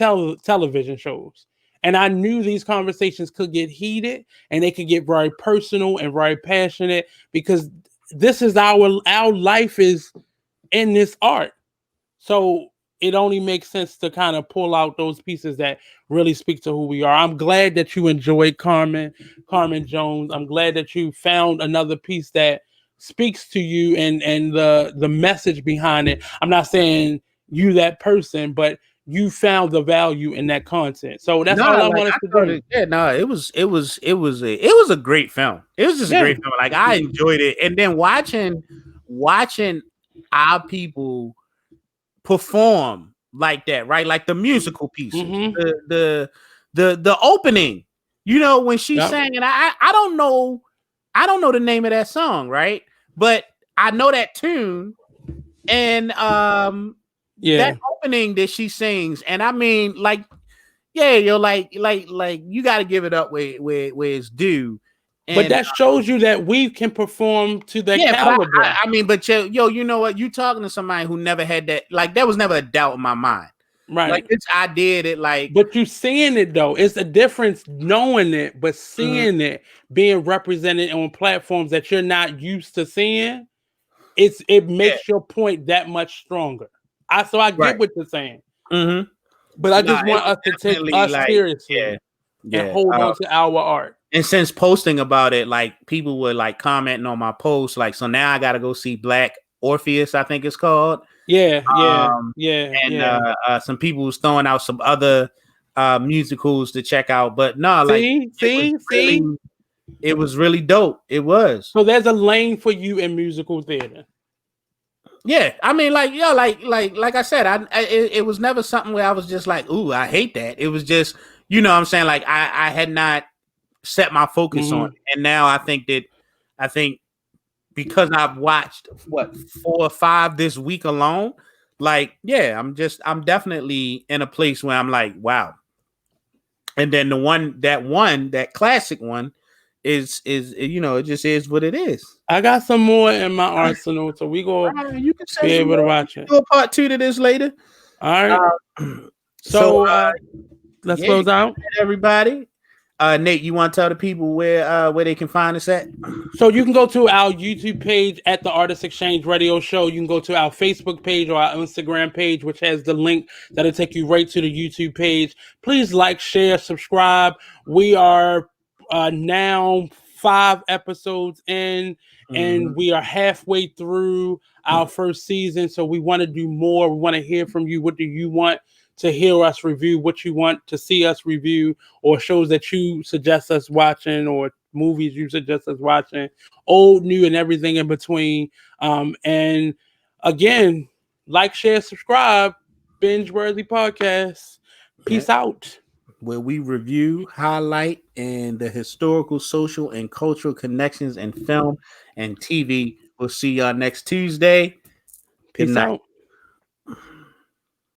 television shows. And I knew these conversations could get heated and they could get very personal and very passionate, because this is our life is in this art. So it only makes sense to kind of pull out those pieces that really speak to who we are. I'm glad that you enjoyed Carmen Jones. I'm glad that you found another piece that speaks to you and the message behind it. I'm not saying you that person, but you found the value in that content. So that's all I wanted to do. It was a great film. It was just a great film. Like, I enjoyed it. And then watching our people perform like that, right? Like the musical pieces, the opening, when she sang, and I don't know the name of that song, right? But I know that tune, and that opening that she sings, and I mean, like, like you got to give it up where it's due. And, but that shows you that we can perform to that caliber. But you know what? You talking to somebody who never had that. Like, there was never a doubt in my mind. Right. Like, I did it. Like, but you seeing it though, it's a difference knowing it, but seeing it being represented on platforms that you're not used to seeing, it makes your point that much stronger. I get what you're saying. But I just want us to take us seriously and hold on to our art. And since posting about it, like, people were like commenting on my post, like, so now I got to go see Black Orpheus, I think it's called. And some people was throwing out some other musicals to check out, but no, it was really dope. It was. So there's a lane for you in musical theater. Yeah, I mean, like I said, it was never something where I was just like, ooh, I hate that. It was just, what I'm saying, like, I had not set my focus on it. And now I think because I've watched 4 or 5 this week alone, like, I'm definitely in a place where I'm like, wow. And then that classic one is it just is what it is. I got some more in my arsenal, so we go you can be able to watch it. Do a part 2 to this later. All right. So let's close out, everybody. Nate, you want to tell the people where they can find us at? So you can go to our YouTube page at the Artist Exchange Radio Show. You can go to our Facebook page or our Instagram page, which has the link that'll take you right to the YouTube page. Please like, share, subscribe. We are now 5 episodes in, and we are halfway through our first season. So we want to do more. We want to hear from you. What do you want to hear us review? What you want to see us review, or shows that you suggest us watching, or movies you suggest us watching, old, new, and everything in between. And again, like, share, subscribe. Binge Worthy Podcast. Peace out. Where we review, highlight, and the historical, social, and cultural connections in film and TV. We'll see y'all next Tuesday. Peace out.